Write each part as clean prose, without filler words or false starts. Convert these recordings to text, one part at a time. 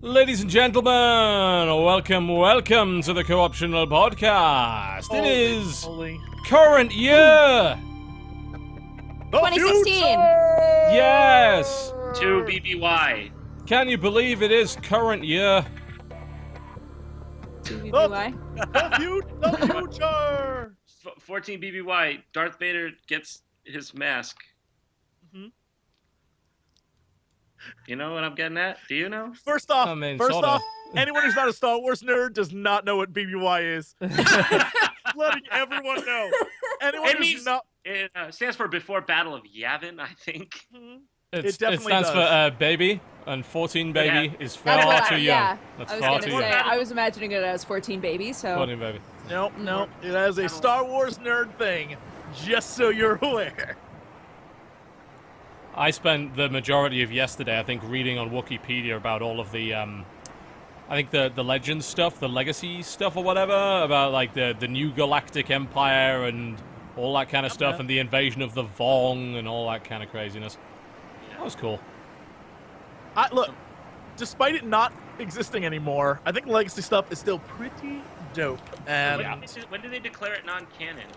Ladies and gentlemen, welcome to the Co-optional Podcast. It is current year. 2016. Yes. To BBY. Can you believe it is current year? BBY. The future. 14 BBY. Darth Vader gets his mask. Mm-hmm. You know what I'm getting at? Do you know? First off, sorta. anyone who's not a Star Wars nerd does not know what BBY is. Letting everyone know. Anyone who's not. It stands for Before Battle of Yavin, I think. It definitely stands does. for baby, and 14 baby is That's far what too I, young. yeah. That's I was far gonna too say. young. I was imagining it as 14 babies. So 14 baby. Nope. It has a Star Wars nerd thing, just so you're aware. I spent the majority of yesterday, I think, reading on Wikipedia about all of the, I think the Legends stuff, the Legacy stuff or whatever, about like the new Galactic Empire and all that kind of stuff, and the invasion of the Vong and all that kind of craziness. That was cool. Look, despite it not existing anymore, I think Legacy stuff is still pretty dope. And When did they declare it non-canon?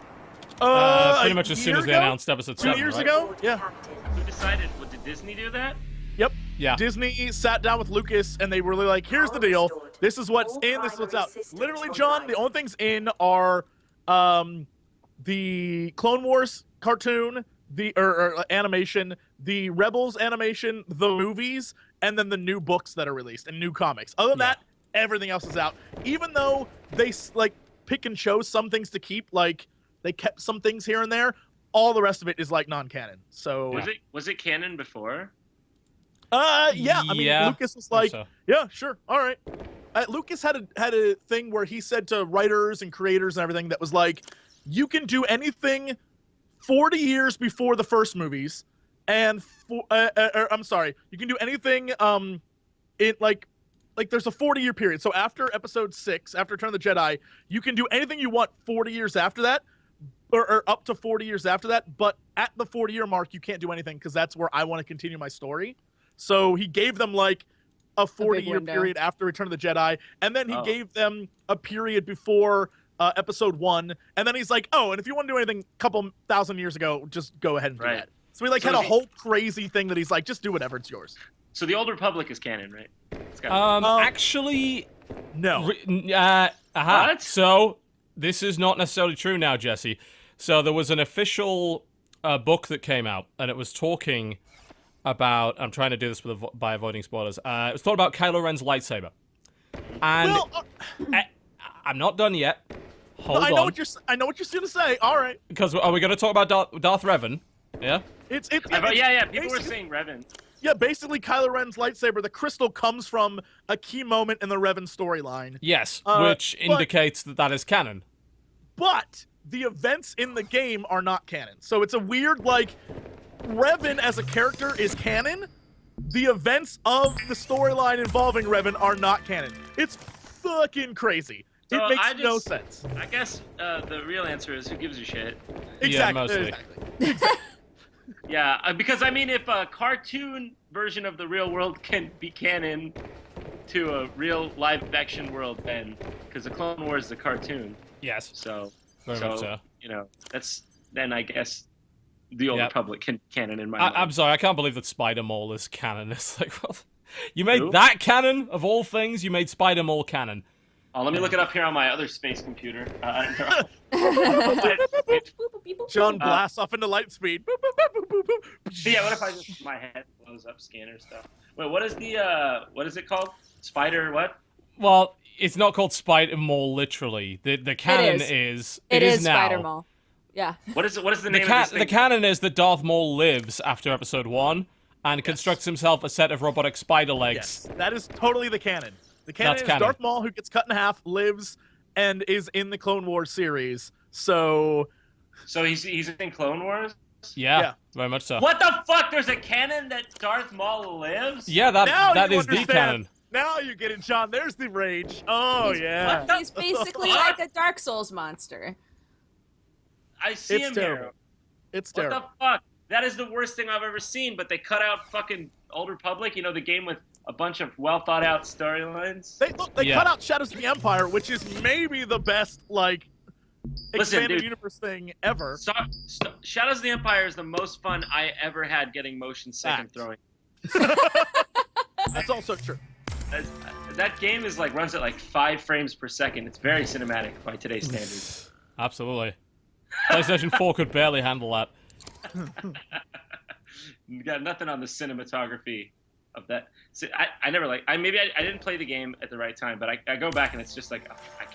Pretty much as soon as they announced episode 7, 2 years right? ago? Yeah. Who decided? Did Disney do that? Yep. Yeah. Disney sat down with Lucas and they were really like, here's the deal. This is what's in, this is what's out. Literally, John, the only things in are the Clone Wars cartoon, or animation, the Rebels animation, the movies, and then the new books that are released and new comics. Other than that, everything else is out. Even though they pick and chose some things to keep, like they kept some things here and there, all the rest of it is like non-canon. So was it canon before? yeah. I mean, Lucas was like, so. yeah, sure, all right. Lucas had a thing where he said to writers and creators and everything that was like, you can do anything 40 years before the first movies, and I'm sorry, you can do anything in like there's a 40-year period. So after Episode 6, after Return of the Jedi, you can do anything you want 40 years after that. Or up to 40 years after that, but at the 40-year mark, you can't do anything because that's where I want to continue my story. So he gave them like a 40-year period after Return of the Jedi, and then he gave them a period before Episode 1, and then he's like, oh, and if you want to do anything a couple thousand years ago, just go ahead and do that. So he had a whole crazy thing that he's like, just do whatever, it's yours. So the Old Republic is canon, right? Actually, no. What? So this is not necessarily true now, Jesse. So there was an official book that came out, and it was talking about. I'm trying to do this by avoiding spoilers. It was talking about Kylo Ren's lightsaber, and I'm not done yet. Hold on. I know what you're going to say. All right. Because are we going to talk about Darth Revan? Yeah. Yeah. People were saying Revan. Yeah, basically Kylo Ren's lightsaber, the crystal comes from a key moment in the Revan storyline. Yes, which indicates that is canon. But the events in the game are not canon. So it's a weird, Revan as a character is canon. The events of the storyline involving Revan are not canon. It's fucking crazy. So it makes no sense. I guess the real answer is, who gives a shit? Exactly. Yeah, mostly. Exactly. Yeah, because I mean, if a cartoon version of the real world can be canon to a real live-action world, then because the Clone Wars is a cartoon. Yes. So, Very much so. then I guess the Old Republic can canon in my mind. I'm sorry, I can't believe that Spider-Mole is canon. It's like, well, you made that canon of all things. You made Spider-Mole canon. Oh, let me look it up here on my other space computer. John blasts off into light speed. Boop, boop, boop, boop, boop, boop. Yeah, what if I just my head blows up scanner stuff? Wait, what is it called? Spider what? Well, it's not called Spider-Mole literally. The canon is It is now. Spider-Mole. Yeah. What is the name of this thing? The canon is that Darth Maul lives after Episode 1 and constructs himself a set of robotic spider legs. Yes, that is totally the canon. The canon is Darth Maul, who gets cut in half, lives, and is in the Clone Wars series. So he's in Clone Wars? Yeah, very much so. What the fuck? There's a canon that Darth Maul lives? Yeah, that is the canon. Now you get it, John. There's the rage. Oh, yeah. He's basically like a Dark Souls monster. I see him terrible. here. It's terrible. terrible. What the fuck? That is the worst thing I've ever seen, but they cut out fucking Old Republic, the game with a bunch of well thought out storylines. They cut out Shadows of the Empire, which is maybe the best like expanded universe thing ever. Shadows of the Empire is the most fun I ever had getting motion sick and throwing. That's also true. That game is like runs at like 5 frames per second. It's very cinematic by today's standards. Absolutely. PlayStation 4 could barely handle that. You got nothing on the cinematography of that. So I never like. I didn't play the game at the right time, but I go back and it's just like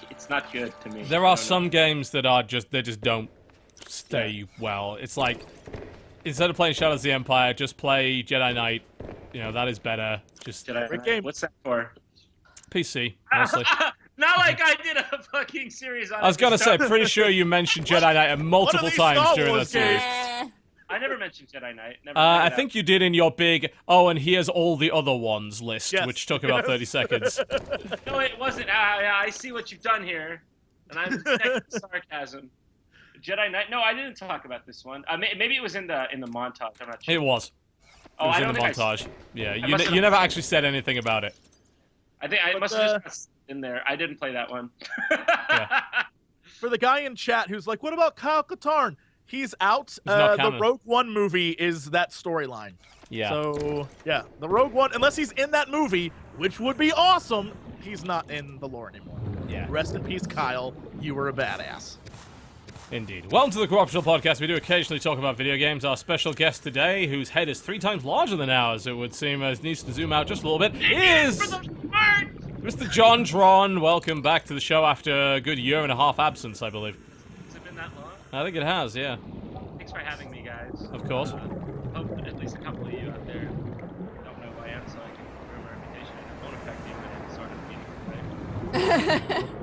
it's not good to me. There are some games that are just don't stay well. It's like instead of playing Shadows of the Empire, just play Jedi Knight. You know, that is better. Just Jedi Knight. What's that for? PC mostly. Not like I did a fucking series on it. I was gonna say, pretty sure you mentioned Jedi Knight multiple times during that series. I never mentioned Jedi Knight. I think you did in your big, and here's all the other ones list, which took about 30 seconds. No, it wasn't. I see what you've done here, and I'm detecting sarcasm. Jedi Knight? No, I didn't talk about this one. Maybe it was in the montage. I'm not sure. It was. Oh, it was I in don't the think montage. Yeah, you never actually said anything about it. I think I must have just in there. I didn't play that one. Yeah. For the guy in chat who's like, "What about Kyle Katarn?" He's out. The Rogue One movie is that storyline. Yeah. So, yeah, the Rogue One, unless he's in that movie, which would be awesome, he's not in the lore anymore. Yeah. Rest in peace, Kyle. You were a badass. Indeed. Welcome to the Corruptional Podcast. We do occasionally talk about video games. Our special guest today, whose head is 3 times larger than ours, it would seem, as needs to zoom out just a little bit, is Mr. John Tron. Welcome back to the show after a good 1.5 year absence, I believe. Has it been that long? I think it has, yeah. Thanks for having me, guys. Of course. Hope at least a couple of you out there don't know who I am, so I can ruin my reputation and it won't affect you in any sort of meaningful way.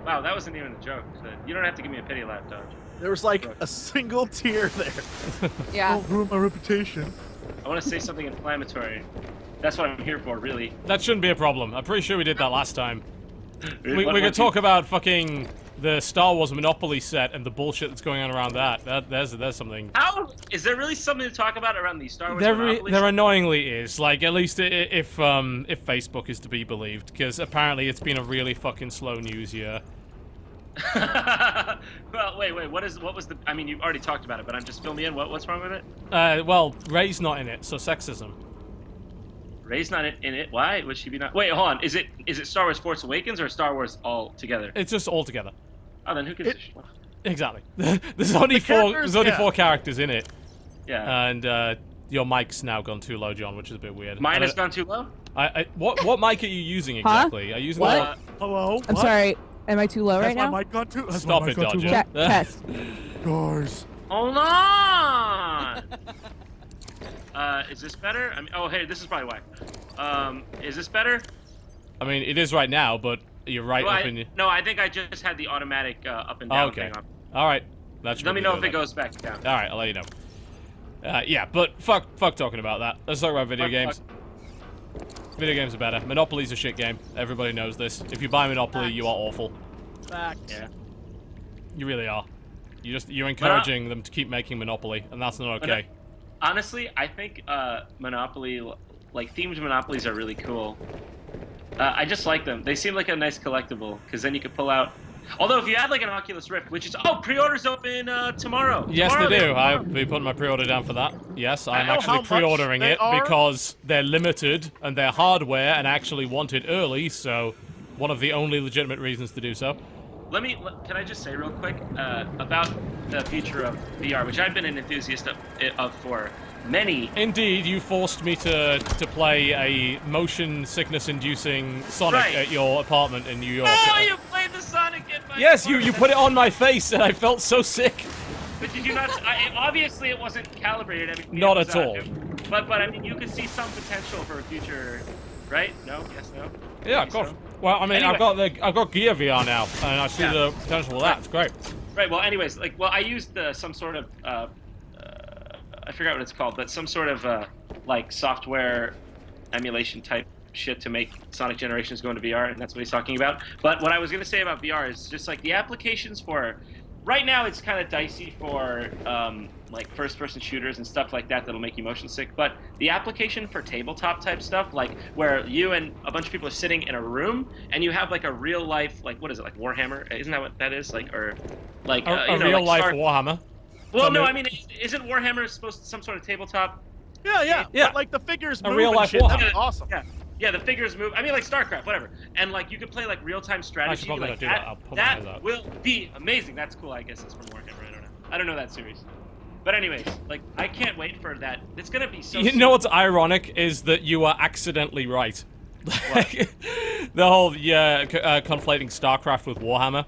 Wow, that wasn't even a joke. You don't have to give me a pity laugh, Dodge. There was like a single tear there. Yeah. Don't ruin my reputation. I want to say something inflammatory. That's what I'm here for, really. That shouldn't be a problem. I'm pretty sure we did that last time. We could talk about fucking the Star Wars Monopoly set and the bullshit that's going on around that. There's something. How is there really something to talk about around the Star Wars Monopoly? There annoyingly is. Like, at least if Facebook is to be believed, because apparently it's been a really fucking slow news year. Well, wait. What was the? I mean, you've already talked about it, but I'm just filling me in. What's wrong with it? Well, Rey's not in it, so sexism. Rey's not in it. Why would she be not? Wait, hold on. Is it Star Wars Force Awakens or Star Wars all together? It's just all together. Oh, then who gives a shit? Exactly. There's only four characters in it. Yeah. And your mic's now gone too low, John, which is a bit weird. Mine has gone too low. What mic are you using exactly? Are you using What? Hello? I'm sorry. Am I too low right now? My mic gone too? Stop it, Dodger. Test. Guys. Hold on. Is this better? I mean, oh, hey, this is probably why. Is this better? I mean, it is right now, but you're right Well, up in. No, I think I just had the automatic up and down thing on. All right. That should Let me know if it goes back down. All right, I'll let you know. Yeah, but fuck talking about that. Let's talk about video games. Video games are better. Monopoly's a shit game. Everybody knows this. If you buy Monopoly, you are awful. Fact. Yeah. You really are. You're encouraging them to keep making Monopoly, and that's not okay. Honestly, I think Monopoly, like themed Monopolies, are really cool. I just like them. They seem like a nice collectible because then you could pull out. Although if you had like an Oculus Rift, which is pre-orders open tomorrow. Yes, tomorrow they do. I'll be putting my pre-order down for that. Yes, I'm actually much pre-ordering they it are. because they're limited and they're hardware and actually want it early. So, one of the only legitimate reasons to do so. Can I just say real quick about the future of VR, which I've been an enthusiast of for many. Indeed, you forced me to play a motion sickness-inducing Sonic at your apartment in New York. Oh, you played the Sonic in my Yes, you apartment. put it on my face and I felt so sick. But did you not? Obviously, it wasn't calibrated. Everything Not was at all. But I mean, you could see some potential for a future, right? No? Yes? No? Yeah, Maybe of course. so. Well, I mean, Anyway. I've got Gear VR now, and I see Yeah. the potential of that. It's great. Right. Well, anyways, I used some sort of I forgot what it's called, but some sort of like software emulation type shit to make Sonic Generations go into VR, and that's what he's talking about. But what I was going to say about VR is just like the applications for. Right now, it's kind of dicey for like first-person shooters and stuff like that that'll make you motion sick. But the application for tabletop type stuff, like where you and a bunch of people are sitting in a room and you have like a real life, like what is it, like Warhammer? Isn't that what that is? Like or like A you know, real like life Warhammer. Well, no, me- I mean, isn't Warhammer supposed to some sort of tabletop? Yeah. Yeah. But, like the figures A move real and life shit. That'd be Warhammer. awesome. Yeah, the figures move. I mean, like StarCraft, whatever. And like you could play like real-time strategy. probably Like not do that. I'll put my eyes out. that will be amazing. That's cool. I guess it's from Warhammer. I don't know that series. But anyways, like I can't wait for that. It's gonna be so. You know what's ironic is that you are accidentally right. Like, the whole conflating StarCraft with Warhammer.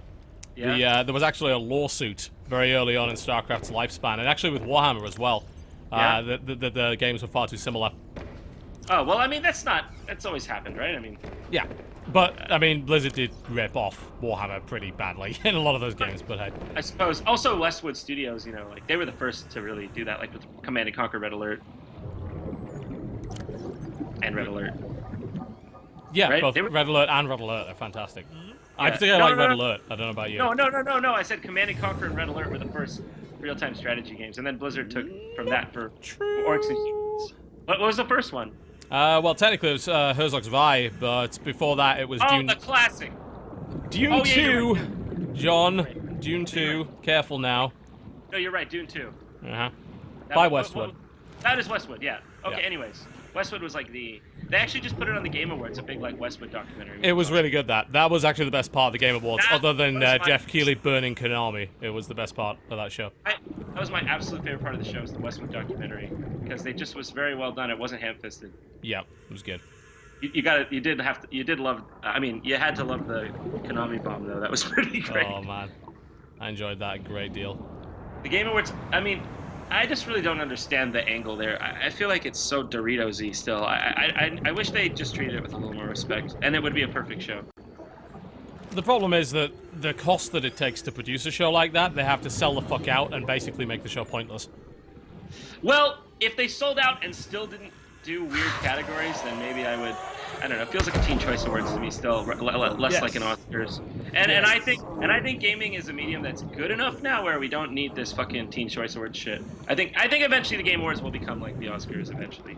Yeah. There was actually a lawsuit very early on in StarCraft's lifespan, and actually with Warhammer as well. Yeah. The games were far too similar. Oh well, I mean that's always happened, right? I mean. Yeah, but I mean Blizzard did rip off Warhammer pretty badly in a lot of those games. But hey, I suppose also Westwood Studios, you know, like they were the first to really do that, like with Command and Conquer Red Alert and Red Alert. yeah, Right, both they were- Red Alert and Red Alert are fantastic. I Yeah. particularly No, like no, Red no. Alert. I don't know about you. No. I said Command and Conquer and Red Alert were the first real-time strategy games, and then Blizzard took from that for Orcs and Humans. What was the first one? Well, technically it was Herzog's Vi, but before that it was Oh, Dune. the classic. Dune Oh, yeah, 2, you're John. Dune 2. Careful now. No, you're right. Dune 2. Uh-huh. That By was- Westwood. That is Westwood. Yeah. Okay. Yeah. Anyways, Westwood was like the. They actually just put it on the Game Awards. A big like Westwood documentary. It was really good. That was actually the best part of the Game Awards, That other than was my- Jeff Keighley burning Konami. It was the best part of that show. That was my absolute favorite part of the show, was the Westwood documentary, because they just was very well done. It wasn't ham-fisted. Yeah, it was good. You did love. I mean, you had to love the Konami bomb though. That was pretty great. Oh man, I enjoyed that a great deal. The Game Awards. I mean, I just really don't understand the angle there. I feel like it's so Doritos-y still. I wish they just treated it with a little more respect, and it would be a perfect show. The problem is that the cost that it takes to produce a show like that, they have to sell the fuck out and basically make the show pointless. Well, if they sold out and still didn't do weird categories, then maybe I would. I don't know. It feels like a Teen Choice Awards to me still, less Yes. like an Oscars. And I think gaming is a medium that's good enough now where we don't need this fucking Teen Choice Awards shit. I think eventually the Game Awards will become like the Oscars eventually.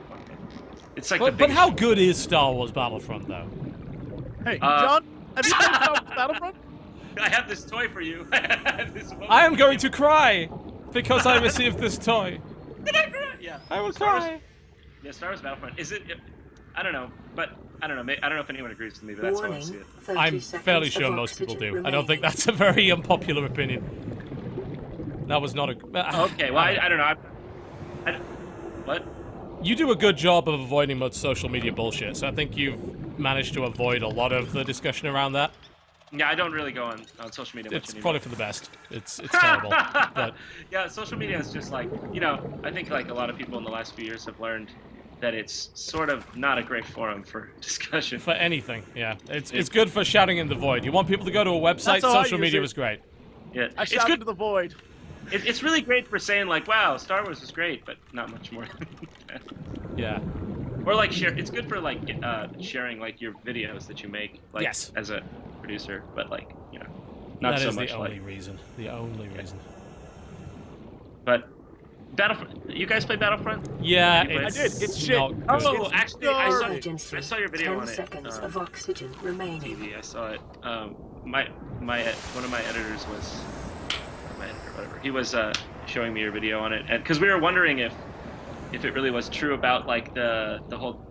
It's like the But biggest- how good is Star Wars Battlefront though? Hey, Uh, John, have you played Star Wars Battlefront? I have this toy for you. I have this I am going to cry because I received this toy. Did I cry? Yeah. I will Star Wars- cry. Yeah, Star Wars Battlefront. Is it? I don't know, but I don't know. I don't know if anyone agrees with me, but that's how I see it. I'm fairly sure most people do. I don't think that's a very unpopular opinion. That was not a. Okay, well, I don't know. What? You do a good job of avoiding much social media bullshit, so I think you've managed to avoid a lot of the discussion around that. Yeah, I don't really go on social media much It's anymore. probably for the best. It's terrible, but Yeah, social media is just like, you know, I think like a lot of people in the last few years have learned that it's sort of not a great forum for discussion. for anything, yeah, it's good for shouting in the void. You want people to go to a website. That's how I Social use media it. was great. Yeah, I it's shot good. into the void. It's really great for saying like, wow, Star Wars is great, but not much more. Yeah. Or like share. It's good for like sharing like your videos that you make, like Yes. as a producer, but like not That so is much the like. only reason. The only reason. But Battlefront. You guys play Battlefront? Yeah, You played- it's I did. It's shit. not good. Oh, It's actually, garbage. I saw your video 10 on it. seconds of oxygen remaining. TV. I saw it. My one of my editors was my editor, whatever. He was showing me your video on it, and because we were wondering if it really was true about like the whole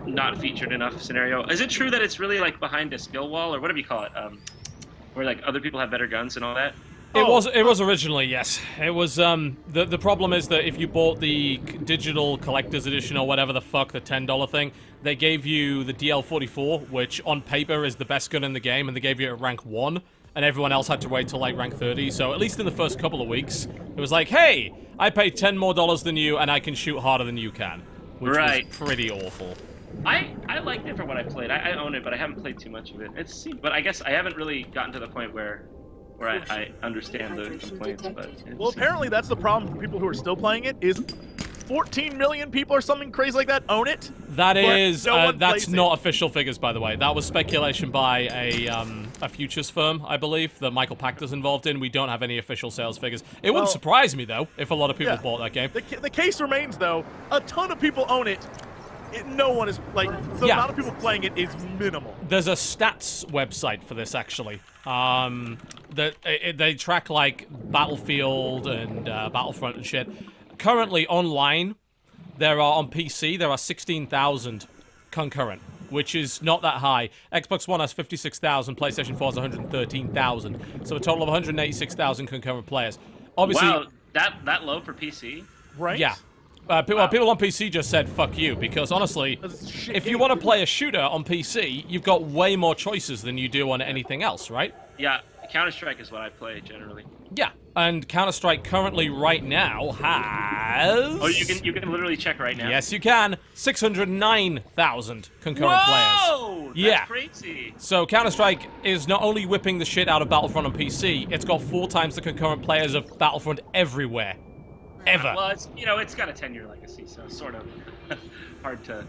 not featured enough scenario. Is it true that it's really like behind a skill wall or whatever you call it, where like other people have better guns and all that? It was originally, yes. It was the problem is that if you bought the digital collector's edition or whatever the fuck, the $10 thing, they gave you the DL44, which on paper is the best gun in the game, and they gave you it at rank 1, and everyone else had to wait till like rank 30. So at least in the first couple of weeks, it was like, hey, I paid $10 more than you, and I can shoot harder than you can, which Right. was pretty awful. I liked it for what I played. I own it, but I haven't played too much of it. But I guess I haven't really gotten to the point where I understand the complaints. But Well, apparently that's the problem for people who are still playing it. Is 14 million people or something crazy like that own it? That But is, no one that's plays not official figures, by the way. That was speculation by a futures firm, I believe, that Michael Pachter's involved in. We don't have any official sales figures. It wouldn't surprise me, though, if a lot of people Yeah. bought that game. The case remains, though, a ton of people own it. No one is, like, the Yeah. amount of people playing it is minimal. There's a stats website for this, actually. They track, like, Battlefield and Battlefront and shit. Currently, online, on PC, there are 16,000 concurrent, which is not that high. Xbox One has 56,000, PlayStation 4 has 113,000. So a total of 186,000 concurrent players. Obviously, Wow, that low for PC? Right? yeah. People on PC just said, fuck you, because honestly, That's a shit if you game. want to play a shooter on PC, you've got way more choices than you do on anything else, right? Yeah, Counter-Strike is what I play generally. Yeah, and Counter-Strike currently right now has... Oh, you can literally check right now. Yes, you can. 609,000 concurrent players. Whoa! That's Yeah. crazy. So Counter-Strike is not only whipping the shit out of Battlefront on PC, it's got 4 times the concurrent players of Battlefront everywhere. Ever. Well, it's got a 10-year legacy, so it's sort of hard to...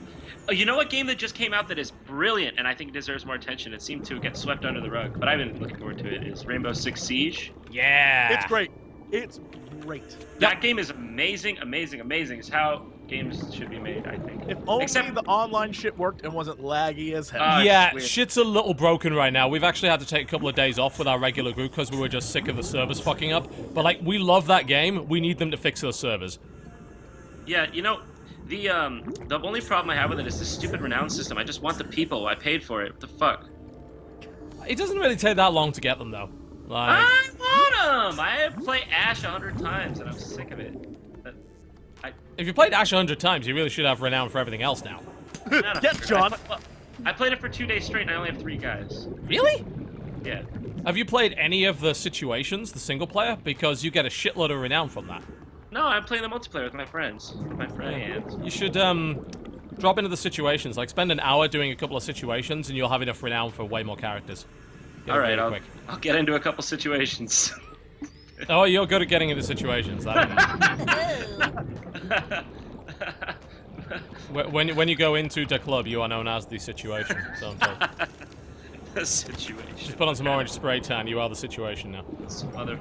Oh, you know what game that just came out that is brilliant and I think deserves more attention? It seemed to get swept under the rug, but I've been looking forward to it, is Rainbow Six Siege. Yeah. It's great. It's great. That game is amazing, amazing, amazing. It's how games should be made, I think. If only Except- the online shit worked and wasn't laggy as hell. Yeah, it's weird. shit's a little broken right now. We've actually had to take a couple of days off with our regular group because we were just sick of the servers fucking up. But, like, we love that game. We need them to fix those servers. Yeah, you know, the only problem I have with it is this stupid renown system. I just want the people. I paid for it. What the fuck? It doesn't really take that long to get them, though. Like, I want them! I have played Ash 100 times and I'm sick of it. But if you played Ash 100 times, you really should have renown for everything else now. not Yes, John. I played it for 2 days straight and I only have 3 guys. Really? Yeah. Have you played any of the situations, the single player? Because you get a shitload of renown from that. No, I'm playing the multiplayer with my friends. With my friends. You should, drop into the situations. Like, spend an hour doing a couple of situations, and you'll have enough renown for way more characters. Get it All right, really I'll quick. get into a couple situations. Oh, you're good at getting into situations. When you go into the club, you are known as the situation. So I'm told. The situation. Just put on some orange spray tan. You are the situation now. This other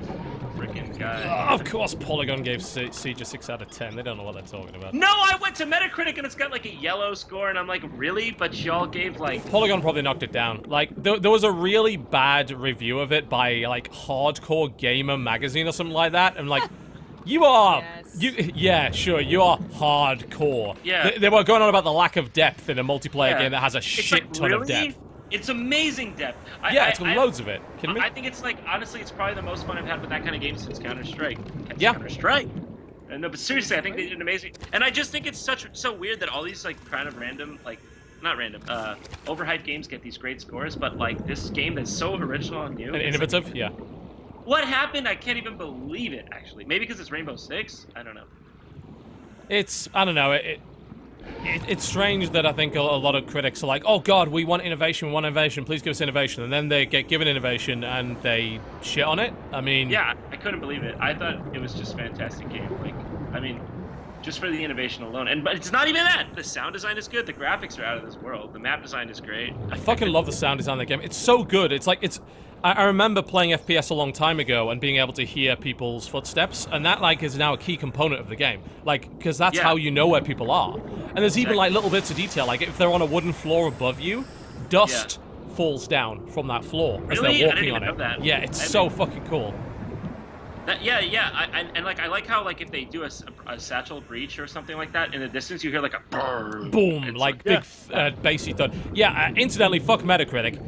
freaking guy. Of course, Polygon gave Siege a 6 out of 10. They don't know what they're talking about. No, I went to Metacritic and it's got like a yellow score, and I'm like, really? But y'all gave like. Polygon probably knocked it down. Like, there was a really bad review of it by, like, Hardcore Gamer magazine or something like that. And, like, you are... Yes. Yeah, sure, you are hardcore. Yeah. They were going on about the lack of depth in a multiplayer Yeah. game that has a It's shit like, ton of really? depth. It's amazing depth. Yeah, it's got loads of it. Kidding me? I think it's like, honestly, it's probably the most fun I've had with that kind of game since Counter-Strike. Yeah. Counter-Strike. No, but seriously, I think they did an amazing. And I just think it's so weird that all these like kind of random, like not random, overhyped games get these great scores, but like this game that's so original and new. And it's innovative, like, yeah. what happened? I can't even believe it. Actually, maybe because it's Rainbow Six. I don't know. I don't know, it's strange that I think a lot of critics are like, oh god, we want innovation, please give us innovation. And then they get given innovation and they shit on it. I mean... Yeah, I couldn't believe it. I thought it was just a fantastic game. Like, I mean, just for the innovation alone. But it's not even that. The sound design is good. The graphics are out of this world. The map design is great. I fucking love the sound design of the game. It's so good. It's like, I remember playing FPS a long time ago and being able to hear people's footsteps, and that, like, is now a key component of the game. Like, because that's Yeah. how you know where people are. And there's even, like, little bits of detail. Like, if they're on a wooden floor above you, dust falls down from that floor as Really? they're I walking didn't on even it. know that. Yeah, it's I so fucking cool. And like I like how like if they do a satchel breach or something like that in the distance, you hear like a brrr. Boom, It's like Yeah. big bassy thud. Yeah, incidentally, fuck Metacritic.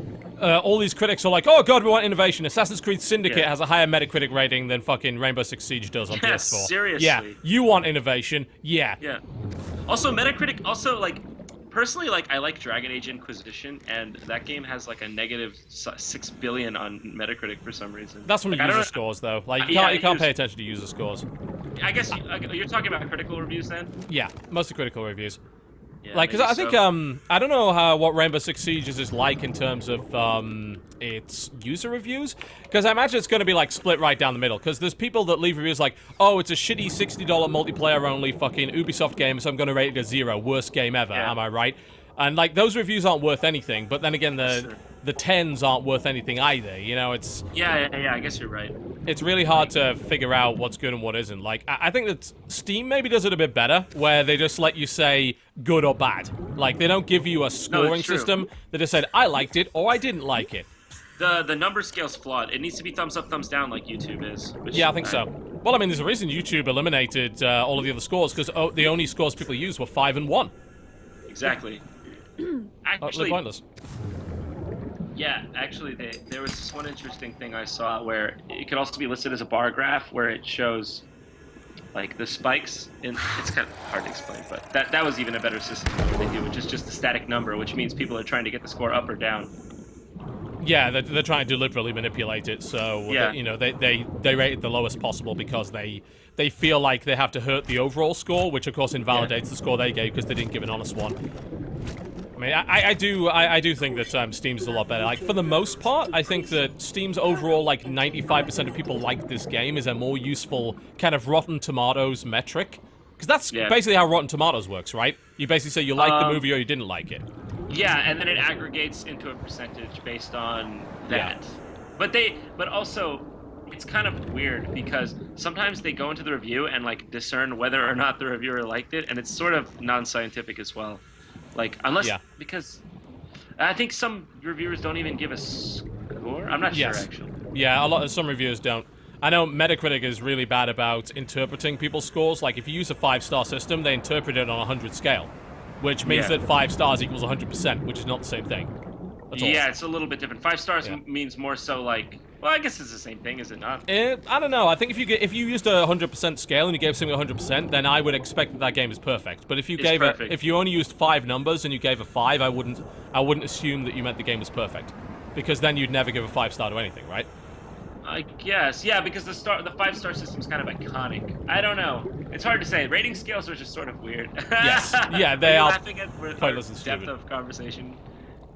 All these critics are like, oh god, we want innovation. Assassin's Creed Syndicate Yeah. has a higher Metacritic rating than fucking Rainbow Six Siege does on Yeah, PS4. seriously. Yeah, you want innovation. Yeah. Yeah. Also, Metacritic. Also, like, personally, like, I like Dragon Age Inquisition, and that game has like a negative 6 billion on Metacritic for some reason. That's from like, I don't user know- scores, though. Like, you Yeah, can't pay user- attention to user scores. I guess you're talking about critical reviews then. Yeah, mostly critical reviews. Yeah, Like, 'cause maybe I think, so. I don't know what Rainbow Six Siege is like in terms of, its user reviews. Because I imagine it's going to be, like, split right down the middle. Because there's people that leave reviews like, oh, it's a shitty $60 multiplayer-only fucking Ubisoft game, so I'm going to rate it a 0. Worst game ever, Yeah. am I right? And, like, those reviews aren't worth anything. But then again, Sure. the 10s aren't worth anything either. You know, it's Yeah, I guess you're right. it's really hard to figure out what's good and what isn't. Like, I think that Steam maybe does it a bit better, where they just let you say good or bad. Like, they don't give you a scoring true. system. They just said, I liked it or I didn't like it. The number scale's flawed. It needs to be thumbs up, thumbs down like YouTube is. Which, Yeah, I think so. Well, I mean, there's a reason YouTube eliminated all of the other scores, because the only scores people used were 5 and 1. Exactly. They're Actually, pointless. yeah, actually, there was this one interesting thing I saw where it could also be listed as a bar graph where it shows, like, the spikes. It's kind of hard to explain, but that was even a better system than what they do, which is just a static number, which means people are trying to get the score up or down. Yeah, they're trying to deliberately manipulate it, so Yeah. they rate it the lowest possible because they feel like they have to hurt the overall score, which of course invalidates the score they gave because they didn't give an honest one. I mean, I do think that Steam's a lot better. Like, for the most part, I think that Steam's overall, like, 95% of people like this game is a more useful kind of Rotten Tomatoes metric. Because that's basically how Rotten Tomatoes works, right? You basically say you like the movie or you didn't like it. Yeah, and then it aggregates into a percentage based on that. Yeah. But also, it's kind of weird because sometimes they go into the review and like discern whether or not the reviewer liked it, and it's sort of non-scientific as well. Like, unless because I think some reviewers don't even give a score. I'm not sure actually. Yeah, some reviewers don't. I know Metacritic is really bad about interpreting people's scores. Like, if you use a 5-star system, they interpret it on a 100 scale, which means that 5 stars equals 100%, which is not the same thing at all. Yeah, it's a little bit different. 5 stars means more so like, well, I guess it's the same thing, is it not? I don't know. I think if you used a 100% scale and you gave something 100%, then I would expect that game is perfect. But if you if you only used 5 numbers and you gave a 5, I wouldn't assume that you meant the game was perfect, because then you'd never give a 5-star to anything, right? I guess, yeah, because the 5-star system's kind of iconic. I don't know. It's hard to say. Rating scales are just sort of weird. Yes, yeah, they are pointless and stupid. Depth of conversation.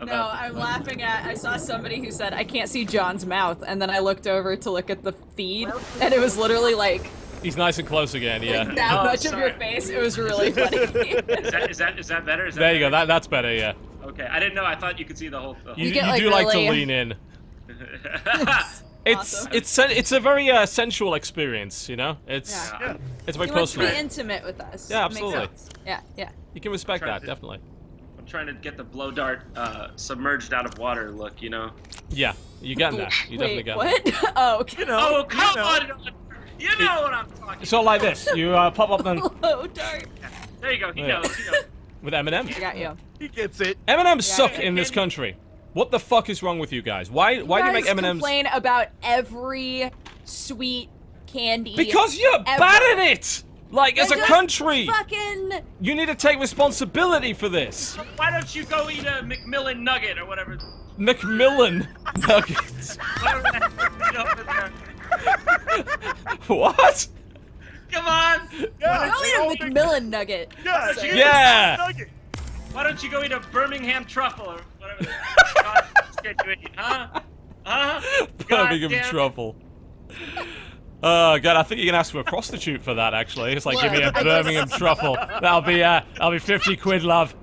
No, I'm laughing at. I saw somebody who said, "I can't see John's mouth," and then I looked over to look at the feed, and it was literally like. He's nice and close again, yeah. Like that much of your face. It was really funny. Is that better? There you go. That's better, yeah. Okay, I didn't know. I thought you could see the whole. You get, like, do like to really- lean in. Awesome. It's a very sensual experience, you know. It's very He wants to personal. be intimate with us. Yeah, Makes absolutely. sense. Yeah. You can respect that, definitely. I'm trying to get the blow dart submerged out of water look, you know. Yeah, you getting that? You definitely Wait, get what? Oh, okay. You know, Oh, come on! You know what I'm talking It's all like this. You pop up then Blow dart. There you go. He Yeah. knows. He knows. with Eminem. I got you. he gets it. M&Ms suck yeah. in this country. What the fuck is wrong with you guys? Why do you make guys M&Ms? complain about every sweet candy. Because you're ever. bad at it. Like, as a Just country, Fucking. you need to take responsibility for this. Why don't you go eat a McMillan nugget or whatever? Macmillan nuggets. Whatever the heck is over there. What? Come on! Yeah, Go eat a McMillan nugget. Yeah, So- Yeah. Nugget. Why don't you go eat a Birmingham truffle or whatever the God shit you eat, huh? Huh? Birmingham Goddamn. truffle. Oh god, I think you can ask for a prostitute for that. Actually, it's like, give me a Look, I Birmingham truffle. That'll be 50 quid, love,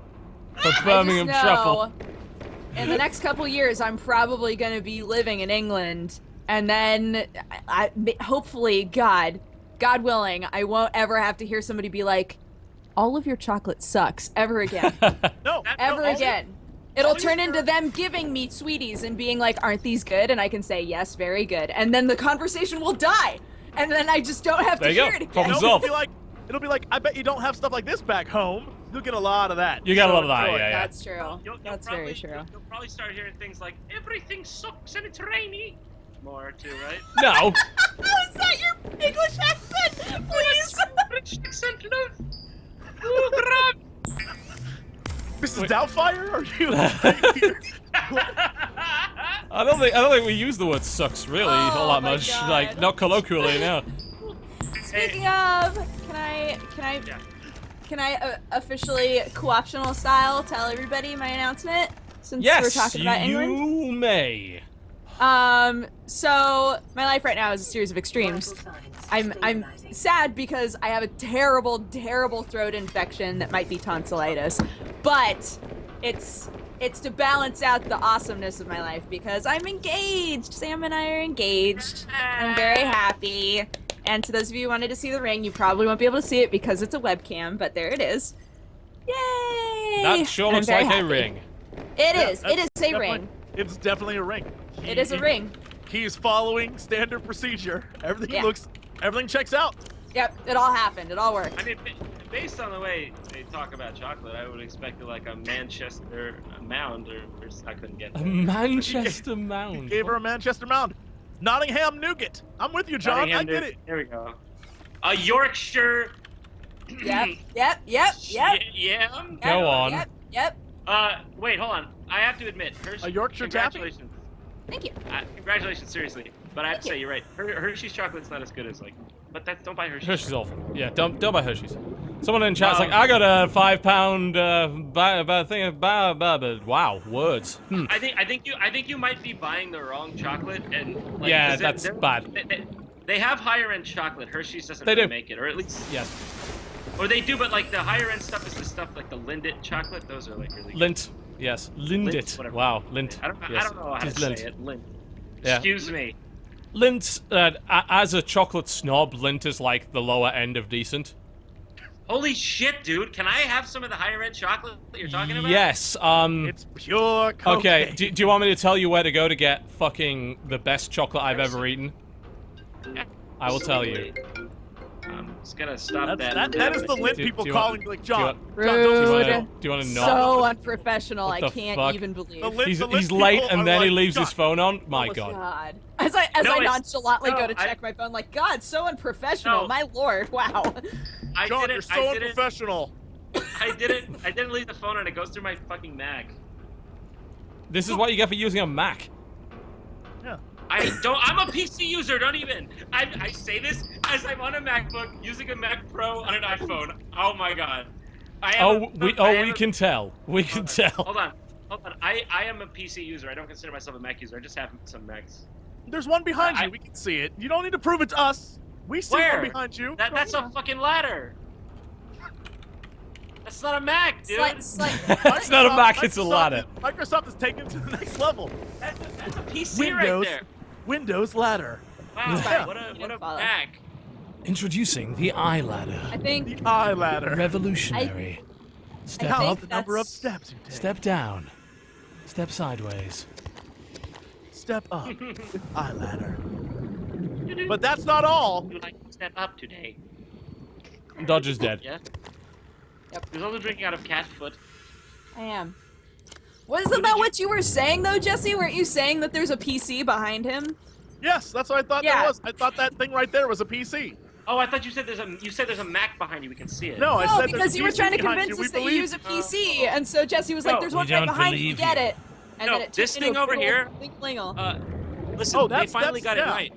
for Birmingham I just truffle. know in the next couple years, I'm probably going to be living in England, and then hopefully, God willing, I won't ever have to hear somebody be like, "All of your chocolate sucks," ever again. No, Ever no, again. It'll all turn your- into them giving me sweeties and being like, "Aren't these good?" And I can say, "Yes, very good." And then the conversation will die. And then I just don't have There to you go. hear it again. Problem No, solved. it'll be like, I bet you don't have stuff like this back home. You'll get a lot of that. You got a So lot of that, enjoy. yeah. That's true. That's very true. You'll probably start hearing things like, everything sucks and it's rainy. More too, right? No. Is that your English accent? Please. British accent, love. Oh, grab. Mrs. Doubtfire, are you? I don't think we use the word "sucks" really all Oh that my much. God. Like, not colloquially, no. Speaking of, can I officially co-optional style tell everybody my announcement since we're Yes, talking about England? you may. So my life right now is a series of extremes. I'm sad because I have a terrible throat infection that might be tonsillitis, but it's It's to balance out the awesomeness of my life because I'm engaged. Sam and I are engaged. I'm very happy. And to those of you who wanted to see the ring, you probably won't be able to see it because it's a webcam, but there it is. Yay! That sure I'm looks very like a happy. ring. It Yeah, is. that's It is a definitely- ring. It's definitely a ring. It is a ring. He's following standard procedure. Everything Yeah. everything checks out. Yep, it all happened. It all worked. I mean, based on the way they talk about chocolate, I would expect it like a Manchester mound, or I couldn't get A that. Manchester mound. Gave her a Manchester mound. Nottingham nougat. I'm with you, John. Nottingham I get New- it. There we go. A Yorkshire. Yep. Yep. Yam. Go on. Yep. Wait, hold on. I have to admit, Hershey. A Yorkshire taffy? Congratulations. Thank you. Congratulations, seriously. But I have to Thank say, you. you're right. Hershey's chocolate's not as good as like. But don't buy Hershey's. Hershey's awful. Yeah, don't buy Hershey's. Someone in chat's like, I got a £5 thing of wow, words. I think you might be buying the wrong chocolate, and like, Yeah, 'cause that's bad. They have higher end chocolate. Hershey's doesn't They really do. make it, or at least, Yes. or they do, but like the higher end stuff is the stuff like the Lindt chocolate. Those are like really good. Lint. Yes. Lindit. whatever. Wow, lint. I Yes. don't know how to It is say lint. it. Lindt. Yeah. Excuse me. Lint, as a chocolate snob, Lint is like the lower end of decent. Holy shit, dude! Can I have some of the higher end chocolate that you're talking about? Yes, It's pure cocaine. okay, do you want me to tell you where to go to get fucking the best chocolate I've ever eaten? I will tell you. I'm just gonna stop that. That is the Lint Do- people do you want- calling like John. Rude. John, don't Do you want to know? So unprofessional. What I the can't fuck? even believe. The Lint- He's the Lint late people and are then he like, leaves his John, phone on. My oh, god. God. As I No, it's- nonchalantly no, go to check my phone, like, God, so unprofessional. No. My lord, wow. I John, didn't. you're so I didn't. unprofessional. I didn't leave the phone on. It goes through my fucking Mac. This is what you get for using a Mac. Yeah. I'm a PC user. Don't even. I say this as I'm on a MacBook using a Mac Pro on an iPhone. Oh my god. We can tell. We can tell. Hold on. I am a PC user. I don't consider myself a Mac user. I just have some Macs. There's one behind I- you. We can see it. You don't need to prove it to us. We see Where? one behind you. That's a fucking ladder. That's not a Mac, dude. It's not a Mac, it's a ladder. Microsoft is taking it to the next level. That's a PC Windows. right there. Windows ladder. Wow. Sorry, What you a didn't follow. Mac. Introducing the eye ladder. I think The eye ladder. Revolutionary. Step I Count think the number of that's- steps you take. Step down. Step sideways. Step up with eye ladder. But that's not all. You like to step up today? Dodger's dead. Yeah. Yep. He's only drinking out of cat foot. I am. Wasn't that what you were saying, though, Jesse? Weren't you saying that there's a PC behind him? Yes, that's what I thought Yeah. that was. I thought that thing right there was a PC. Oh, I thought you said there's a Mac behind you. We can see it. No, I No, said there's because a you were PC trying to behind convince you. us We that you believe- use a PC, and so Jesse was like, No, "There's we one right don't behind you. believe Get you. it." And No, then it this turned into thing a over little here- bling-blingle. Listen, Oh, they that's- finally got yeah. it right.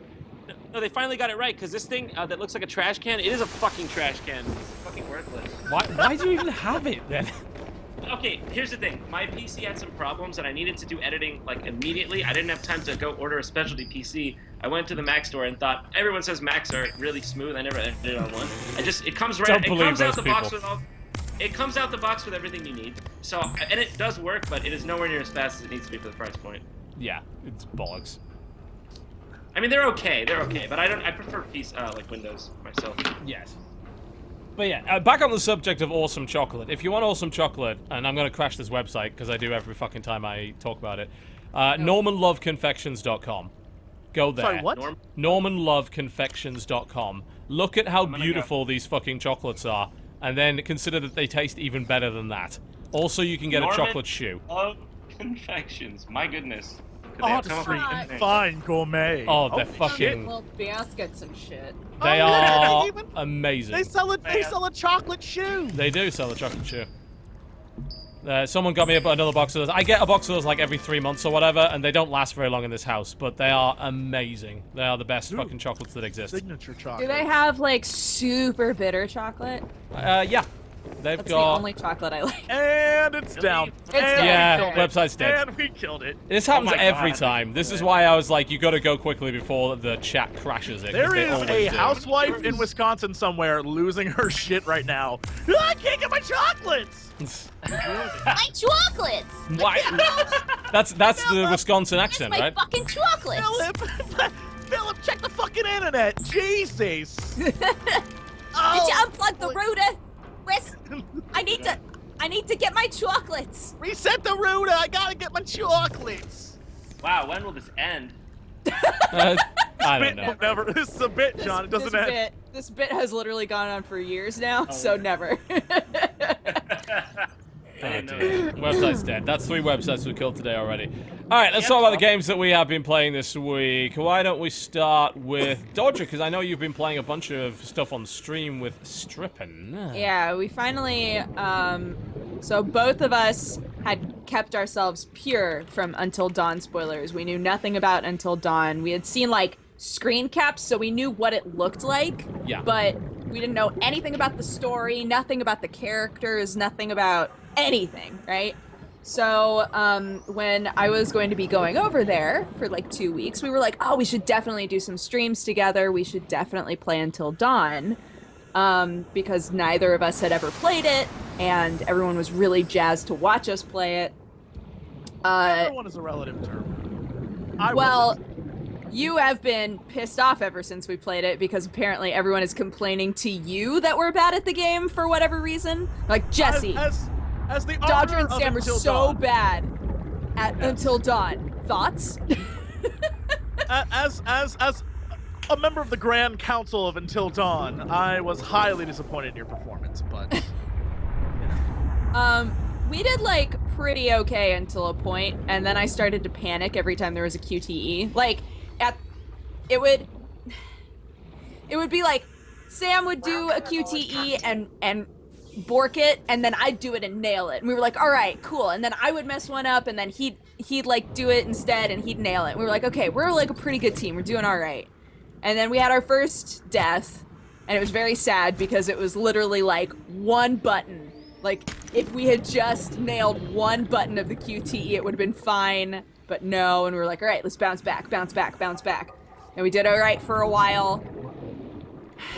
No, they finally got it right because this thing that looks like a trash can, it is a fucking trash can. It's fucking worthless. Why do you even have it then? Okay, here's the thing. My PC had some problems and I needed to do editing like immediately. I didn't have time to go order a specialty PC. I went to the Mac store and thought everyone says Macs are really smooth. I never edited on one. It comes right. Don't It believe comes out those the box people. with all. It comes out the box with everything you need. So and it does work, but it is nowhere near as fast as it needs to be for the price point. Yeah, it's bollocks. I mean, they're okay, but I prefer like Windows myself. Yes. But yeah, back on the subject of awesome chocolate. If you want awesome chocolate, and I'm going to crash this website because I do every fucking time I talk about it, NormanLoveConfections.com. Go there. Sorry, what? NormanLoveConfections.com. Look at how gonna beautiful these fucking chocolates are, and then consider that they taste even better than that. Also, you can get a Norman chocolate shoe. Love Confections. My goodness. Could they have come up with Artistry a and name? fine gourmet. Oh, they're Holy fucking- shit. Little baskets and shit. They Oh, are even- amazing. They sell it. They sell a chocolate shoe. They do sell a chocolate shoe. Someone got me another box of those. I get a box of those like every 3 months or whatever, and they don't last very long in this house, but they are amazing. They are the best fucking chocolates that exist. Signature Do chocolate. they have like super bitter chocolate? Yeah. they've That's got. the only chocolate I like. And it's down. It's And down. we Yeah, killed it. website's dead. And we killed it. This happens my every God. time. This is why I was like, you got to go quickly before the chat crashes it. 'cause There they is always a do. housewife in Wisconsin somewhere losing her shit right now. I can't get my chocolates. My chocolates! Why? That's the Wisconsin accent, My right? fucking chocolates! Philip, check the fucking internet. Jesus. Did you unplug the router? Wes, I need to get my chocolates. Reset the router. I gotta get my chocolates. Wow, when will this end? I don't Bit know. will never. This is a bit, John. It doesn't end. This bit has literally gone on for years now, so never. Oh, dear. Website's dead. That's 3 websites we killed today already. All right, let's talk about the games that we have been playing this week. Why don't we start with Dodger? Because I know you've been playing a bunch of stuff on stream with Strippin. Yeah, we finally, so both of us had kept ourselves pure from Until Dawn spoilers. We knew nothing about Until Dawn. We had seen, like, screen caps, so we knew what it looked like. Yeah. But we didn't know anything about the story, nothing about the characters, nothing about anything, right? So, when I was going to be going over there for like 2 weeks, we were like, oh, we should definitely do some streams together. We should definitely play Until Dawn. Because neither of us had ever played it, and everyone was really jazzed to watch us play it. Everyone is a relative term. I Well, wasn't. you have been pissed off ever since we played it, because apparently everyone is complaining to you that we're bad at the game for whatever reason. Like, Jesse, as the Dodger owner and of Sam are Until so Dawn, bad at Until Dawn. Thoughts? as a member of the Grand Council of Until Dawn, I was highly disappointed in your performance, but We did, like, pretty okay until a point, and then I started to panic every time there was a QTE. Like, it would be like, Sam would do a QTE and bork it, and then I'd do it and nail it. And we were like, all right, cool. And then I would mess one up, and then he'd like, do it instead, and he'd nail it. And we were like, okay, we're, like, a pretty good team. We're doing all right. And then we had our first death, and it was very sad because it was literally, like, one button. Like, if we had just nailed one button of the QTE, it would have been fine. But no, and we were like, all right, let's bounce back, bounce back, bounce back. And we did all right for a while.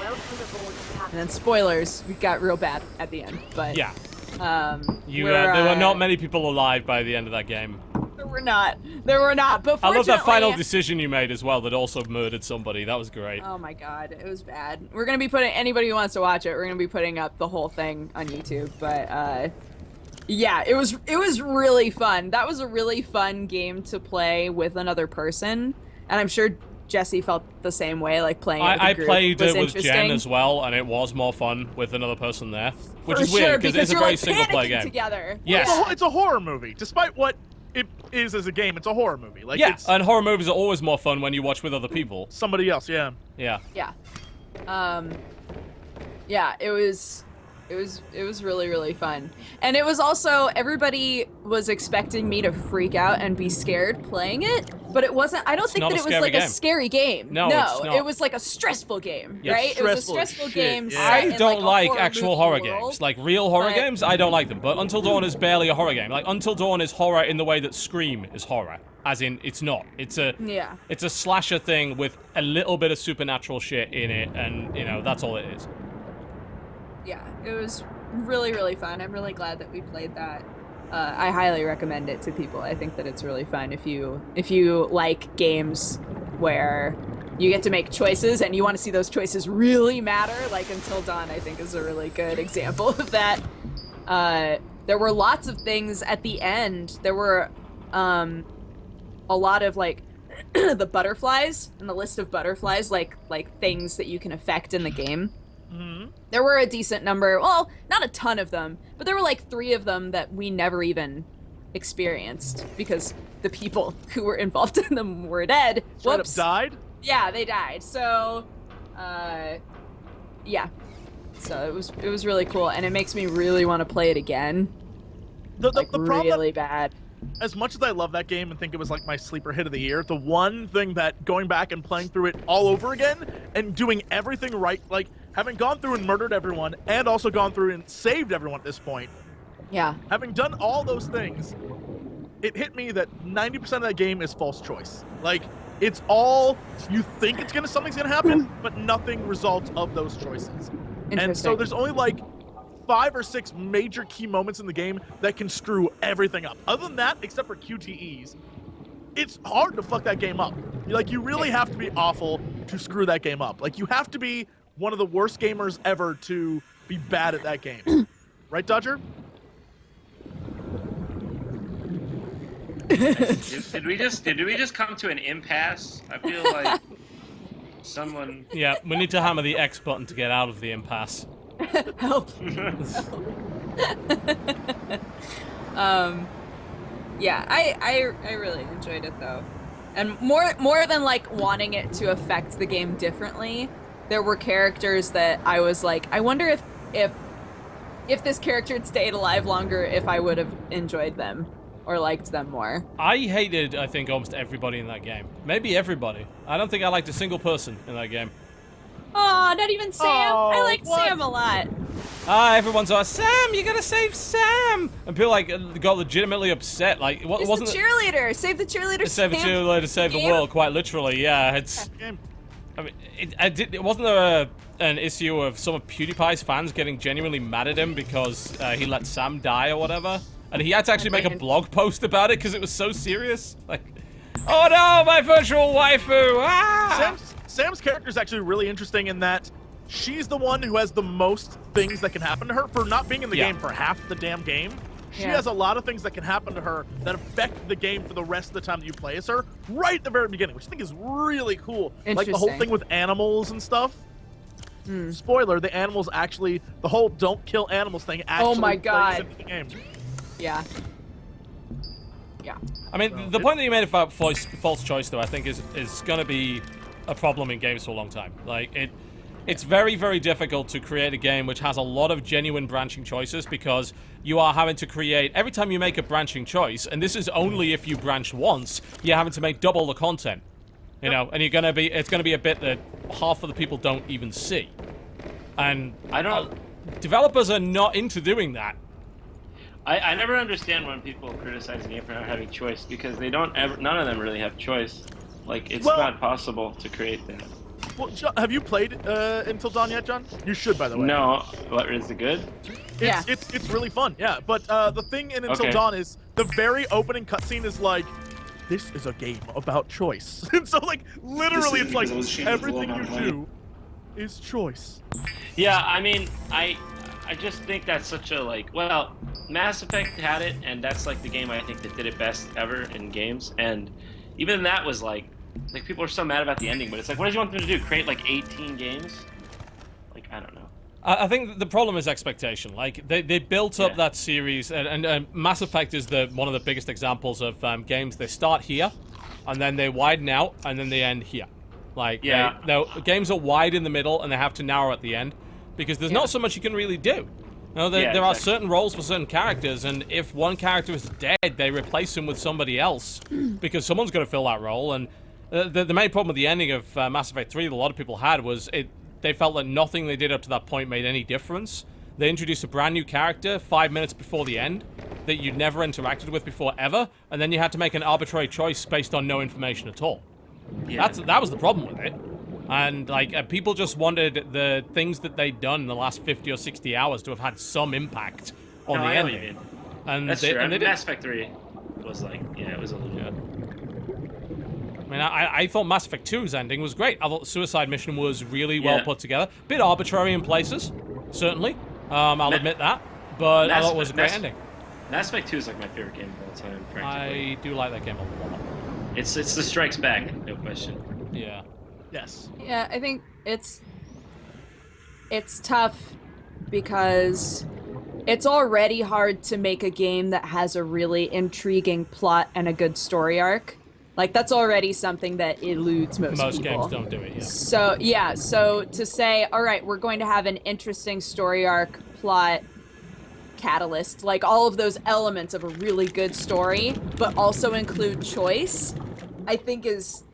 And then spoilers, we got real bad at the end. But Yeah. we're, There were not many people alive by the end of that game. There were not. But I love that final fortunately- decision you made as well that also murdered somebody. That was great. Oh my god, it was bad. We're gonna be putting, anybody who wants to watch it, we're gonna be putting up the whole thing on YouTube. But yeah, it was really fun. That was a really fun game to play with another person, and I'm sure Jesse felt the same way, like playing it with I a group played was it with Jen interesting. as well, and it was more fun with another person there, which For is weird sure, because because it's a you're very like single-player panicking game. together. Yes. it's a horror movie. Despite what it is as a game, it's a horror movie. Like, Yeah, it's and horror movies are always more fun when you watch with other people. somebody else, yeah. Yeah. Yeah. Yeah, it was really, really fun. And it was also, everybody was expecting me to freak out and be scared playing it, but it wasn't, I don't think not that a it was scary like game. a scary game. No, it's not. It was like a stressful game, Yeah, right? It was a stressful as stressful shit, game. yeah. set I in, don't a like horror actual movie horror world. games. Like real horror but- games, I don't like them. But Until Dawn is barely a horror game. Like Until Dawn is horror in the way that Scream is horror. As in, it's not. It's a slasher thing with a little bit of supernatural shit in it, and you know that's all it is. Yeah, it was really, really fun. I'm really glad that we played that. I highly recommend it to people. I think that it's really fun if you like games where you get to make choices and you want to see those choices really matter. Like Until Dawn, I think, is a really good example of that. There were lots of things at the end. There were a lot of like the butterflies and the list of butterflies, like things that you can affect in the game. Mm-hmm. There were a decent number, well, not a ton of them, but there were like 3 of them that we never even experienced because the people who were involved in them were dead. Straight up Whoops. died? Yeah, they died. So, yeah. So it was really cool, and it makes me really want to play it again. The problem really bad. as much as I love that game and think it was like my sleeper hit of the year, the one thing that going back and playing through it all over again and doing everything right, like having gone through and murdered everyone, and also gone through and saved everyone at this point, Yeah. having done all those things, it hit me that 90% of that game is false choice. Like, it's all, you think something's gonna happen, but nothing results of those choices. And so Interesting. there's only like 5 or 6 major key moments in the game that can screw everything up. Other than that, except for QTEs, it's hard to fuck that game up. Like, you really have to be awful to screw that game up. Like, you have to be one of the worst gamers ever to be bad at that game. Right, Dodger? Did we just come to an impasse? I feel like someone. Yeah, we need to hammer the X button to get out of the impasse. Help. Yeah, I really enjoyed it though. And more than like wanting it to affect the game differently, there were characters that I was like, I wonder if this character had stayed alive longer, if I would have enjoyed them or liked them more. I hated, I think, almost everybody in that game. Maybe everybody. I don't think I liked a single person in that game. Aw, not even Sam. I Oh, liked what? Sam a lot. Everyone's like, Sam, you gotta save Sam! And people like got legitimately upset. Like, what He's wasn't the cheerleader. Save the cheerleader. Save the cheerleader to save the game. world, quite literally. Yeah, it's. Game. I mean, it wasn't there an issue of some of PewDiePie's fans getting genuinely mad at him because he let Sam die or whatever, and he had to actually make a blog post about it because it was so serious. Like, oh no, my virtual waifu! Ah! Sam's character is actually really interesting in that she's the one who has the most things that can happen to her for not being in the Yeah. game for half the damn game. She Yeah. has a lot of things that can happen to her that affect the game for the rest of the time that you play as her, right at the very beginning, which I think is really cool. Like the whole Interesting. thing with animals and stuff. Spoiler, the animals actually, the whole don't kill animals thing actually Oh my plays God. into the game. Yeah. Yeah. I mean, the point that you made about false choice, though, I think is going to be a problem in games for a long time. Like, it's very, very difficult to create a game which has a lot of genuine branching choices because you are having to create, every time you make a branching choice, and this is only if you branch once, you're having to make double the content. You know, and it's going to be a bit that half of the people don't even see. And I don't. developers are not into doing that. I never understand when people criticize a game for not having choice because they don't ever. None of them really have choice. Like it's Well- not possible to create that. Well, John, have you played Until Dawn yet, John? You should, by the way. No, what is it good? Yeah. It's really fun, yeah. But the thing in Until Okay. Dawn is the very opening cutscene is like, this is a game about choice. And so, like, literally, it's like everything you do is choice. Yeah, I mean, I just think that's such a like. Well, Mass Effect had it, and that's like the game I think that did it best ever in games. And even that was like people are so mad about the ending, but it's like, what did you want them to do? Create like 18 games? Like I don't know. I think the problem is expectation. Like they built up Yeah. that series, and Mass Effect is one of the biggest examples of games. They start here, and then they widen out, and then they end here. Like Yeah. games are wide in the middle, and they have to narrow at the end because there's not so much you can really do. You know, there are exactly. certain roles for certain characters, and if one character is dead, they replace him with somebody else because someone's got to fill that role. And the main problem with the ending of Mass Effect 3 that a lot of people had was they felt that nothing they did up to that point made any difference. They introduced a brand new character 5 minutes before the end that you'd never interacted with before ever, and then you had to make an arbitrary choice based on no information at all. Yeah. That was the problem with it. And like people just wanted the things that they'd done in the last 50 or 60 hours to have had some impact on No, the I know what you ending. mean. And That's they, true. and I they mean, did. Mass Effect 3 was like, yeah, it was a little. Yeah. I mean, I thought Mass Effect 2's ending was great. I thought the Suicide Mission was really well Yeah. put together. Bit arbitrary in places, certainly. I'll admit that. But I thought it was a great ending. Mass Effect 2 is like my favorite game of all time, practically. I do like that game a lot. It's the Strikes Back, no question. Yeah. Yes. Yeah, I think it's tough because it's already hard to make a game that has a really intriguing plot and a good story arc. Like that's already something that eludes most Most people. games don't do it, yeah. So to say, all right, we're going to have an interesting story arc, plot, catalyst, like all of those elements of a really good story, but also include choice, I think is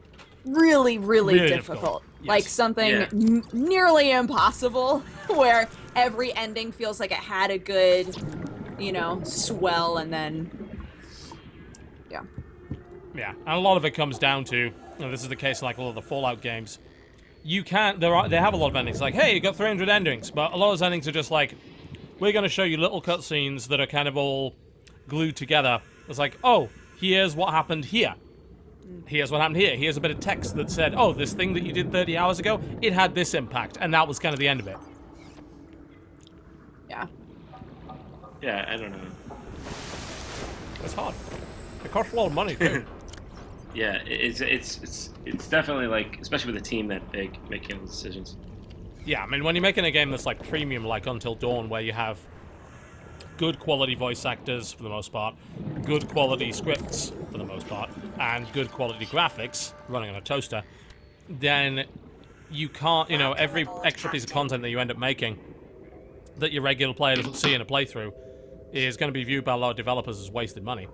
really, really Really difficult. Like something nearly impossible, where every ending feels like it had a good, swell, and then, yeah. Yeah, and a lot of it comes down to, this is the case in like a lot of the Fallout games. They have a lot of endings. Like, hey, you got 300 endings, but a lot of those endings are just like, we're going to show you little cutscenes that are kind of all glued together. It's like, oh, here's what happened here. Here's what happened here. Here's a bit of text that said, oh, this thing that you did 30 hours ago, it had this impact, and that was kind of the end of it. Yeah. Yeah, I don't know. It's hard. It costs a lot of money, too. Yeah, it's definitely like, especially with a team that big, making those decisions. Yeah, I mean, when you're making a game that's like premium, like Until Dawn, where you have good quality voice actors for the most part, good quality scripts for the most part, and good quality graphics running on a toaster, then you can't, every extra piece of content that you end up making that your regular player doesn't see in a playthrough is going to be viewed by a lot of developers as wasted money.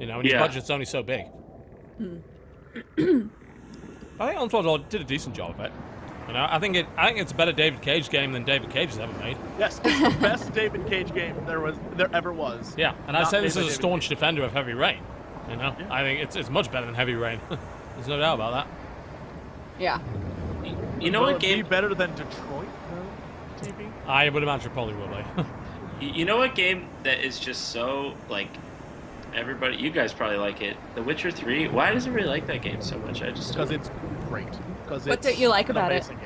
And your budget's only so big. I think Until Dawn did a decent job of it. I think it's a better David Cage game than David Cage has ever made. Yes, it's the best David Cage game there ever was. Yeah, and I say this as a staunch Cage. defender of Heavy Rain. Yeah. I think it's much better than Heavy Rain. There's no doubt about that. Yeah. You know Will what it game? be better than Detroit? No, TV. I would imagine it probably will be. You know what game that is just so like everybody? You guys probably like it. The Witcher 3. Why does everybody like that game so much? I just Because it's great. What don't you like about it? Game.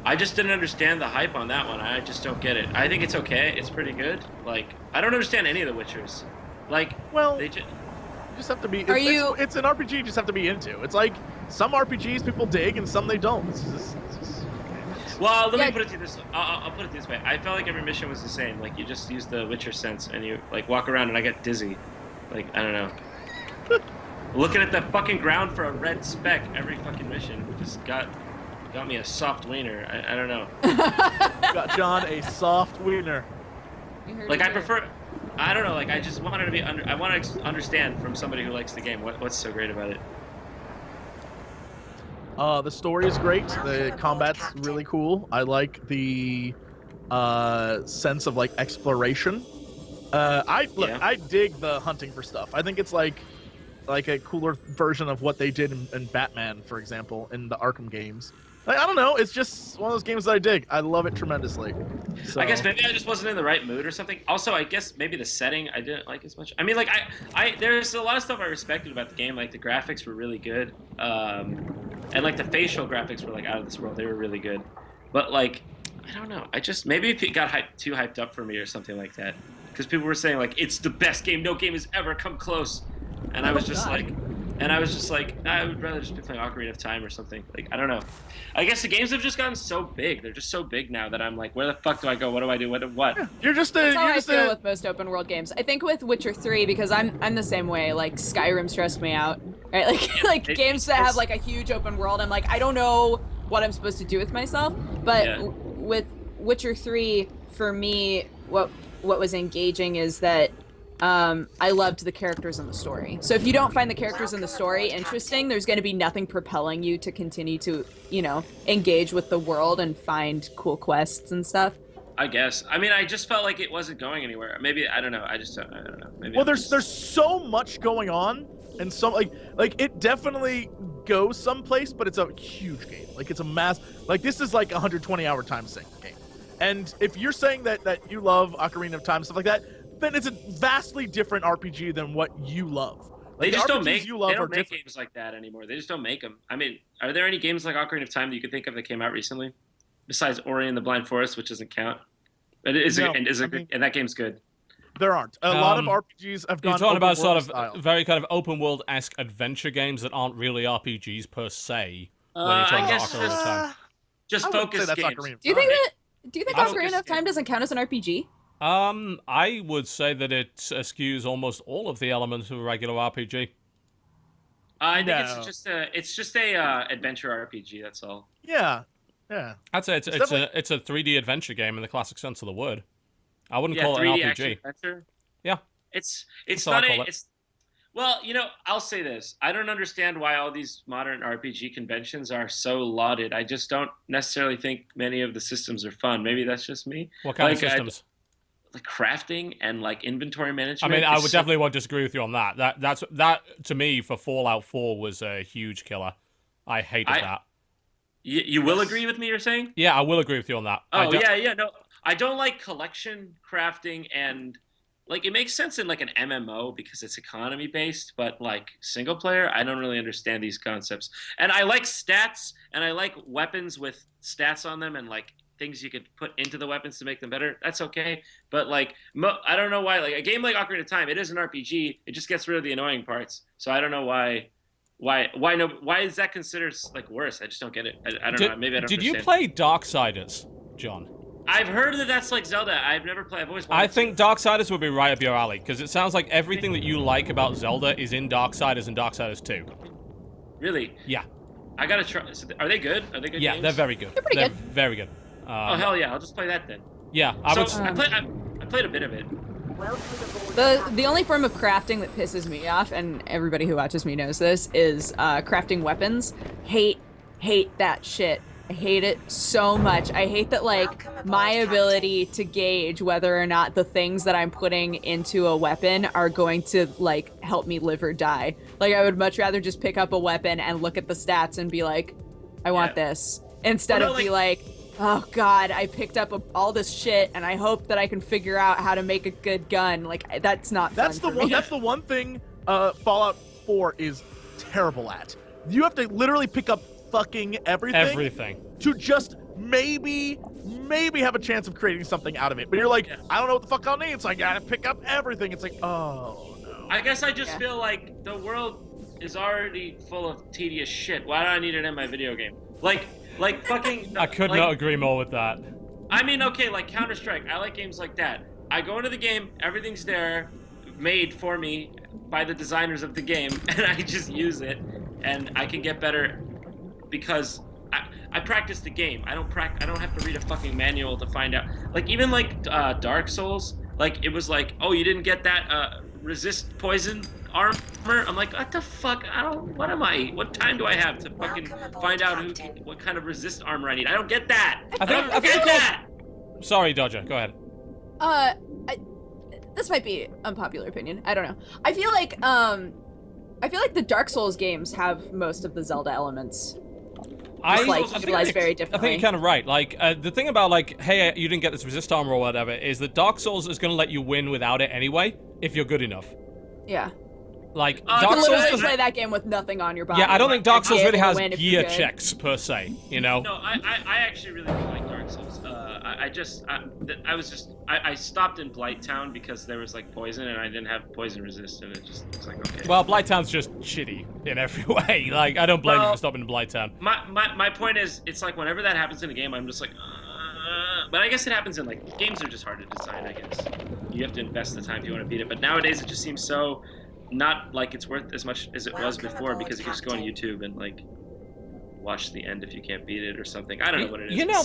I just didn't understand the hype on that one. I just don't get it. I think it's okay. It's pretty good. Like, I don't understand any of the Witchers. Like, Well, they just... you just have to be. It's an RPG. You just have to be into. It's like some RPGs people dig and some they don't. It's just Well, let me put it to you this. I'll put it this way. I felt like every mission was the same. Like, you just use the Witcher sense and you like walk around, and I get dizzy. Like, I don't know. Looking at the fucking ground for a red speck every fucking mission just got me a soft wiener. I don't know. got John a soft wiener. Like, I prefer. I don't know. Like, I just wanted to be I want to understand from somebody who likes the game what's so great about it. The story is great. The combat's really cool. I like the sense of like exploration. I dig the hunting for stuff. I think it's like a cooler version of what they did in Batman, for example, in the Arkham games. Like, I don't know. It's just one of those games that I dig. I love it tremendously. So. I guess maybe I just wasn't in the right mood or something. Also, I guess maybe the setting I didn't like as much. I mean, like there's a lot of stuff I respected about the game. Like the graphics were really good, and like the facial graphics were like out of this world. They were really good, but like I don't know. I just maybe it got too hyped up for me or something like that. Because people were saying like it's the best game. No game has ever come close, and I was just like. And I was just like, I would rather just be playing Ocarina of Time or something. Like, I don't know. I guess the games have just gotten so big. They're just so big now that I'm like, where the fuck do I go? What do I do? What? Yeah, you're just a. That's how you're I just feel a. with most open world games. I think with Witcher 3 because I'm the same way. Like Skyrim stressed me out. Right? Like games that have like a huge open world. I'm like, I don't know what I'm supposed to do with myself. But with Witcher 3, for me, what was engaging is that. I loved the characters in the story. So if you don't find the characters in the story interesting, there's going to be nothing propelling you to continue to, engage with the world and find cool quests and stuff. I guess. I mean, I just felt like it wasn't going anywhere. Maybe I don't know. I don't know. Maybe. Well, there's so much going on, and so like it definitely goes someplace, but it's a huge game. Like it's a mass. Like this is like a 120-hour time sink game. And if you're saying that you love Ocarina of Time stuff like that. Then it's a vastly different RPG than what you love. Like, they just don't make. You love they don't make different. games like that anymore. They just don't make them. I mean, are there any games like Ocarina of Time that you could think of that came out recently, besides Ori and the Blind Forest, which doesn't count? And that game's good. There aren't a lot of RPGs have gone. You're talking about sort of style. very kind of open world-esque adventure games that aren't really RPGs per se. When you're talking I about guess Ocarina of Time. just I wouldn't focus say that's games. Ocarina of Do you Time. think I Ocarina focus of Time doesn't count as an RPG? I would say that it eschews almost all of the elements of a regular RPG. I think it's just a adventure RPG. That's all. Yeah. I'd say it's a 3D adventure game in the classic sense of the word. I wouldn't call it an 3D RPG. action adventure. Yeah, It's That's what I not call a it. it's Well, I'll say this. I don't understand why all these modern RPG conventions are so lauded. I just don't necessarily think many of the systems are fun. Maybe that's just me. What kind of Like, systems? like crafting and like inventory I management. mean, I is would so- definitely won't disagree with you on that. That to me for Fallout 4 was a huge killer. I hated that. You will agree with me, you're saying? Yeah, I will agree with you on that. I Oh, don't- yeah, no. I don't like collection crafting and like it makes sense in like an MMO because it's economy based, but like single player, I don't really understand these concepts. And I like stats and I like weapons with stats on them and like things you could put into the weapons to make them better. That's okay. But like I don't know why like a game like Ocarina of Time, it is an RPG. It just gets rid of the annoying parts. So I don't know why is that considered like worse? I just don't get it. I don't know. Maybe I don't Did you understand. play Darksiders, John? I've heard that that's like Zelda. I've never played. I've always wanted I think Darksiders would be right up your alley, because it sounds like everything that you like about Zelda is in Darksiders and Darksiders 2. Really? Yeah. I gotta try. Are they good? Are they good Yeah, games? they're very good. They're pretty good. Very good. Oh hell yeah! I'll just play that then. Yeah, I would. I played a bit of it. The only form of crafting that pisses me off, and everybody who watches me knows this, is crafting weapons. Hate that shit. I hate it so much. I hate that like my ability to gauge whether or not the things that I'm putting into a weapon are going to like help me live or die. Like I would much rather just pick up a weapon and look at the stats and be like, I want this, instead Well, no, of be like, oh god, I picked up all this shit and I hope that I can figure out how to make a good gun. Like that's not That's the fun for one. me. That's the one thing Fallout 4 is terrible at. You have to literally pick up fucking everything to just maybe have a chance of creating something out of it. But you're like, I don't know what the fuck I'll need, so I gotta pick up everything. It's like, oh no. I guess I just feel like the world is already full of tedious shit. Why do I need it in my video game? Like fucking. I could like, not agree more with that. I mean, okay, like Counter-Strike. I like games like that. I go into the game, everything's there, made for me by the designers of the game, and I just use it, and I can get better because I practice the game. I don't have to read a fucking manual to find out. Like even like Dark Souls, like it was like, oh, you didn't get that resist poison armor. I'm like, what the fuck? What time do I have to fucking find out what kind of resist armor I need? I don't get that. I don't get that. Sorry, Dodger. Go ahead. This might be unpopular opinion. I don't know. I feel like the Dark Souls games have most of the Zelda elements. I utilize very I differently. think you're kind of right. Like, the thing about, like, hey, you didn't get this resist armor or whatever, is that Dark Souls is going to let you win without it anyway, if you're good enough. Yeah. Like, You Dark can Souls literally doesn't... play that game with nothing on your body. Yeah, I don't think Dark and Souls be really able has to win if you're gear good. checks, per se, you know? No, I actually really do like Dark Souls. I stopped in Blighttown because there was like poison and I didn't have poison resist and it just was like, okay. Well, Blighttown's just shitty in every way. Like, I don't blame you Well, for stopping in Blighttown. My point is, it's like whenever that happens in a game, I'm just like, but I guess it happens in like, games are just hard to design, I guess. You have to invest the time if you want to beat it, but nowadays it just seems so not like it's worth as much as it was before because you can just go on YouTube and like watch the end if you can't beat it or something. I don't know what it is. You know,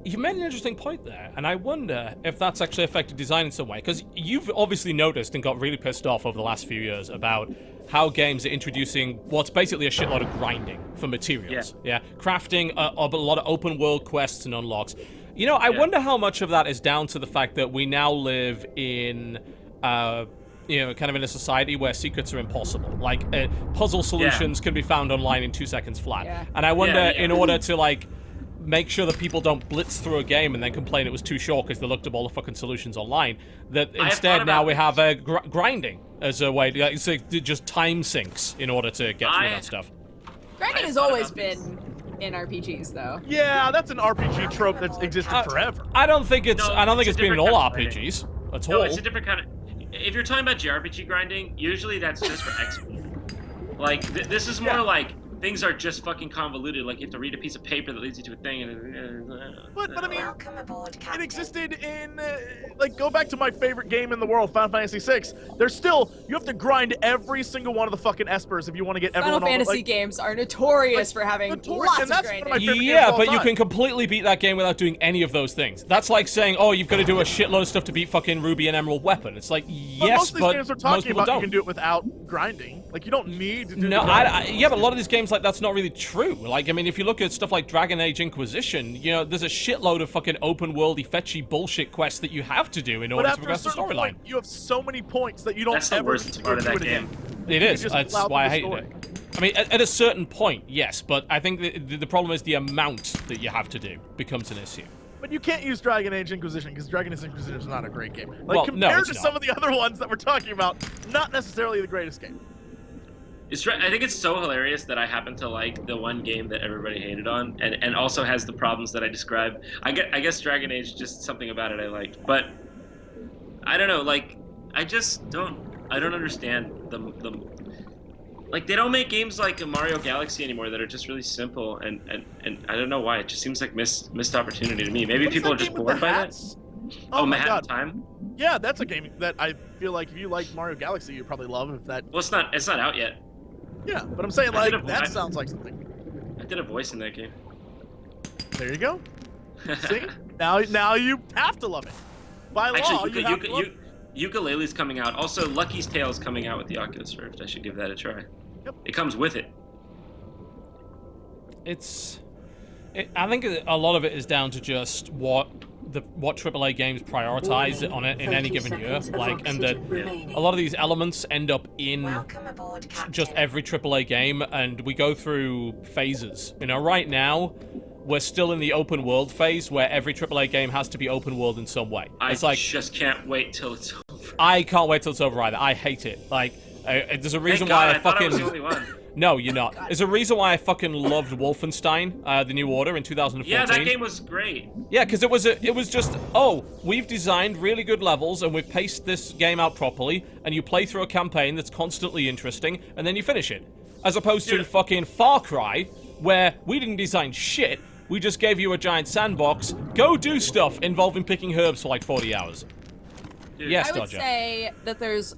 you made an interesting point there, and I wonder if that's actually affected design in some way, because you've obviously noticed and got really pissed off over the last few years about how games are introducing what's basically a shitload of grinding for materials. Yeah, crafting a lot of open world quests and unlocks. You know, I wonder how much of that is down to the fact that we now live in kind of in a society where secrets are impossible. Like, puzzle solutions can be found online in 2 seconds flat. Yeah. And I wonder, in order to, like, make sure that people don't blitz through a game and then complain it was too short because they looked up all the fucking solutions online, that instead now we have grinding as a way to, so just time sinks in order to get through that stuff. Grinding has always been in RPGs, though. Yeah, that's an RPG trope that's existed forever. I don't think it's been in all different kind of RPGs at all. No, it's a different kind of. If you're talking about JRPG grinding, usually that's just for XP. Like this is more like things are just fucking convoluted. Like you have to read a piece of paper that leads you to a thing, and But I mean, Welcome aboard, it Captain. existed in like go back to my favorite game in the world, Final Fantasy VI. There's still you have to grind every single one of the fucking espers if you want to get Final everyone. Fantasy like, games are notorious for having notorious, lots and of that's one of grinding. my favorite games Yeah, of all but you time. can completely beat that game without doing any of those things. That's like saying, oh, you've got to do a shitload of stuff to beat fucking Ruby and Emerald Weapon. It's like, But yes, most of these but games we're most talking people about, don't. you can do it without grinding. Like you don't need to do. No, the grinding. yeah, but a lot of these games, like, that's not really true. Like, I mean, if you look at stuff like Dragon Age Inquisition, you know, there's a shitload of fucking open-worldy, fetchy bullshit quests that you have to do in But order to after a progress the certain storyline. point, you have so many points that you don't That's the ever worst need to part go of do that it game. again. It You is. just That's plow why I through the hated story. it. I mean, at a certain point, yes, but I think the problem is the amount that you have to do becomes an issue. But you can't use Dragon Age Inquisition because Dragon Age Inquisition is not a great game. Like Well, no, compared it's to not. some of the other ones that we're talking about, not necessarily the greatest game. I think it's so hilarious that I happen to like the one game that everybody hated on, and also has the problems that I described. I guess Dragon Age, just something about it I liked, but I don't know. Like I don't understand the like they don't make games like Mario Galaxy anymore that are just really simple, and I don't know why. It just seems like missed opportunity to me. Maybe What is people are that just game with bored the by that. hats? Oh, my Manhattan god. Time. Yeah, that's a game that I feel like if you like Mario Galaxy, you probably love. If that, Well, it's not out yet. yeah, but I'm saying I like did a- that I- sounds like something. I did a voice in that game. There you go. See, now you have to love it. By law, Actually, you have to love it. Ukulele's coming out. Also, Lucky's Tale's coming out with the Oculus Rift. I should give that a try. Yep. It comes with it. I think a lot of it is down to just what AAA games prioritize on it in any 30 given year, seconds of like, and that oxygen remaining. a lot of these elements end up in Welcome aboard, Captain. just every AAA game, and we go through phases. You know, right now, we're still in the open world phase where every AAA game has to be open world in some way. I It's like, just can't wait till it's over. I can't wait till it's over either. I hate it. Like, there's a reason Thank God, why I thought I fucking... was the only one. No, you're not. There's a reason why I fucking loved Wolfenstein, The New Order in 2014. Yeah, that game was great. Yeah, because it was just, oh, we've designed really good levels and we've paced this game out properly, and you play through a campaign that's constantly interesting, and then you finish it. As opposed to Yeah. fucking Far Cry, where we didn't design shit, we just gave you a giant sandbox, go do stuff involving picking herbs for like 40 hours. Dude, Yes, I would Dodger. say that there's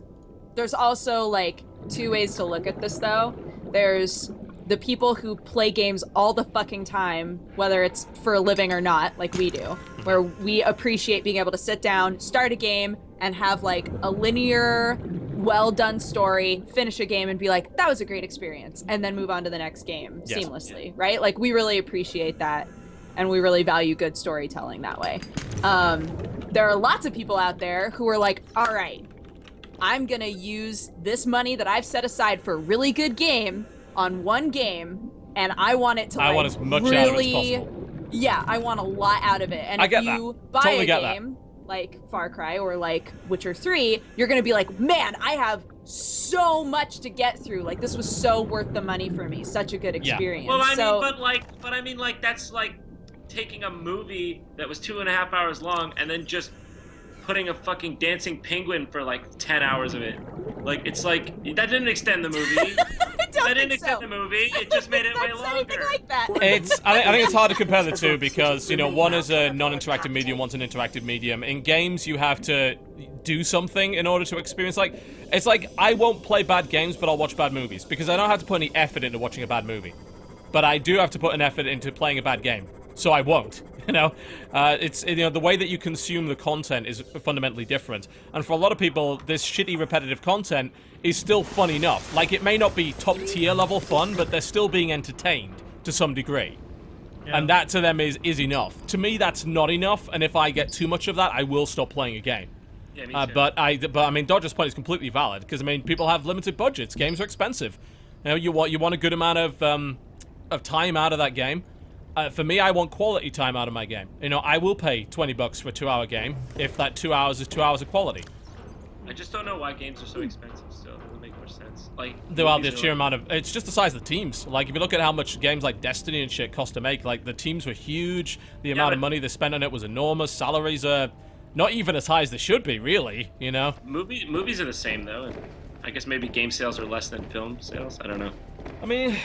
also like two ways to look at this though. There's the people who play games all the fucking time, whether it's for a living or not, like we do, where we appreciate being able to sit down, start a game, and have like a linear, well done story, finish a game and be like, that was a great experience, and then move on to the next game Yes. seamlessly, right? Like we really appreciate that, and we really value good storytelling that way. There are lots of people out there who are like, all right, I'm gonna use this money that I've set aside for a really good game on one game, and I want it to I like want as much really, out of it as possible. yeah, I want a lot out of it. And I if get you that. buy Totally a get that. game like Far Cry or like Witcher 3, you're gonna be like, man, I have so much to get through. Like this was so worth the money for me. Such a good Yeah. experience. Well, I so, mean, that's like taking a movie that was 2.5 hours long and then just putting a fucking dancing penguin for like 10 hours of it. Like, it's like, that didn't extend the movie. I don't That didn't think extend so. the movie. It just made it way That's anything longer. like that. I think it's hard to compare the two because, you know, one is a non-interactive medium, one's an interactive medium. In games, you have to do something in order to experience, like, it's like, I won't play bad games, but I'll watch bad movies because I don't have to put any effort into watching a bad movie. But I do have to put an effort into playing a bad game, so I won't. You know, it's, you know, the way that you consume the content is fundamentally different. And for a lot of people, this shitty repetitive content is still fun enough. Like, it may not be top tier level fun, but they're still being entertained to some degree. Yeah. And that to them is enough. To me, that's not enough. And if I get too much of that, I will stop playing a game. Yeah, me too. But I mean, Dodger's point is completely valid because I mean, people have limited budgets. Games are expensive. You know, you want a good amount of time out of that game. For me, I want quality time out of my game. You know, I will pay $20 for a 2-hour game if that 2 hours is 2 hours of quality. I just don't know why games are so expensive still. It doesn't make more sense. Like, Well, the movies are sheer like- amount of it's just the size of the teams. Like, if you look at how much games like Destiny and shit cost to make, like the teams were huge. The amount of but- money they spent on it was enormous. Salaries are not even as high as they should be, really. You know. Movies are the same though. I guess maybe game sales are less than film sales. I don't know. I mean,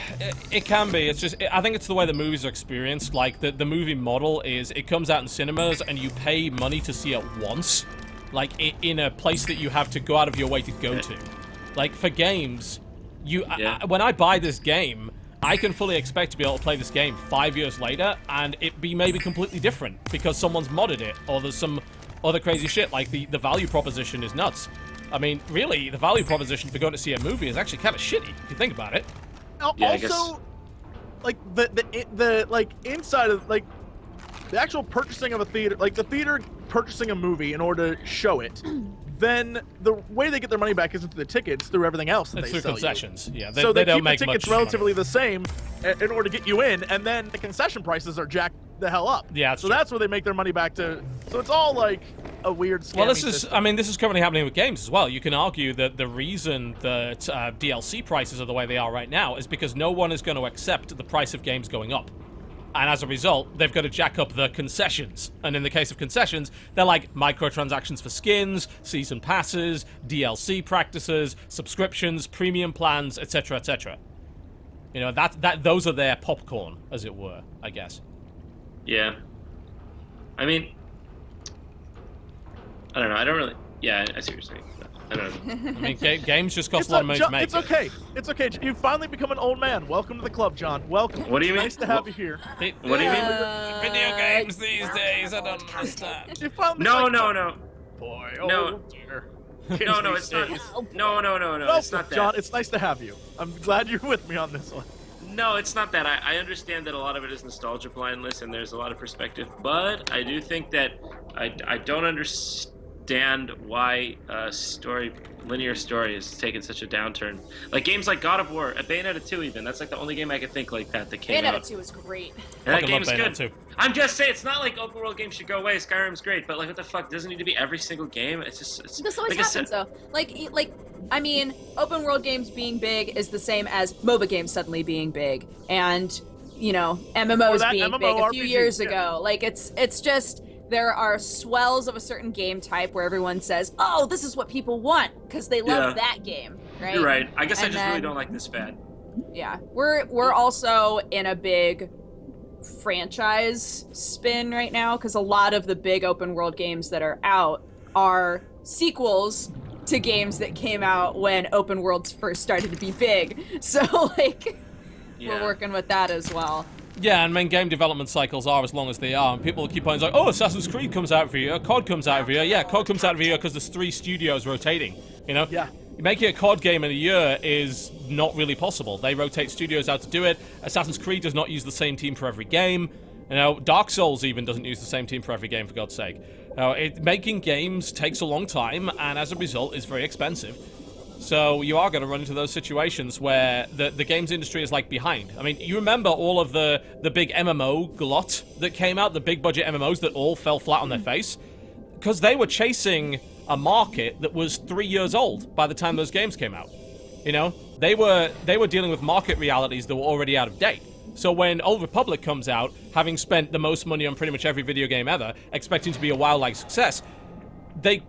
it can be. It's just, I think it's the way the movies are experienced. Like, the movie model is, it comes out in cinemas and you pay money to see it once. Like, in a place that you have to go out of your way to go to. Like, for games, when I buy this game, I can fully expect to be able to play this game 5 years later and it be maybe completely different because someone's modded it or there's some other crazy shit. Like, the value proposition is nuts. I mean, really, the value proposition for going to see a movie is actually kind of shitty if you think about it. Yeah, also, like the like inside of like the actual purchasing of a theater, like the theater purchasing a movie in order to show it, then the way they get their money back isn't through the tickets, through everything else that It's they through sell concessions. you. Yeah, So they don't keep the make tickets much relatively the same in order to get you in, and then the concession prices are jacked the hell up. Yeah, that's so true. that's where they make their money back to. So it's all like a weird scam. Well, this is currently happening with games as well. You can argue that the reason that DLC prices are the way they are right now is because no one is going to accept the price of games going up. And as a result, they've got to jack up the concessions. And in the case of concessions, they're like microtransactions for skins, season passes, DLC practices, subscriptions, premium plans, etc., etc. You know, those are their popcorn, as it were, I guess. Yeah. I mean, I don't know. I don't really. Yeah, I see what you're saying. I don't know. I mean, games just cost a lot of money to make. It's okay. It's okay. You've finally become an old man. Welcome to the club, John. Welcome. What do you mean? Nice to have you here. What do you mean? Video games these days, I don't understand. You finally No. Boy, No. dear. No, it's not. No, it's not that. John, it's nice to have you. I'm glad you're with me on this one. No, it's not that. I understand that a lot of it is nostalgia blindness and there's a lot of perspective, but I do think that I don't understand why linear story is taking such a downturn. Like games like God of War, Bayonetta 2 even, that's like the only game I could think like that came out. Bayonetta 2 is great. And that Fucking game's love good. Bayonetta 2. I'm just saying, it's not like open world games should go away. Skyrim's great, but like what the fuck, doesn't need to be every single game. It's just This always like I happens said- though. Like, I mean, open world games being big is the same as MOBA games suddenly being big, and you know, Or MMOs that being big a few MMORPG, years yeah. ago. Like, it's just there are swells of a certain game type where everyone says, "Oh, this is what people want" because they love Yeah. that game, right? You're right. I guess I And just really then- don't like this fad. Yeah, we're also in a big franchise spin right now because a lot of the big open world games that are out are sequels to games that came out when open worlds first started to be big. So like Yeah. we're working with that as well. Yeah, and main game development cycles are as long as they are, and people keep on like, oh, Assassin's Creed comes out every year, COD comes out every year. Yeah, COD comes out every year because there's 3 studios rotating, you know? Yeah. Making a COD game in a year is not really possible. They rotate studios out to do it. Assassin's Creed does not use the same team for every game. You know, Dark Souls even doesn't use the same team for every game, for God's sake. Making games takes a long time, and as a result, is very expensive. So you are going to run into those situations where the games industry is like behind. I mean, you remember all of the big MMO glut that came out, the big budget MMOs that all fell flat on their face? Because they were chasing a market that was 3 years old by the time those games came out. You know, they were dealing with market realities that were already out of date. So when Old Republic comes out, having spent the most money on pretty much every video game ever, expecting to be a WoW-like success, they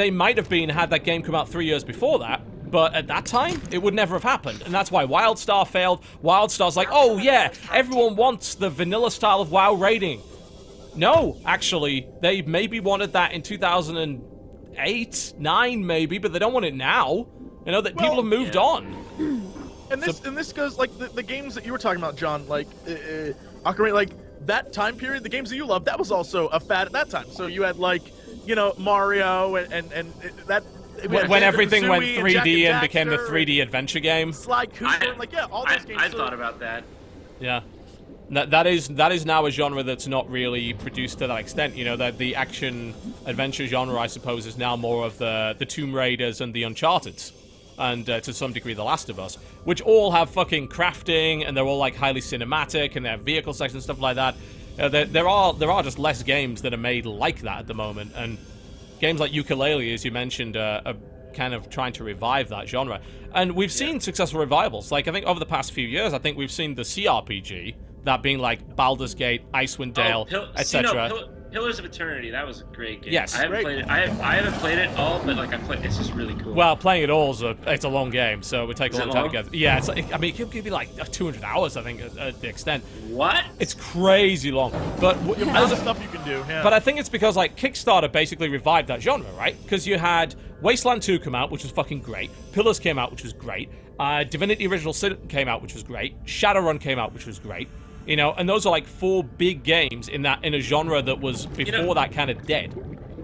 might have had that game come out 3 years before that, but at that time, it would never have happened. And that's why WildStar failed. WildStar's like, oh yeah, everyone wants the vanilla style of WoW raiding. No, actually, they maybe wanted that in 2008, 9 maybe, but they don't want it now. You know, that people have moved on. And this goes like the games that you were talking about, John. Like, Ocarina, like that time period, the games that you loved, that was also a fad at that time. So you had like, you know, Mario and that. When everything went Kazooie 3D and Jak became the Daxter 3D adventure game. Sly Cooper, and like yeah, all those games. I so- thought about that. Yeah. That is now a genre that's not really produced to that extent. You know, that the action adventure genre, I suppose, is now more of the Tomb Raiders and the Uncharted's, and to some degree the Last of Us, which all have fucking crafting and they're all like highly cinematic and they have vehicle sections and stuff like that. There are just less games that are made like that at the moment, and games like Yooka-Laylee, as you mentioned, are kind of trying to revive that genre. And we've seen successful revivals. Like, I think over the past few years, I think we've seen the CRPG, that being like Baldur's Gate, Icewind Dale, etc. Pillars of Eternity. That was a great game. Yes. I haven't played it. I haven't played it all, but like it's just really cool. Well, playing it all it's a long game, so it would take a Is long it time to long? get. Yeah, I mean, it could give you like 200 hours, I think, at the extent. What? It's crazy long, but The amount of stuff you can do. Yeah. But I think it's because like Kickstarter basically revived that genre, right? Because you had Wasteland 2 come out, which was fucking great. Pillars came out, which was great. Divinity Original Sin came out, which was great. Shadowrun came out, which was great. You know, and those are like 4 big games in a genre that was before that kind of dead.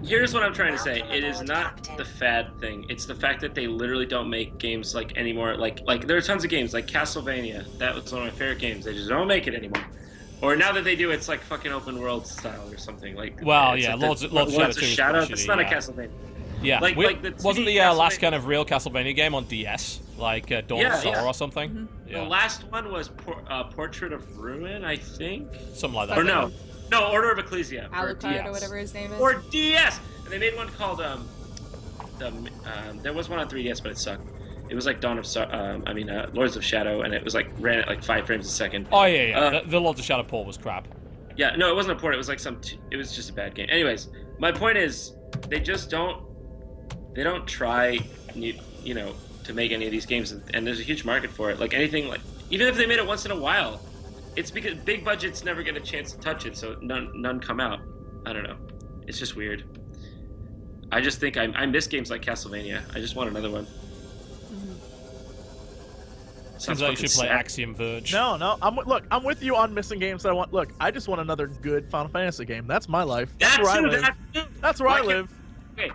Here's what I'm trying to say. It is not the fad thing. It's the fact that they literally don't make games like anymore. Like there are tons of games like Castlevania. That was one of my favorite games. They just don't make it anymore. Or now that they do, it's like fucking open world style or something. Like Well, it's yeah, like Lords of Lords Shadow of 2 is Shadow. pretty That's shitty, not yeah. a Castlevania. Yeah, Like the wasn't TV the last Castlevania- kind of real Castlevania game on DS, like Dawn of Sorrow or something? Mm-hmm. Yeah, The last one was Portrait of Ruin, I think. something like that. Or no, Order of Ecclesia. for Alucard DS. or whatever his name is. Or DS. And they made one called there was one on 3DS, but it sucked. It was like Lords of Shadow, and it was like ran at like 5 frames a second. Oh yeah. The Lords of Shadow port was crap. Yeah, no, it wasn't a port. It was like it was just a bad game. Anyways, my point is, they don't try, to make any of these games, and there's a huge market for it. Like anything, like even if they made it once in a while, it's because big budgets never get a chance to touch it, so none come out. I don't know. It's just weird. I just think I miss games like Castlevania. I just want another one. Seems like you should play Axiom Verge. No, I'm with you on missing games that I want. Look, I just want another good Final Fantasy game. That's my life. That's where I live. That's where I live. Okay,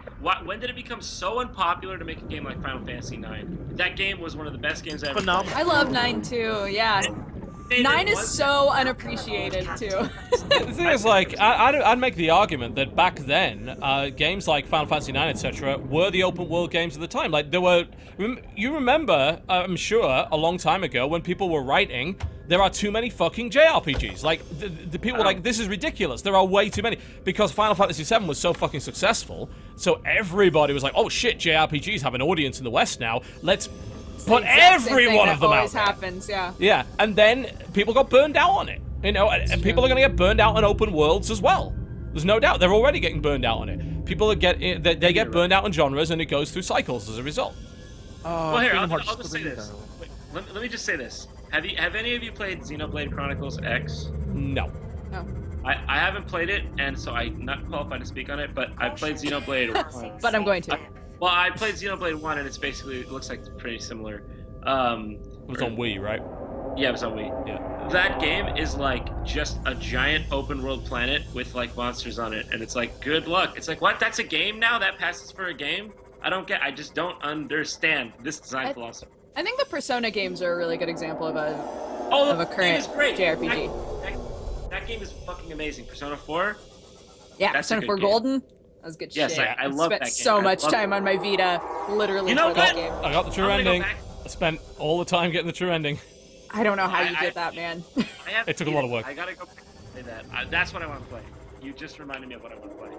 when did it become so unpopular to make a game like Final Fantasy IX? That game was one of the best games I ever Phenomenal. I love 9 too. Yeah. 9 is so unappreciated too. The thing is, like, I'd make the argument that back then, games like Final Fantasy IX, etc., were the open world games of the time. Like, there were, you remember, I'm sure, a long time ago when people were writing, there are too many fucking JRPGs. Like, the people were like, this is ridiculous. There are way too many. Because Final Fantasy VII was so fucking successful, so everybody was like, oh shit, JRPGs have an audience in the West now. Let's put every one of them out. Always there. happens, yeah. Yeah, and then people got burned out on it. You know, and people are going to get burned out on open worlds as well. There's no doubt. They're already getting burned out on it. People they get burned out on genres, and it goes through cycles as a result. Well, here, Kingdom I'll Hearts just say 3, this. though. Wait, let me just say this. Have any of you played Xenoblade Chronicles X? No. No. I haven't played it, and so I'm not qualified to speak on it, but I've played Xenoblade 1. But I'm going to. Well, I played Xenoblade 1, and it looks like pretty similar. It was on Wii, right? Yeah, it was on Wii. Yeah. That game is like just a giant open world planet with like monsters on it, and it's like, good luck. It's like, what? That's a game now? That passes for a game? I just don't understand this design philosophy. I think the Persona games are a really good example of a that current game is great. JRPG. That game is fucking amazing. Persona 4? Yeah, That's a Persona good 4 game. Golden. That was good Yes, shit. I love spent that game. so I much love time it. on my Vita, literally You know for that what? game. I got the true I'm gonna go ending. back. I spent all the time getting the true ending. I don't know how you I- did that, man. I have It took a lot of work. I gotta go back and play that. That's what I want to play. You just reminded me of what I want to play.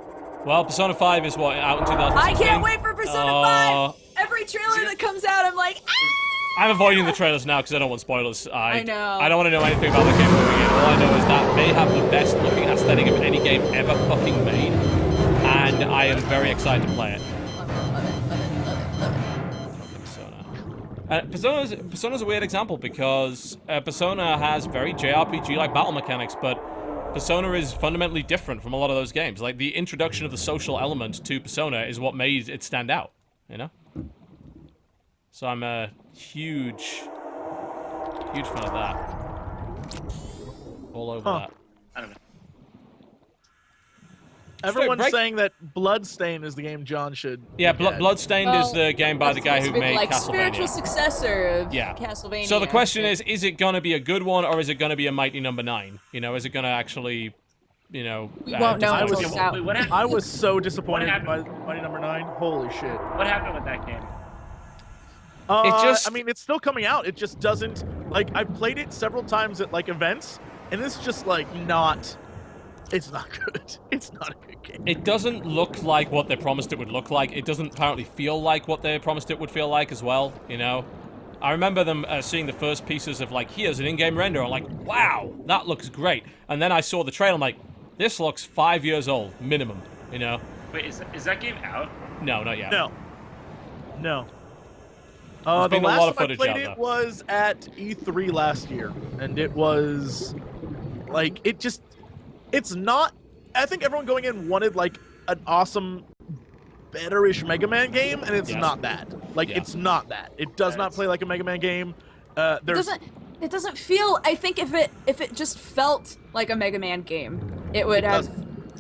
Well, Persona 5 is what, out in 2016? I can't wait for Persona Oh. 5! Every trailer that comes out, I'm like, ah! I'm avoiding the trailers now because I don't want spoilers. I know. I don't want to know anything about the game moving in. All I know is that they have the best looking aesthetic of any game ever fucking made, and I am very excited to play it. Persona's a weird example because Persona has very JRPG-like battle mechanics, but Persona is fundamentally different from a lot of those games. Like, the introduction of the social element to Persona is what made it stand out, you know? So I'm a huge fan of that. All over that. I don't know. Everyone's break- saying that Bloodstain is the game John should. Yeah, look at. Bloodstained is the game by the guy who made like Castlevania. spiritual successor of Yeah. Castlevania. So the question is it gonna be a good one or is it gonna be a Mighty Number 9? You know, is it gonna actually, We won't know disappoint until people? it's out. Wait, what happened? I was so disappointed What by happened? Mighty Number 9. Holy shit. What happened with that game? just- I mean, it's still coming out. It just doesn't, like, I've played it several times at, like, events, and it's just, like, it's not good. It's not a good game. It doesn't look like what they promised it would look like. It doesn't apparently feel like what they promised it would feel like as well, you know? I remember them seeing the first pieces of, like, here's an in-game render. I'm like, wow, that looks great. And then I saw the trailer, I'm like, This looks 5 years old, minimum, you know? Wait, is that game out? No, not yet. No. No. There's The been a lot last of time I footage played out it there. was at E3 last year, and it was like it's not. I think everyone going in wanted like an awesome, better-ish Mega Man game, and it's Yes. not that. Like Yeah. it's not that. It does not play like a Mega Man game. There's It doesn't feel. I think if it just felt like a Mega Man game, it would have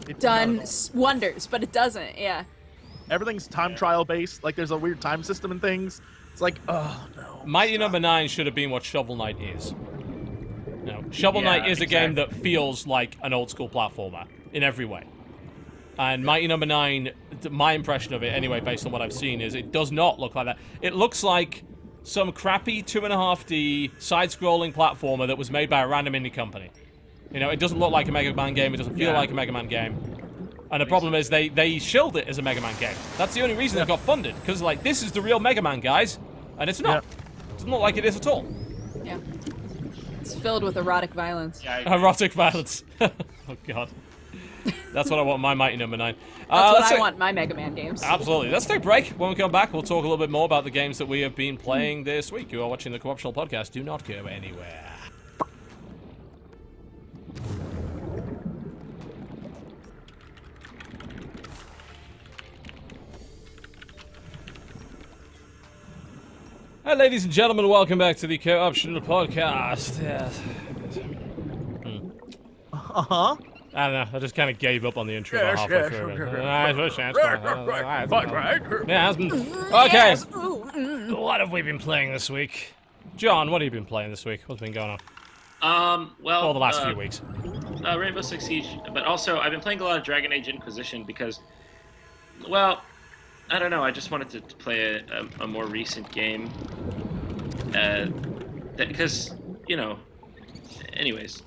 It's done not at wonders, but it doesn't. Yeah. everything's time trial based. Like there's a weird time system and things. It's like, oh no. Mighty Number 9 should have been what Shovel Knight is. No, Shovel Yeah, Knight is a game exactly. that feels like an old school platformer in every way. And Mighty Number 9, my impression of it anyway, based on what I've seen, is it does not look like that. It looks like some crappy 2.5D side-scrolling platformer that was made by a random indie company. You know, it doesn't look like a Mega Man game, it doesn't feel like a Mega Man game. And the problem is they shilled it as a Mega Man game. That's the only reason it got funded, because like, this is the real Mega Man, guys. And it's not. It doesn't look like it is at all. Yeah. It's filled with erotic violence. Yeah, I agree. Erotic violence. Oh god. That's what I want my Mighty Number 9. That's what let's I take- want in my Mega Man games. Absolutely. Let's take a break. When we come back, we'll talk a little bit more about the games that we have been playing this week. You are watching the Co-optional Podcast. Do not go anywhere. Hi, ladies and gentlemen. Welcome back to the Co-optional Podcast. Yes. Uh-huh. I don't know. I just kind of gave up on the intro about Yes, halfway yes, through. yes, it. right. Yeah, has been. Okay. Yes. Ooh, What have we been playing this week? John, what have you been playing this week? What's been going on? Well, Well, the last few weeks. Rainbow Six Siege, but also I've been playing a lot of Dragon Age Inquisition because, well, I don't know. I just wanted to play a more recent game, because you know. Anyways,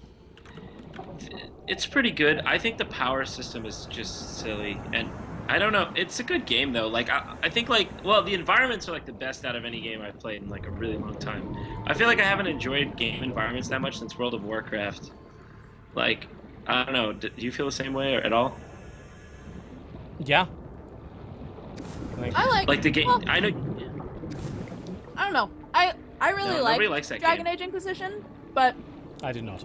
it's pretty good. I think the power system is just silly, and I don't know. It's a good game though. Like I think the environments are like the best out of any game I've played in like a really long time. I feel like I haven't enjoyed game environments that much since World of Warcraft. Like, I don't know. Do you feel the same way or at all? Yeah. I Like the game. well, I know. I don't know. I really No, like nobody likes that Dragon game. Age Inquisition, but I did not.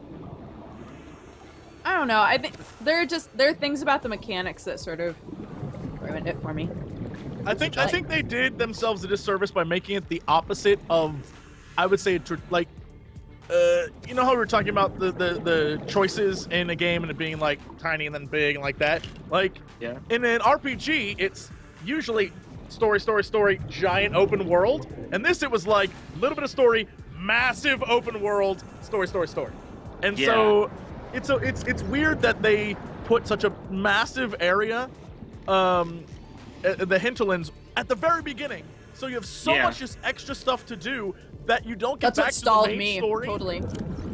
I don't know. I think there are things about the mechanics that sort of ruined it for me. I think they did themselves a disservice by making it the opposite of, I would say, you know how we were talking about the choices in a game and it being like tiny and then big and like that. Like Yeah. in an RPG, it's usually story, giant open world. And this it was like a little bit of story, massive open world, story. And Yeah. so it's weird that they put such a massive area, the hinterlands at the very beginning. So you have so Yeah. much just extra stuff to do that you don't get That's back what to stalled the main me story. totally.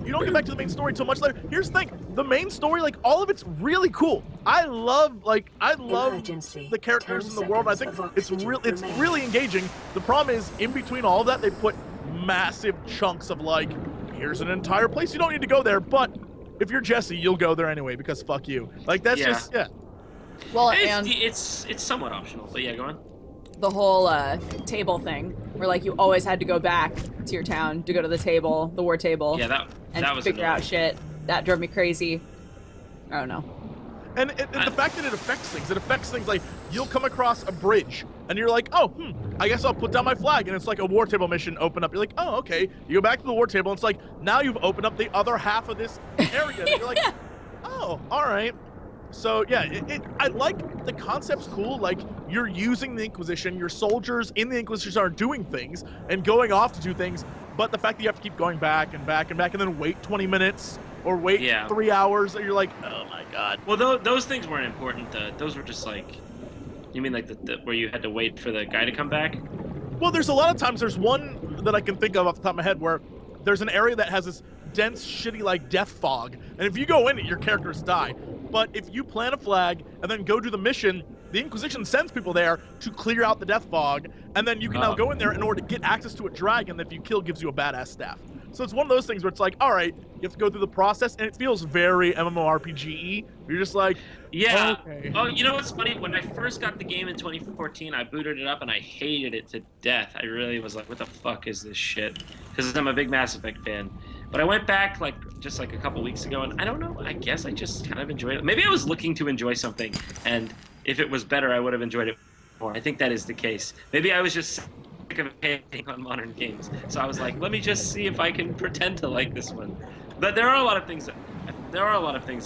You don't get back to the main story till much later. Here's the thing: the main story, like all of it's really cool. I love Emergency. the characters 10 in the world. I think seconds of it's oxygen remaining. really engaging. The problem is, in between all of that, they put massive chunks of like, here's an entire place. You don't need to go there, but if you're Jesse, you'll go there anyway because fuck you. Like that's Yeah. just yeah. Well, and It's somewhat optional, but yeah, go on. the whole table thing, where like you always had to go back to your town to go to the table, the war table, Yeah, and that was figure annoying. out shit. That drove me crazy. I don't know. And the fact that it affects things like you'll come across a bridge and you're like, oh, I guess I'll put down my flag. And it's like a war table mission open up. You're like, oh, okay. You go back to the war table and it's like, now you've opened up the other half of this area. And you're like, oh, all right. So yeah, I like the concept's cool. Like you're using the Inquisition, your soldiers in the Inquisition are doing things and going off to do things. But the fact that you have to keep going back and back and back and then wait 20 minutes or wait 3 hours, and you're like, oh my god. Well, those things weren't important. Those were just like, you mean like the where you had to wait for the guy to come back? Well, there's a lot of times. There's one that I can think of off the top of my head where there's an area that has this dense, shitty, like death fog, and if you go in it, your characters die. But if you plant a flag and then go do the mission, the Inquisition sends people there to clear out the death fog, and then you can now go in there in order to get access to a dragon that if you kill gives you a badass staff. So it's one of those things where it's like, all right, you have to go through the process, and it feels very MMORPG-y. You're just like, Yeah. okay. Oh, you know what's funny? When I first got the game in 2014, I booted it up and I hated it to death. I really was like, what the fuck is this shit? Because I'm a big Mass Effect fan. But I went back just a couple weeks ago, and I don't know. I guess I just kind of enjoyed it. Maybe I was looking to enjoy something, and if it was better, I would have enjoyed it more. I think that is the case. Maybe I was just sick of hating on modern games, so I was like, let me just see if I can pretend to like this one. But there are a lot of things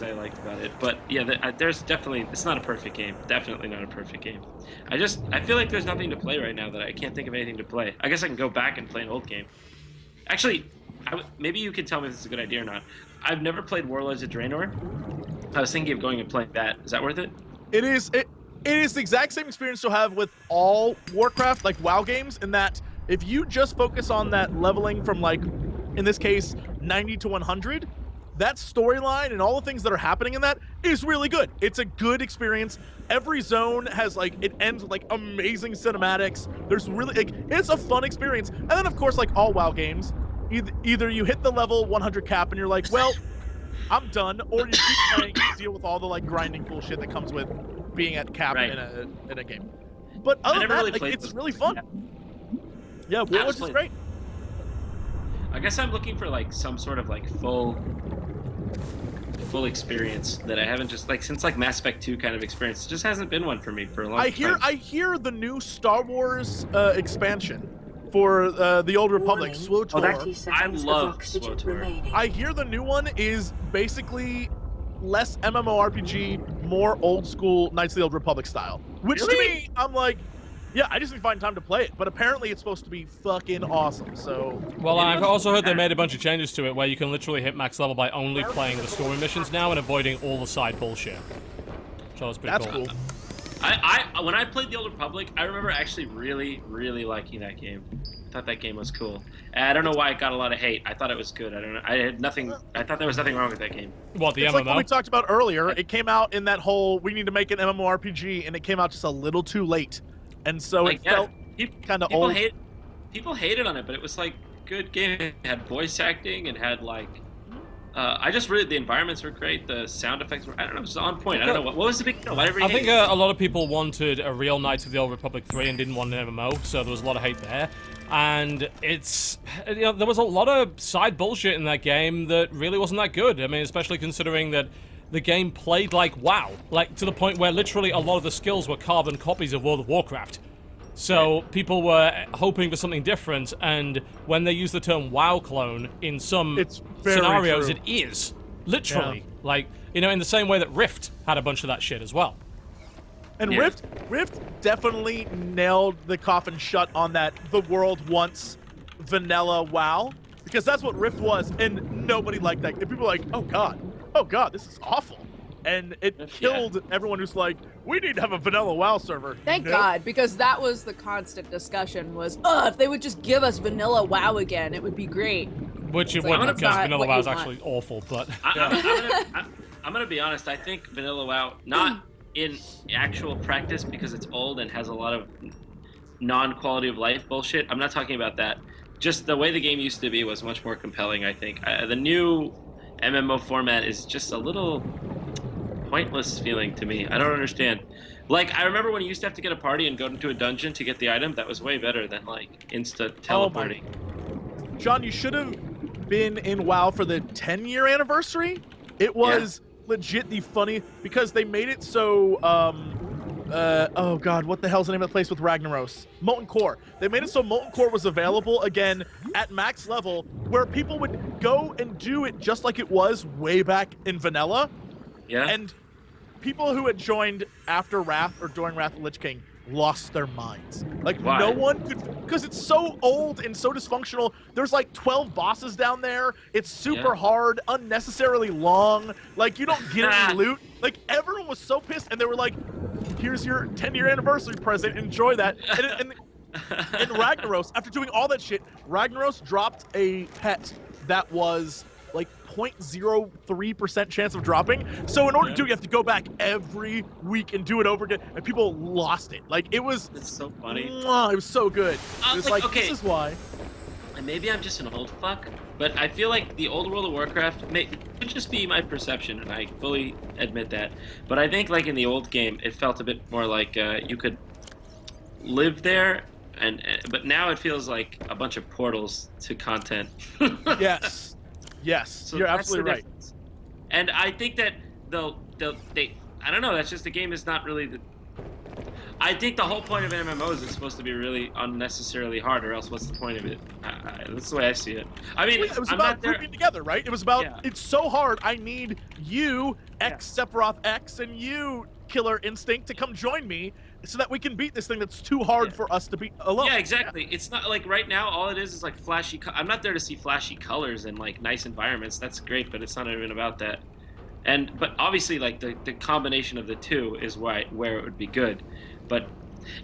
I liked about it. But yeah, there's definitely, it's not a perfect game. Definitely not a perfect game. I feel like there's nothing to play right now that I can't think of anything to play. I guess I can go back and play an old game. Actually, maybe you can tell me if this is a good idea or not. I've never played Warlords of Draenor. I was thinking of going and playing that. Is that worth it? It is the exact same experience you'll have with all Warcraft, like WoW games, in that if you just focus on that leveling from, like, in this case, 90 to 100, that storyline and all the things that are happening in that is really good. It's a good experience. Every zone has, like, it ends with, like, amazing cinematics. There's really, like, it's a fun experience. And then, of course, like all WoW games, either you hit the level 100 cap and you're like, well, I'm done, or you keep playing to deal with all the, like, grinding bullshit that comes with being at cap Right. in a game. But other than that, really like, played it's this. really fun. Yeah, Warlords is great. I guess I'm looking for like some sort of like full experience that I haven't just like since like Mass Effect 2 kind of experience. It just hasn't been one for me for a long time. I hear the new Star Wars expansion for the Old Republic, Warning, SWTOR. 30 seconds of love oxygen SWTOR. remaining. I hear the new one is basically less MMORPG, more old school Knights of the Old Republic style. Which to Really? me, I'm like, yeah, I just need to find time to play it. But apparently it's supposed to be fucking awesome, so... Well, I've also heard they made a bunch of changes to it where you can literally hit max level by only playing the story missions now and avoiding all the side bullshit. So that's pretty That's cool. When I played the Old Republic, I remember actually really, really liking that game. I thought that game was cool. And I don't know why it got a lot of hate. I thought it was good. I don't know. I thought there was nothing wrong with that game. What, the It's MMO? like what we talked about earlier. It came out in that whole, we need to make an MMORPG, and it came out just a little too late. And so Like, it yeah, felt kind of old. People hated on it, but it was like good game. It had voice acting and had like the environments were great. The sound effects were, I don't know, it was on point. I don't know what was the big deal. Why did I think everybody hate a lot of people wanted a real Knights of the Old Republic 3 and didn't want an MMO, so there was a lot of hate there. And it's, you know, there was a lot of side bullshit in that game that really wasn't that good. I mean, especially considering that the game played like WoW, like to the point where literally a lot of the skills were carbon copies of World of Warcraft. So people were hoping for something different, and when they use the term WoW clone in some It's very scenarios, true. it is literally like, you know, in the same way that Rift had a bunch of that shit as well. And Yeah. Rift definitely nailed the coffin shut on that the world wants vanilla WoW, because that's what Rift was, and nobody liked that. And people were like, oh god, this is awful. And it killed everyone who's like, we need to have a vanilla WoW server. Thank Nope. God, because that was the constant discussion was, if they would just give us vanilla WoW again, it would be great. Which it It's like, wouldn't, that's because not Vanilla what WoW you is want. actually awful, but... I'm gonna be honest. I think Vanilla WoW, not in actual practice because it's old and has a lot of non-quality of life bullshit. I'm not talking about that. Just the way the game used to be was much more compelling. I think the new MMO format is just a little pointless feeling to me. I don't understand. Like, I remember when you used to have to get a party and go into a dungeon to get the item. That was way better than like instant teleporting. John, you should have been in WoW for the 10-year anniversary. It was legit the funny, because they made it so oh god, what the hell's the name of the place with Ragnaros? Molten Core. They made it so Molten Core was available again at max level, where people would go and do it just like it was way back in vanilla. Yeah. And people who had joined after Wrath or during Wrath of the Lich King lost their minds. Like, Why? no one could, because it's so old and so dysfunctional. There's like 12 bosses down there. It's super hard, unnecessarily long. Like, you don't get any loot. Like, everyone was so pissed, and they were like, here's your 10-year anniversary present, enjoy that. And Ragnaros, after doing all that shit, Ragnaros dropped a pet that was like 0.03% chance of dropping. So in order to do it, you have to go back every week and do it over again. And people lost it. Like, it was... It's so funny. It was so good. It was like, like, okay. this is why. and maybe I'm just an old fuck, but I feel like the old World of Warcraft could just be my perception, and I fully admit that. But I think like in the old game, it felt a bit more like you could live there, but now it feels like a bunch of portals to content. Yes. Yes. So You're that's absolutely the right. difference. And I think that they I don't know, that's just the game is not really I think the whole point of MMOs is supposed to be really unnecessarily hard, or else what's the point of it? That's the way I see it. I mean, It was I'm about not there. grouping together, right? It was about, Yeah. it's so hard, I need you, X Sephiroth X, and you, Killer Instinct, to come join me so that we can beat this thing that's too hard for us to beat alone. Yeah, exactly. It's not like right now, all it is like flashy. I'm not there to see flashy colors and like nice environments. That's great, but it's not even about that. But obviously, like the combination of the two is where it would be good. But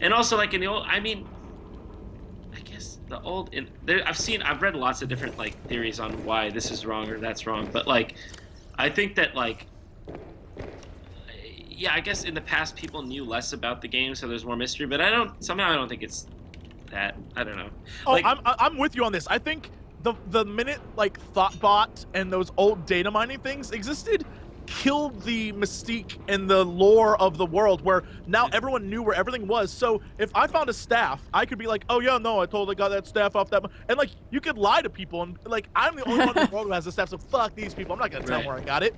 and also like in the old, I mean, I guess the old I've read lots of different like theories on why this is wrong or that's wrong. But like, I think that like, yeah, I guess in the past people knew less about the game, so there's more mystery. But I don't think it's that. I don't know. Oh, Like, I'm with you on this. I think the minute like Thoughtbot and those old data mining things existed, killed the mystique and the lore of the world, where now everyone knew where everything was. So if I found a staff, I could be like, oh yeah, no, I totally got that staff off that, and like you could lie to people, and like I'm the only one in the world who has the staff, so fuck these people, I'm not gonna tell them where I got it.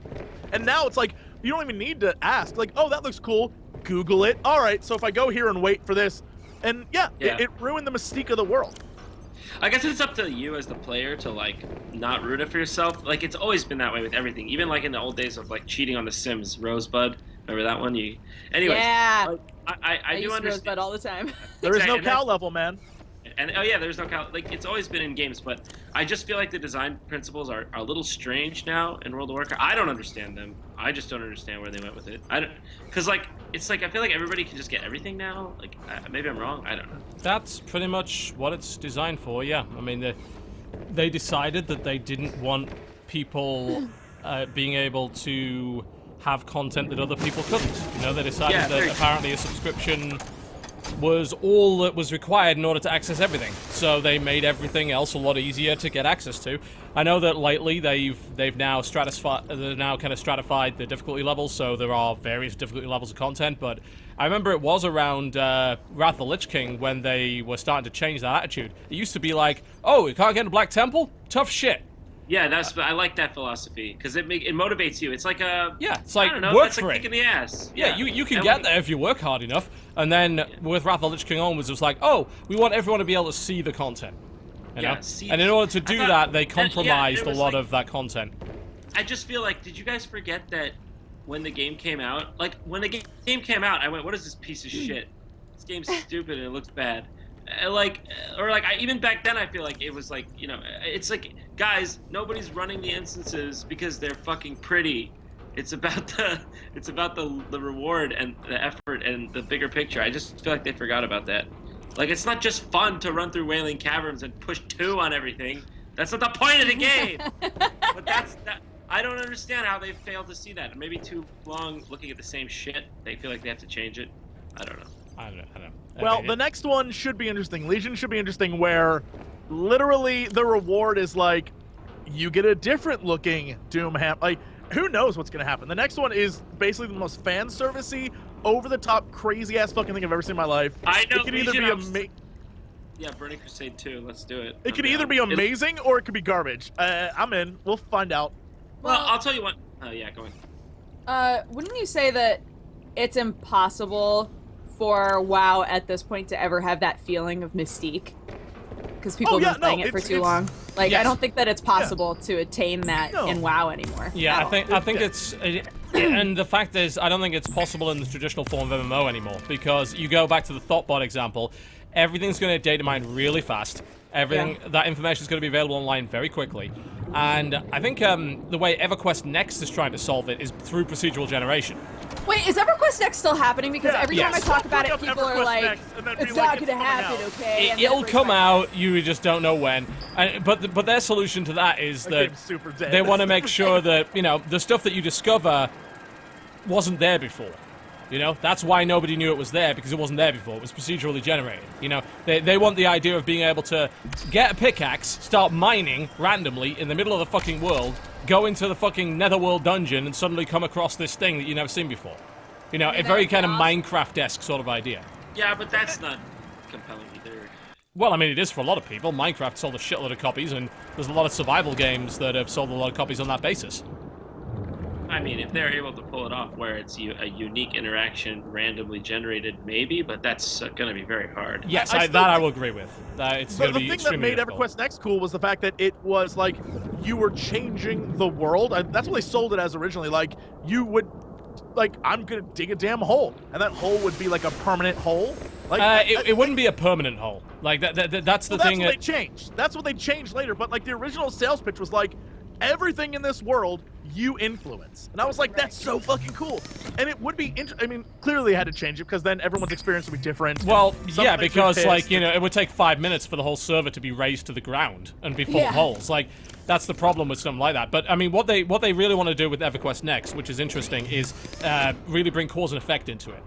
And now it's like you don't even need to ask, like, oh, that looks cool, Google it. All right, so if I go here and wait for this, and yeah. It ruined the mystique of the world. I guess it's up to you as the player to like not ruin it for yourself. Like it's always been that way with everything. Even like in the old days of like cheating on The Sims, Rosebud. Remember that one? Anyways, Yeah. I do use understand. Rosebud all the time. There is no Exactly, cow level, man. And oh yeah, there's no like it's always been in games, but I just feel like the design principles are a little strange now in World of Warcraft. I don't understand them. I just don't understand where they went with it. Because like it's like I feel like everybody can just get everything now. Like maybe I'm wrong. I don't know. That's pretty much what it's designed for, yeah. I mean, they decided that they didn't want people being able to have content that other people couldn't. You know, they decided that apparently a subscription was all that was required in order to access everything. So they made everything else a lot easier to get access to. I know that lately they've now stratified the difficulty levels, so there are various difficulty levels of content, but I remember it was around Wrath of the Lich King when they were starting to change that attitude. It used to be like, oh, you can't get in Black Temple? Tough shit. Yeah, I like that philosophy because it motivates you. It's like it's like I don't know, work it's for like it. kick in the ass. Yeah, you can get there if you work hard enough. And then with Wrath of the Lich King onwards, it was like, oh, we want everyone to be able to see the content. You know? And in order to do that, they compromised a lot of that content. I just feel like, did you guys forget that when the game came out? Like, when the game came out, I went, what is this piece of shit? This game's stupid and it looks bad. Even back then, I feel like it was like, you know, it's like, guys, nobody's running the instances because they're fucking pretty. It's about the reward and the effort and the bigger picture. I just feel like they forgot about that. Like, it's not just fun to run through Wailing Caverns and push 2 on everything. That's not the point of the game. But I don't understand how they failed to see that. Maybe too long looking at the same shit. They feel like they have to change it. I don't know. I don't know. Well, the next one should be interesting. Legion should be interesting, where literally the reward is like, you get a different looking Doom ham. Like, who knows what's gonna happen? The next one is basically the most fan servicey, over the top, crazy ass fucking thing I've ever seen in my life. I know. It could either be Yeah, Burning Crusade 2. Let's do it. It could either be amazing or it could be garbage. I'm in. We'll find out. Well, I'll tell you what. Oh yeah, go ahead. Wouldn't you say that it's impossible for WoW at this point to ever have that feeling of mystique? Because people have been playing it for too long. Like, I don't think that it's possible to attain that in WoW anymore. Yeah, I think it's... and the fact is, I don't think it's possible in the traditional form of MMO anymore, because you go back to the Thoughtbot example, everything's going to data mine really fast. That information is going to be available online very quickly. And I think the way EverQuest Next is trying to solve it is through procedural generation. Wait, is EverQuest Next still happening? Because every time I talk about it, people are like, it's not going to happen, okay? It'll come out, you just don't know when. But their solution to that is that they want to make sure that, you know, the stuff that you discover wasn't there before. You know, that's why nobody knew it was there, because it wasn't there before. It was procedurally generated. You know, they want the idea of being able to get a pickaxe, start mining randomly in the middle of the fucking world, go into the fucking netherworld dungeon, and suddenly come across this thing that you've never seen before. You know, a very kind of Minecraft-esque sort of idea. Yeah, but that's not compelling either. Well, I mean, it is for a lot of people. Minecraft sold a shitload of copies, and there's a lot of survival games that have sold a lot of copies on that basis. I mean, if they're able to pull it off where it's a unique interaction randomly generated, maybe, but that's going to be very hard. Yes, I I will agree with. It's going to be the thing that made EverQuest Next cool was the fact that it was like you were changing the world. That's what they sold it as originally. Like you would, like I'm gonna dig a damn hole, and that hole would be like a permanent hole. Like it wouldn't be a permanent hole. Like that's the thing. That's what they changed. That's what they changed later. But like the original sales pitch was like everything in this world you influence, and I was like, that's so fucking cool. And it would be I mean, clearly they had to change it because then everyone's experience would be different. Well, yeah, because like it would take 5 minutes for the whole server to be razed to the ground and be full of holes. Like that's the problem with something like that. But I mean, what they really want to do with EverQuest Next, which is interesting, is really bring cause and effect into it.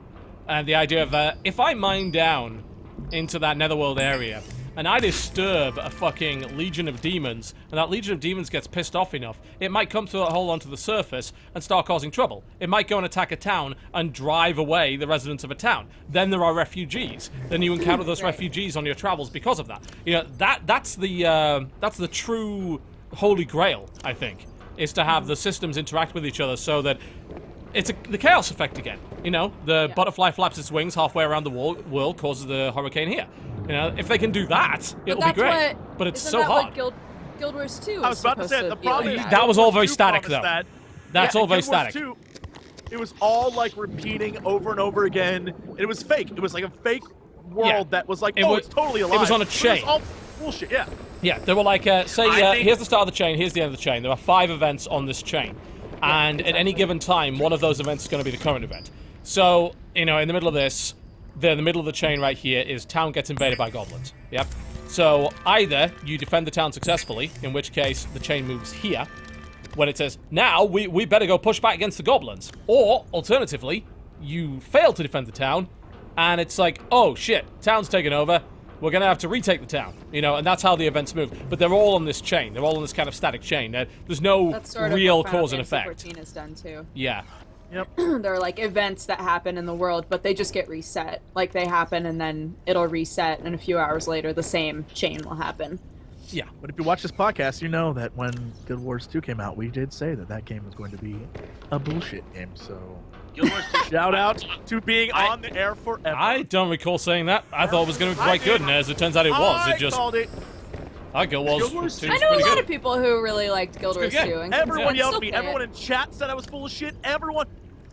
And the idea of if I mine down into that netherworld area and I disturb a fucking legion of demons, and that legion of demons gets pissed off enough, it might come through that hole onto the surface and start causing trouble. It might go and attack a town and drive away the residents of a town. Then there are refugees. Then you encounter those refugees on your travels because of that. You know, that's the true holy grail, I think, is to have the systems interact with each other so that it's the chaos effect again. You know, the butterfly flaps its wings halfway around the world, causes the hurricane here. You know, if they can do that, it'll be great. But it's so hard. What Guild Wars 2 I was about to say the problem is that was all very static, though. That's all very Guild Wars static. 2, it was all like repeating over and over again. It was fake. It was like a fake world that was like, it's totally alive. It was on a chain. It was all bullshit. Yeah. Yeah, they were like, here's the start of the chain, here's the end of the chain. There are 5 events on this chain. And at any given time, one of those events is going to be the current event. So, you know, in the middle of this, the middle of the chain right here is town gets invaded by goblins. Yep. So either you defend the town successfully, in which case the chain moves here, when it says, now we better go push back against the goblins. Or, alternatively, you fail to defend the town, and it's like, oh shit, town's taken over. We're going to have to retake the town, you know, and that's how the events move. But they're all on this chain. They're all on this kind of static chain. There's no real cause and effect. That's sort of what Final Fantasy 14 has done, too. Yeah. Yep. There are, like, events that happen in the world, but they just get reset. Like, they happen, and then it'll reset, and a few hours later, the same chain will happen. Yeah. But if you watch this podcast, you know that when Guild Wars 2 came out, we did say that game was going to be a bullshit game, so... Guild Wars 2. Shout out to being on the air forever. I don't recall saying that. I thought it was going to be quite good, and as it turns out, it was. It just. Called it. Guild Wars 2 I know a lot of people who really liked Guild Wars 2. And Everyone yelled at me. play Everyone it. in chat said I was full of shit. Everyone,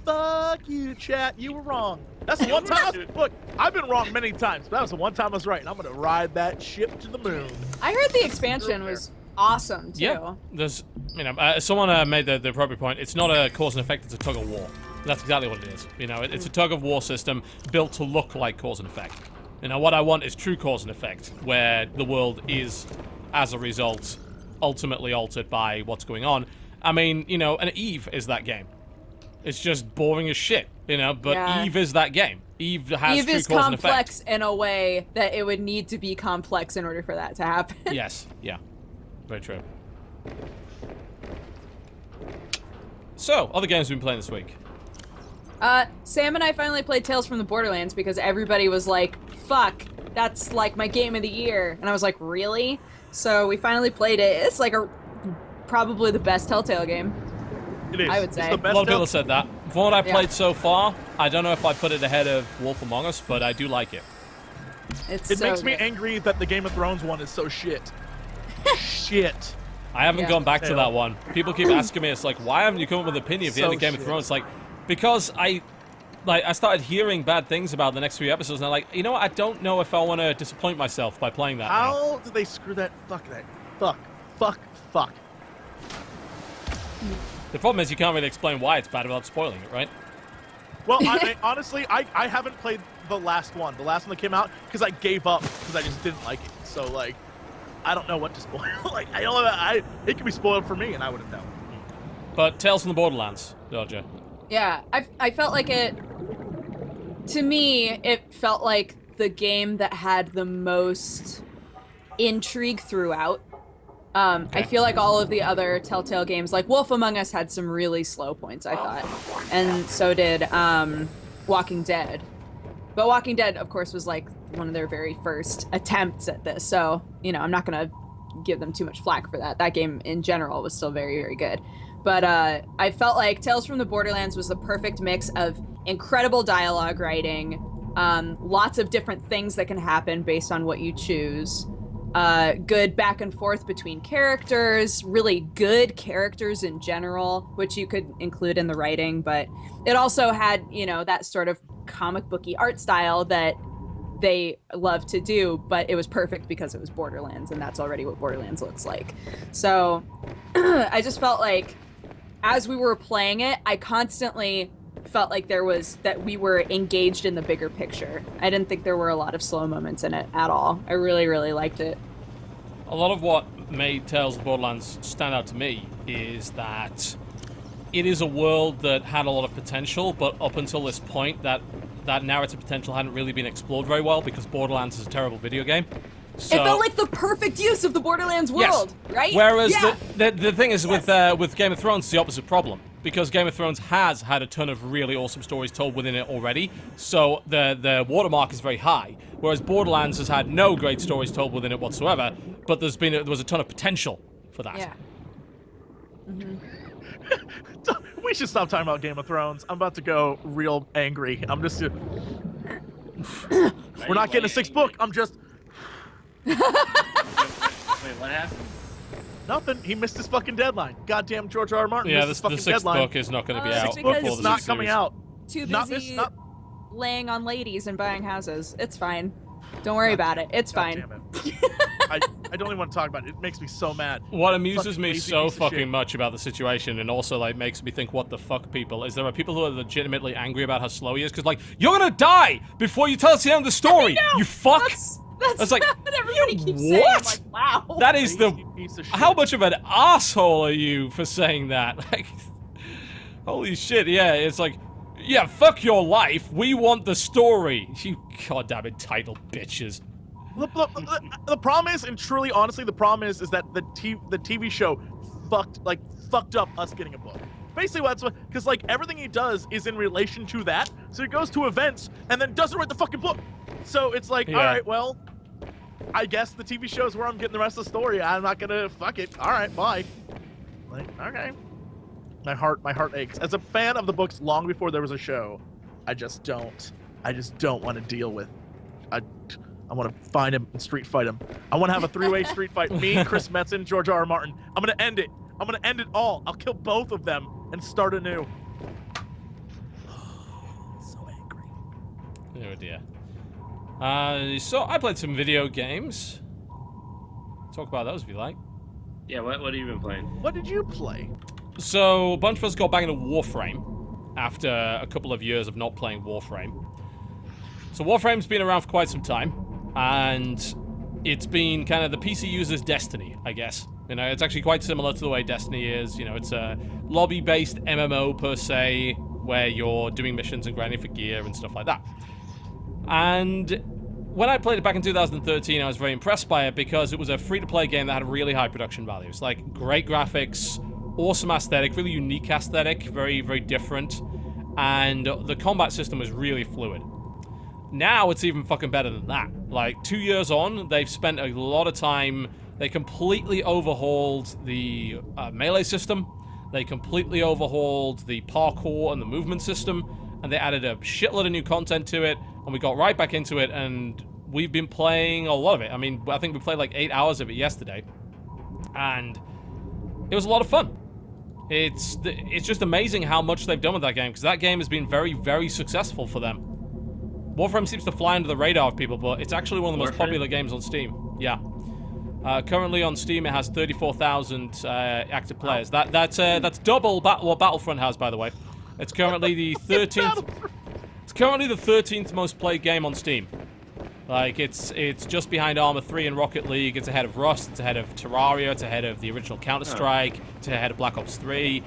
fuck you, chat. You were wrong. That's the one time. Look, I've been wrong many times, but that was the one time I was right, and I'm gonna ride that ship to the moon. I heard the expansion was awesome too. Yeah. There's, you know, someone made the appropriate point. It's not a cause and effect. It's a tug of war. That's exactly what it is. You know, it's a tug of war system built to look like cause and effect. You know, what I want is true cause and effect, where the world is, as a result, ultimately altered by what's going on. I mean, you know, and Eve is that game. It's just boring as shit, you know, but Eve is that game. Eve has Eve true is cause and effect. complex in a way that it would need to be complex in order for that to happen. Yes, yeah. Very true. So, other games we've been playing this week. Sam and I finally played Tales from the Borderlands because everybody was like, fuck, that's like my game of the year. And I was like, really? So we finally played it. It's like probably the best Telltale game. It is. I would say. A lot of people have said that. From what I've played so far, I don't know if I put it ahead of Wolf Among Us, but I do like it. It makes me angry that the Game of Thrones one is so shit. Shit. I haven't gone back to that one. People keep asking me, it's like, why haven't you come up with an opinion of the end of Game of Thrones? Like, because I started hearing bad things about the next few episodes, and I'm like, you know what? I don't know if I want to disappoint myself by playing that. How did they screw that? Fuck that. Fuck. The problem is you can't really explain why it's bad without spoiling it, right? Well, honestly, I haven't played the last one that came out, because I gave up because I just didn't like it. So, like, I don't know what to spoil. Like, it could be spoiled for me, and I wouldn't know. But Tales from the Borderlands, Dodger. Yeah, I felt like it To me, it felt like the game that had the most intrigue throughout. I feel like all of the other Telltale games, like Wolf Among Us, had some really slow points, I thought. And so did Walking Dead. But Walking Dead, of course, was like one of their very first attempts at this. So, you know, I'm not going to give them too much flack for that. That game in general was still very, very good. But I felt like Tales from the Borderlands was the perfect mix of incredible dialogue writing, lots of different things that can happen based on what you choose, good back and forth between characters, really good characters in general, which you could include in the writing, but it also had, you know, that sort of comic booky art style that they love to do, but it was perfect because it was Borderlands, and that's already what Borderlands looks like. So I just felt like as we were playing it, I constantly felt like that we were engaged in the bigger picture. I didn't think there were a lot of slow moments in it at all. I really, really liked it. A lot of what made Tales of Borderlands stand out to me is that it is a world that had a lot of potential, but up until this point, that narrative potential hadn't really been explored very well because Borderlands is a terrible video game. So, it felt like the perfect use of the Borderlands world, yes. right? Whereas yeah. the thing is with Game of Thrones, it's the opposite problem. Because Game of Thrones has had a ton of really awesome stories told within it already, so the watermark is very high. Whereas Borderlands has had no great stories told within it whatsoever, but there was a ton of potential for that. Yeah. We should stop talking about Game of Thrones. I'm about to go real angry. I'm just... We're not getting a sixth book. I'm just... Wait, what happened? Nothing. He missed his fucking deadline. Goddamn George R. R. Martin Yeah, missed the his sixth fucking deadline. book is not going to be It's out because before It's the not next coming series. out. Too Not busy this- laying on ladies and buying houses. It's fine. Don't worry about it. It's God fine. damn it. I don't even want to talk about it. It makes me so mad. What amuses Fucking me lazy so piece of fucking shit. much about the situation, and also like makes me think, what the fuck, people, is there are people who are legitimately angry about how slow he is, because like, you're gonna die before you tell us the end of the story, you fuck. That's like, what everybody you keeps saying. I'm what? like, wow. That is the. Lazy piece of shit. How much of an asshole are you for saying that? Like, holy shit, yeah, it's like, yeah, fuck your life. We want the story. You goddamn entitled bitches. The problem is, and truly, honestly, the problem is that the TV show fucked up us getting a book. Basically, that's what, because like everything he does is in relation to that. So he goes to events and then doesn't write the fucking book. So it's like, Yeah. all right, well, I guess the TV show is where I'm getting the rest of the story. I'm not gonna fuck it. All right, bye. Like, okay. My heart aches. As a fan of the books long before there was a show, I just don't want to deal with. I want to find him and street fight him. I want to have a three-way street fight. Me, Chris Metzen, George R. R. Martin. I'm gonna end it. I'm gonna end it all. I'll kill both of them and start anew. So angry. Oh dear. So I played some video games. Talk about those if you like. Yeah, what have you been playing? What did you play? So a bunch of us got back into Warframe after a couple of years of not playing Warframe. So Warframe's been around for quite some time, and it's been kind of the PC user's Destiny, I guess. You know, it's actually quite similar to the way Destiny is. You know, it's a lobby-based MMO per se, where you're doing missions and grinding for gear and stuff like that. And when I played it back in 2013, I was very impressed by it because it was a free-to-play game that had really high production values. Like, great graphics, awesome aesthetic, really unique aesthetic, very, very different. And the combat system was really fluid. Now it's even fucking better than that. Like, 2 years on, they've spent a lot of time. They completely overhauled the melee system. They completely overhauled the parkour and the movement system. And they added a shitload of new content to it. And we got right back into it. And we've been playing a lot of it. I mean, I think we played like 8 hours of it yesterday. And it was a lot of fun. It's just amazing how much they've done with that game. Because that game has been very, very successful for them. Warframe seems to fly under the radar of people, but it's actually one of the most popular games on Steam. Yeah. Currently on Steam, it has 34,000 active players. That's double what Battlefront has, by the way. It's currently the 13th. It's currently the 13th most played game on Steam. Like, it's just behind Arma 3 and Rocket League. It's ahead of Rust. It's ahead of Terraria. It's ahead of the original Counter-Strike. It's ahead of Black Ops 3.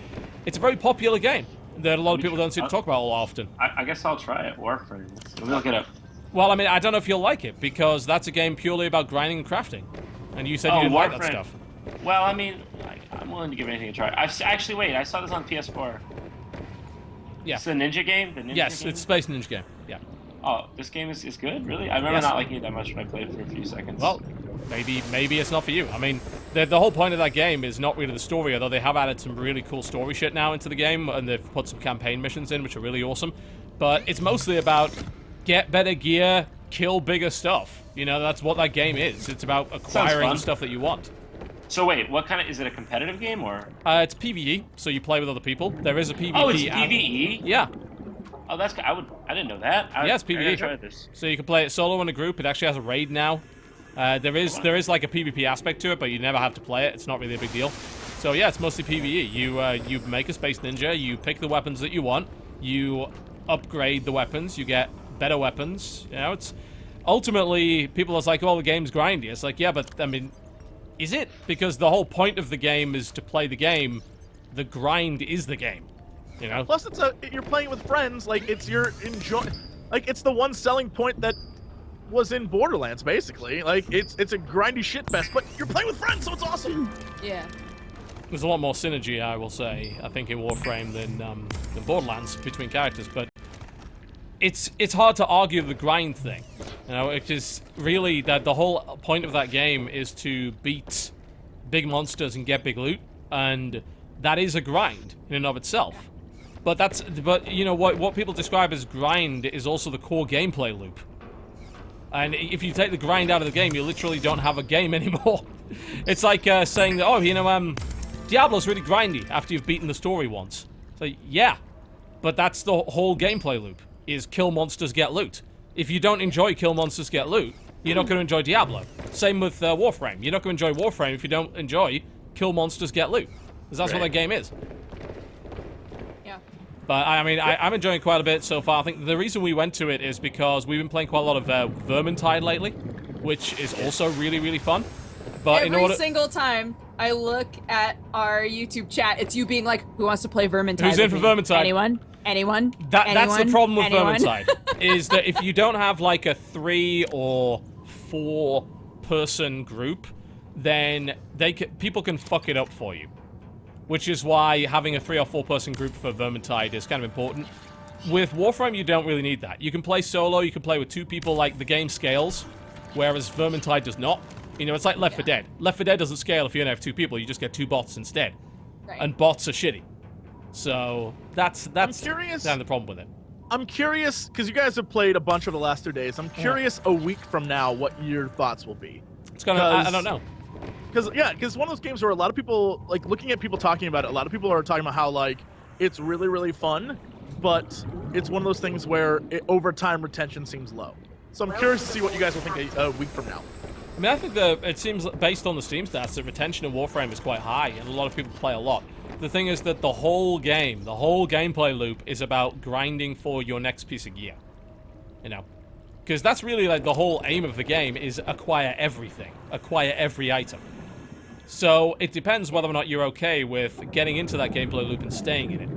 It's a very popular game. that a lot of people don't seem to talk about all often. I guess I'll try it. Warframe. Let me look it up. Well, I mean, I don't know if you'll like it, because that's a game purely about grinding and crafting. And you said you didn't like that Warframe. stuff. Well, I mean, I'm willing to give anything a try. Actually, wait, I saw this on PS4. Yeah. It's the ninja game? The ninja Yes, game? it's a Space Ninja game. Yeah. Oh, this game is good? Really? I remember Yes. not liking it that much when I played it for a few seconds. Well, maybe it's not for you. I mean, the whole point of that game is not really the story, although they have added some really cool story shit now into the game, and they've put some campaign missions in, which are really awesome. But it's mostly about get better gear, kill bigger stuff. You know, that's what that game is. It's about acquiring fun. stuff that you want. So wait, what kind of... Is it a competitive game, or...? It's PvE, so you play with other people. There is a PvP. Oh, it's PvE? Yeah. Oh, that's... I didn't know that. Yeah, it's I PvE. gotta try this. So you can play it solo in a group. It actually has a raid now. There is like a PvP aspect to it, but you never have to play it. It's not really a big deal. So yeah, it's mostly PvE. You make a Space Ninja. You pick the weapons that you want. You upgrade the weapons. You get better weapons. You know, it's ultimately people are like, "Oh, the game's grindy." It's like, yeah, but I mean, is it? Because the whole point of the game is to play the game. The grind is the game. You know. Plus, you're playing with friends. Like it's your enjoy. Like it's the one selling point that was in Borderlands, basically. Like it's a grindy shit fest, but you're playing with friends, so it's awesome. Yeah. There's a lot more synergy, I will say, I think, in Warframe than Borderlands between characters, but it's hard to argue the grind thing. You know, it is really that the whole point of that game is to beat big monsters and get big loot, and that is a grind in and of itself. But you know what people describe as grind is also the core gameplay loop. And if you take the grind out of the game, you literally don't have a game anymore. It's like saying that, oh, you know, Diablo's really grindy after you've beaten the story once. So, yeah. But that's the whole gameplay loop, is kill monsters, get loot. If you don't enjoy kill monsters, get loot, you're not going to enjoy Diablo. Same with Warframe. You're not going to enjoy Warframe if you don't enjoy kill monsters, get loot. Because that's what that game is. Yeah. But, I mean, I'm enjoying it quite a bit so far. I think the reason we went to it is because we've been playing quite a lot of Vermintide lately, which is also really, really fun. But Every single time I look at our YouTube chat, it's you being like, who wants to play Vermintide? Who's in for Vermintide? Anyone? Anyone? That's the problem with Anyone? Vermintide, is that if you don't have like a 3 or 4 person group, then people can fuck it up for you. Which is why having a 3 or 4 person group for Vermintide is kind of important. With Warframe, you don't really need that. You can play solo, you can play with 2 people, like the game scales, whereas Vermintide does not. You know, it's like Left 4 Dead. Left 4 Dead doesn't scale if you only have 2 people, you just get 2 bots instead. Right. And bots are shitty. So that's I'm curious. kind of the problem with it. I'm curious because you guys have played a bunch over the last 2 days. I'm curious a week from now what your thoughts will be. It's kind of, I don't know. Because one of those games where a lot of people, like, looking at people talking about it, a lot of people are talking about how, like, it's really, really fun, but it's one of those things where over time retention seems low. So I'm curious to see what you guys will think a week from now. I mean, I think that it seems, based on the Steam stats, that retention in Warframe is quite high, and a lot of people play a lot. The thing is that the whole gameplay loop is about grinding for your next piece of gear. You know? Because that's really, like, the whole aim of the game is acquire everything. Acquire every item. So, it depends whether or not you're okay with getting into that gameplay loop and staying in it.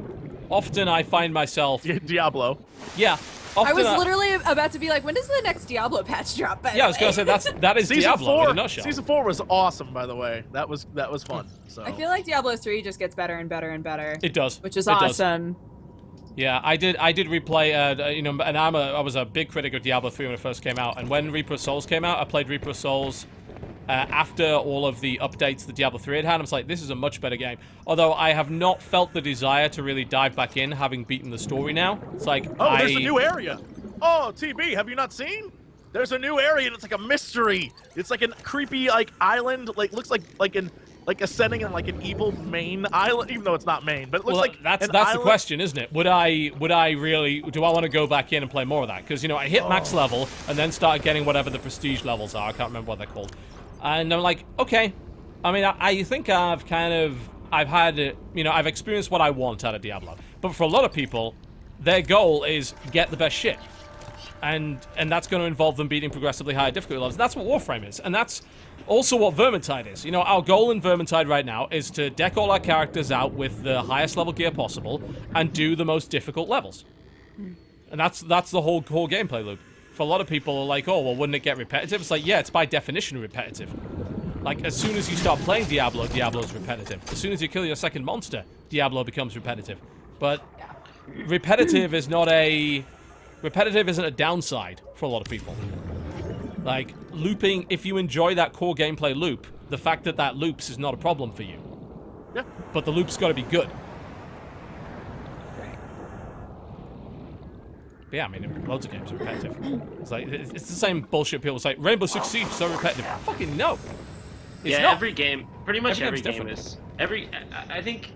Often I find myself... Diablo. Yeah. I was literally about to be like, when does the next Diablo patch drop? By yeah, I was going to say, that is Season Diablo 4, in a nutshell. Season 4 was awesome, by the way. That was fun. So I feel like Diablo 3 just gets better and better and better. It does. Which is It does. awesome. Yeah, I did replay, you know, and I was a big critic of Diablo 3 when it first came out, and when Reaper of Souls came out, I played Reaper of Souls after all of the updates that Diablo 3 had had. I was like, this is a much better game. Although I have not felt the desire to really dive back in, having beaten the story now. It's like, there's a new area. Oh, TB, have you not seen? There's a new area, and it's like a mystery. It's like a creepy, like, island, like, looks like a setting in, like, an evil Maine island, even though it's not Maine, but it looks like that's an the island. question, isn't it? Would I really, do I want to go back in and play more of that? Because, you know, I hit max level, and then started getting whatever the prestige levels are. I can't remember what they're called. And I'm like, okay. I mean, I think I've had, you know, I've experienced what I want out of Diablo. But for a lot of people, their goal is get the best shit. And that's going to involve them beating progressively higher difficulty levels. That's what Warframe is, and that's also what Vermintide is. You know, our goal in Vermintide right now is to deck all our characters out with the highest level gear possible and do the most difficult levels. And that's the whole core gameplay loop. For a lot of people, are like, oh, well, wouldn't it get repetitive? It's like, yeah, it's by definition repetitive. Like, as soon as you start playing Diablo, Diablo's repetitive. As soon as you kill your second monster, Diablo becomes repetitive. But repetitive is not a... Repetitive isn't a downside for a lot of people. Like, looping, if you enjoy that core gameplay loop, the fact that that loops is not a problem for you. Yeah. But the loop's got to be good. But yeah, I mean, loads of games are repetitive. It's like, it's the same bullshit people say, Rainbow Six Siege is so repetitive. Fucking no. It's not. Every game, pretty much every game is. I think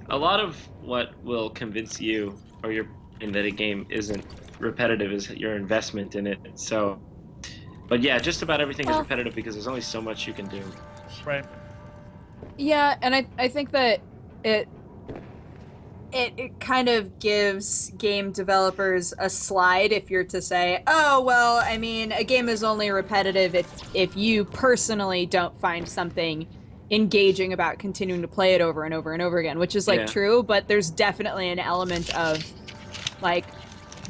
a lot of what will convince you or your that a game isn't repetitive is your investment in it. So, but yeah, just about everything is repetitive because there's only so much you can do. Right. Yeah, and I think that it kind of gives game developers a slide if you're to say, oh, well, I mean, a game is only repetitive if you personally don't find something engaging about continuing to play it over and over and over again, which is like true, but there's definitely an element of like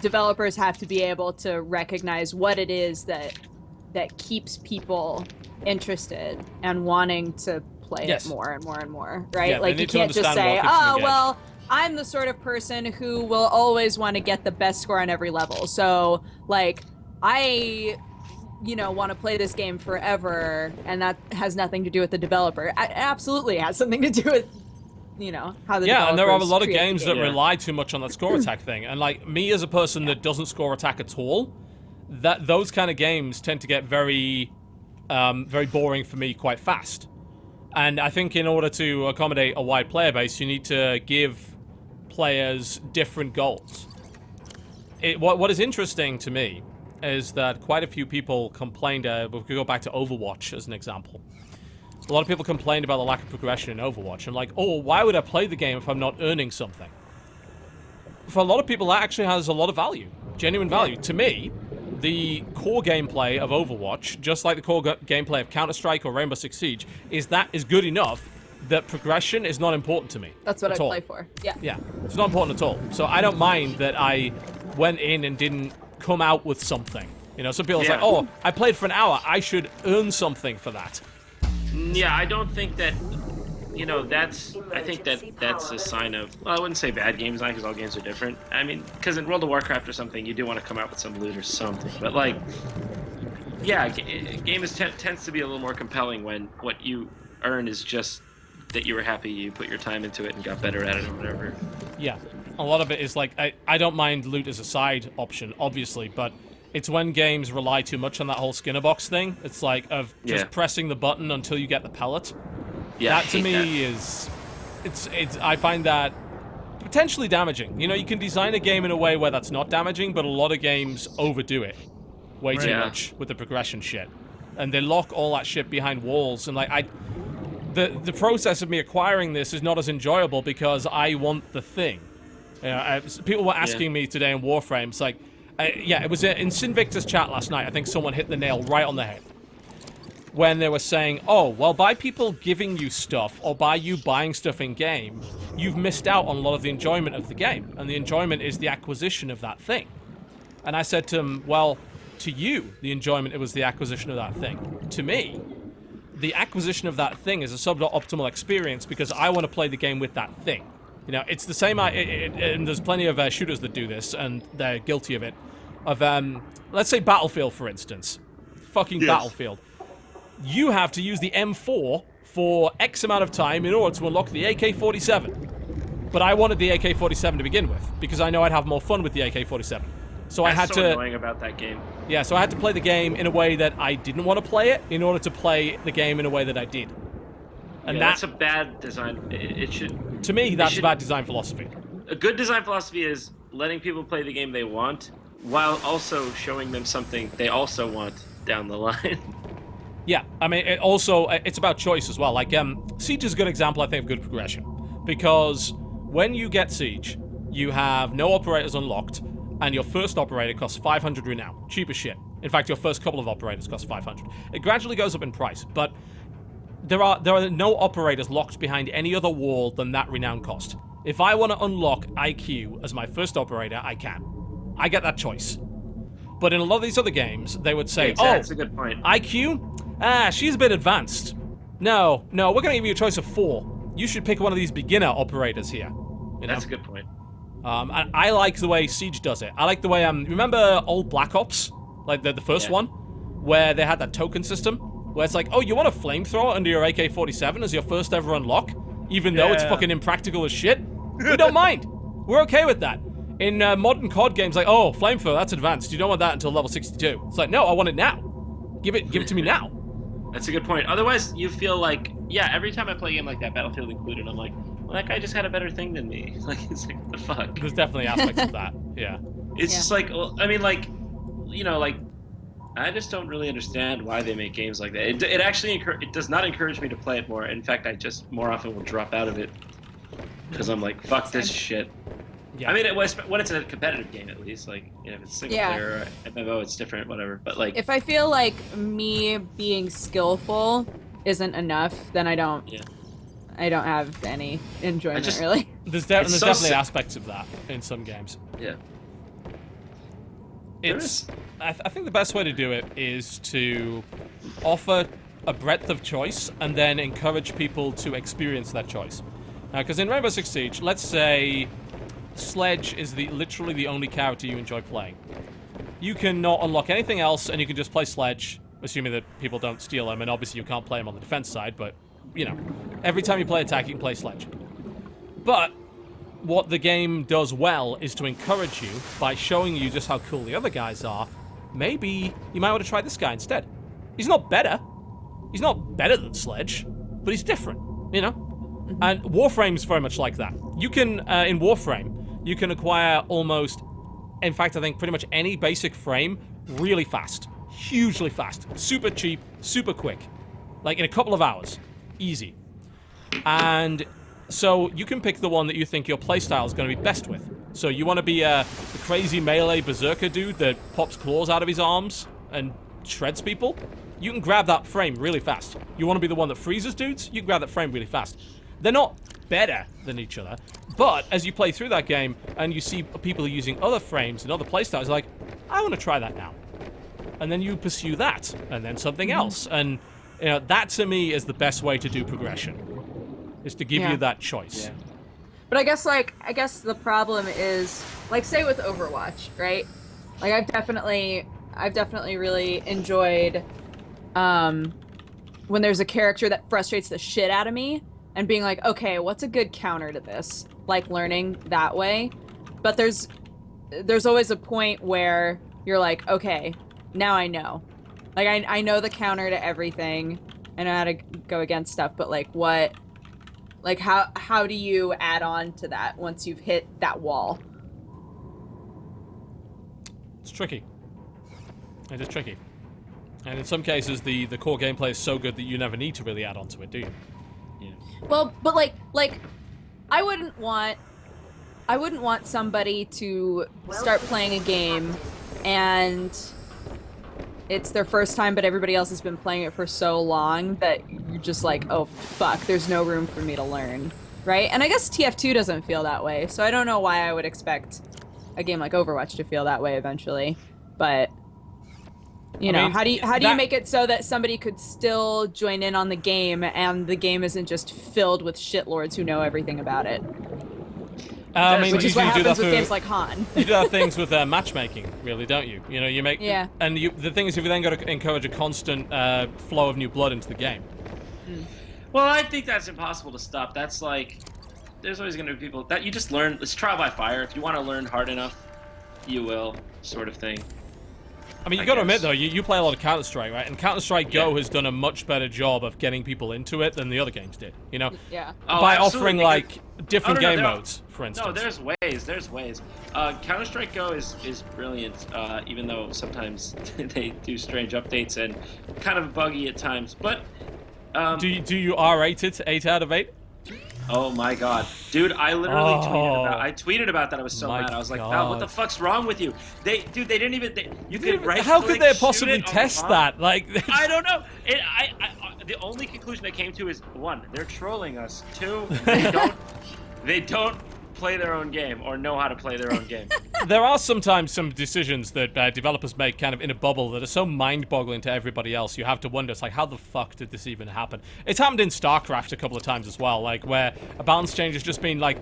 developers have to be able to recognize what it is that keeps people interested and wanting to play it more and more and more, right? Yeah, like you can't just say, oh, well, I'm the sort of person who will always want to get the best score on every level. So, like, I, want to play this game forever, and that has nothing to do with the developer. It absolutely has something to do with, how the and there are a lot of create the games that rely too much on that score attack thing. And, like, me as a person that doesn't score attack at all, those kind of games tend to get very, very boring for me quite fast. And I think in order to accommodate a wide player base, you need to give players different goals. What is interesting to me is that quite a few people complained, we could go back to Overwatch as an example. A lot of people complained about the lack of progression in Overwatch. I'm like, oh, why would I play the game if I'm not earning something? For a lot of people, that actually has a lot of value. Genuine value. To me, the core gameplay of Overwatch, just like the core gameplay of Counter-Strike or Rainbow Six Siege, is good enough that progression is not important to me. That's what I play for. Yeah. Yeah, it's not important at all. So I don't mind that I went in and didn't come out with something. Some people say, oh, I played for an hour. I should earn something for that. Yeah, I don't think that, I think that's a sign of, well, I wouldn't say bad game design because all games are different. I mean, because in World of Warcraft or something, you do want to come out with some loot or something. But, like, yeah, game tends to be a little more compelling when what you earn is just that you were happy you put your time into it and got better at it or whatever. Yeah, a lot of it is like, I don't mind loot as a side option, obviously, but it's when games rely too much on that whole Skinner box thing. It's like of just pressing the button until you get the pellet. Yeah, that to me is, I find that potentially damaging. You can design a game in a way where that's not damaging, but a lot of games overdo it way too much with the progression shit, and they lock all that shit behind walls. And like the process of me acquiring this is not as enjoyable because I want the thing. People were asking me today in Warframe. It's like. It was in Sinvictor's chat last night. I think someone hit the nail right on the head. When they were saying, oh, well, by people giving you stuff or by you buying stuff in-game, you've missed out on a lot of the enjoyment of the game. And the enjoyment is the acquisition of that thing. And I said to him, well, to you, the enjoyment was the acquisition of that thing. To me, the acquisition of that thing is a suboptimal experience because I want to play the game with that thing. It's the same, and there's plenty of shooters that do this, and they're guilty of it. Let's say Battlefield, for instance. Battlefield. You have to use the M4 for X amount of time in order to unlock the AK-47. But I wanted the AK-47 to begin with, because I know I'd have more fun with the AK-47. So I had to... That's so annoying about that game. Yeah, so I had to play the game in a way that I didn't want to play it, in order to play the game in a way that I did. And that's a bad design. It should... To me, that's bad design philosophy. A good design philosophy is letting people play the game they want, while also showing them something they also want down the line. Yeah, I mean, it's about choice as well. Like, Siege is a good example, I think, of good progression. Because when you get Siege, you have no operators unlocked, and your first operator costs 500 renown. Cheap as shit. In fact, your first couple of operators cost 500. It gradually goes up in price, but there are no operators locked behind any other wall than that renown cost. If I want to unlock IQ as my first operator, I can. I get that choice. But in a lot of these other games, they would say, that's a good point. IQ? She's a bit advanced. No, we're going to give you a choice of 4. You should pick one of these beginner operators here. You know? That's a good point. I like the way Siege does it. I like the way, remember old Black Ops? Like the first one? Where they had that token system? Where it's like, oh, you want a flamethrower under your AK-47 as your first ever unlock? Even though it's fucking impractical as shit? We don't mind. We're okay with that. In modern COD games, like, oh, flamethrower, that's advanced. You don't want that until level 62. It's like, no, I want it now. Give it to me now. That's a good point. Otherwise, you feel like, every time I play a game like that, Battlefield included, I'm like, well, that guy just had a better thing than me. Like, it's like, what the fuck? There's definitely aspects of that, yeah. It's just like, well, I mean, like, you know, like, I just don't really understand why they make games like that. It actually it does not encourage me to play it more. In fact, I just more often will drop out of it because I'm like, fuck this shit. Yeah. I mean, when it's a competitive game, at least, like, you know, if it's single player or MMO, it's different, whatever. But like, if I feel like me being skillful isn't enough, then I don't have any enjoyment really. There's definitely aspects of that in some games. Yeah. I think the best way to do it is to offer a breadth of choice and then encourage people to experience that choice. Because in Rainbow Six Siege, let's say Sledge is literally the only character you enjoy playing. You can not unlock anything else, and you can just play Sledge, assuming that people don't steal him, and obviously you can't play him on the defense side, but, you know, every time you play attack, you can play Sledge. But what the game does well is to encourage you by showing you just how cool the other guys are. Maybe you might want to try this guy instead. He's not better. He's not better than Sledge, but he's different, you know? And Warframe's very much like that. You can, in Warframe, you can acquire almost, in fact, I think pretty much any basic frame really fast. Hugely fast. Super cheap, super quick. Like in a couple of hours. Easy. And so you can pick the one that you think your playstyle is going to be best with. So you want to be the crazy melee berserker dude that pops claws out of his arms and shreds people? You can grab that frame really fast. You want to be the one that freezes dudes? You can grab that frame really fast. They're not better than each other, but as you play through that game and you see people using other frames and other playstyles, like, I want to try that now. And then you pursue that, and then something else. And you know, that to me is the best way to do progression. Is to give you that choice. Yeah. But I guess the problem is, like, say with Overwatch, right? Like, I've definitely really enjoyed when there's a character that frustrates the shit out of me and being like, okay, what's a good counter to this? Like, learning that way. But there's always a point where you're like, okay, now I know. Like, I know the counter to everything. I know how to go against stuff, but like, what? Like, how do you add on to that once you've hit that wall? It's tricky. It is tricky. And in some cases, the core gameplay is so good that you never need to really add on to it, do you? Yeah. Well, but like, I wouldn't want somebody to start playing a game and it's their first time, but everybody else has been playing it for so long that you're just like, oh, fuck, there's no room for me to learn, right? And I guess TF2 doesn't feel that way, so I don't know why I would expect a game like Overwatch to feel that way eventually. But, you know, how do you make it so that somebody could still join in on the game and the game isn't just filled with shitlords who know everything about it? I mean, which is what you happens with games like Han. You do that things with matchmaking, really, don't you? You know, you make... Yeah. And the thing is, you've then got to encourage a constant flow of new blood into the game. Well, I think that's impossible to stop. That's like... There's always going to be people... that you just learn... It's trial by fire. If you want to learn hard enough, you will, sort of thing. I mean, you got to admit, though, you play a lot of Counter-Strike, right? And Counter-Strike Go has done a much better job of getting people into it than the other games did, you know? Yeah. By offering, like, different game modes, for instance. No, there's ways. Counter-Strike Go is brilliant, even though sometimes they do strange updates and kind of buggy at times. But do you R-rate it 8 out of 8? Oh my god, dude! I literally Oh, tweeted about that. I was so my mad. I was like, God. Val, what the fuck's wrong with you? They didn't even. You could right. How could they shoot possibly it on the test bomb. that? Like, I don't know. The only conclusion I came to is one, they're trolling us. Two, they don't play their own game or know how to play their own game. there are sometimes some decisions that developers make kind of in a bubble that are so mind-boggling to everybody else. You have to wonder, it's like, how the fuck did this even happen? It's happened in StarCraft a couple of times as well, like where a balance change has just been like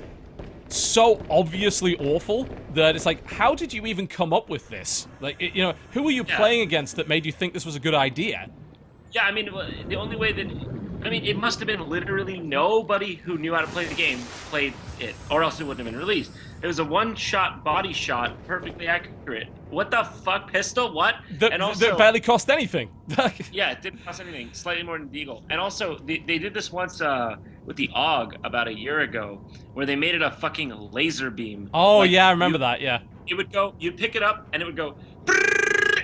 so obviously awful that it's like, how did you even come up with this? Like, you know, who were you playing against that made you think this was a good idea? Yeah, I mean, the only way that... I mean, it must have been literally nobody who knew how to play the game played it, or else it wouldn't have been released. It was a one-shot body shot, perfectly accurate. What the fuck, pistol? What? That barely cost anything. Yeah, it didn't cost anything. Slightly more than the Eagle. And also, they did this once with the AUG about a year ago, where they made it a fucking laser beam. Oh, Like, yeah, I remember that, yeah. It would go, you'd pick it up, and it would go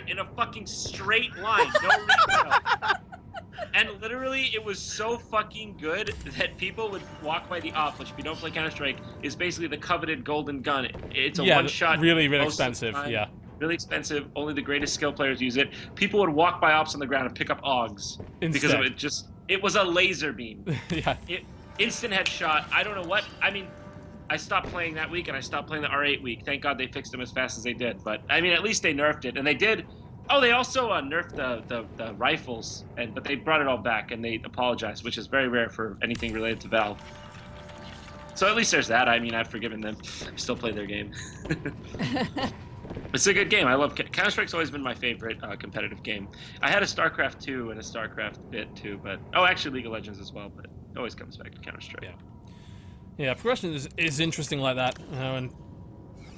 in a fucking straight line. No recoil. And literally, it was so fucking good that people would walk by the op, which if you don't play Counter-Strike, is basically the coveted golden gun. It's a one-shot. Really, really most of the expensive, time. yeah. Really expensive. Only the greatest skill players use it. People would walk by ops on the ground and pick up AUGs. Because of it was a laser beam. Yeah. Instant headshot. I don't know what. I mean, I stopped playing that week and I stopped playing the R8 week. Thank God they fixed them as fast as they did. But, I mean, at least they nerfed it. And they did. Oh, they also nerfed the rifles, but they brought it all back and they apologized, which is very rare for anything related to Valve. So at least there's that. I mean, I've forgiven them. I still play their game. It's a good game. I love Counter-Strike's always been my favorite competitive game. I had a StarCraft 2 and a StarCraft bit too, but actually League of Legends as well. But it always comes back to Counter-Strike. Yeah, progression is interesting like that, you know, and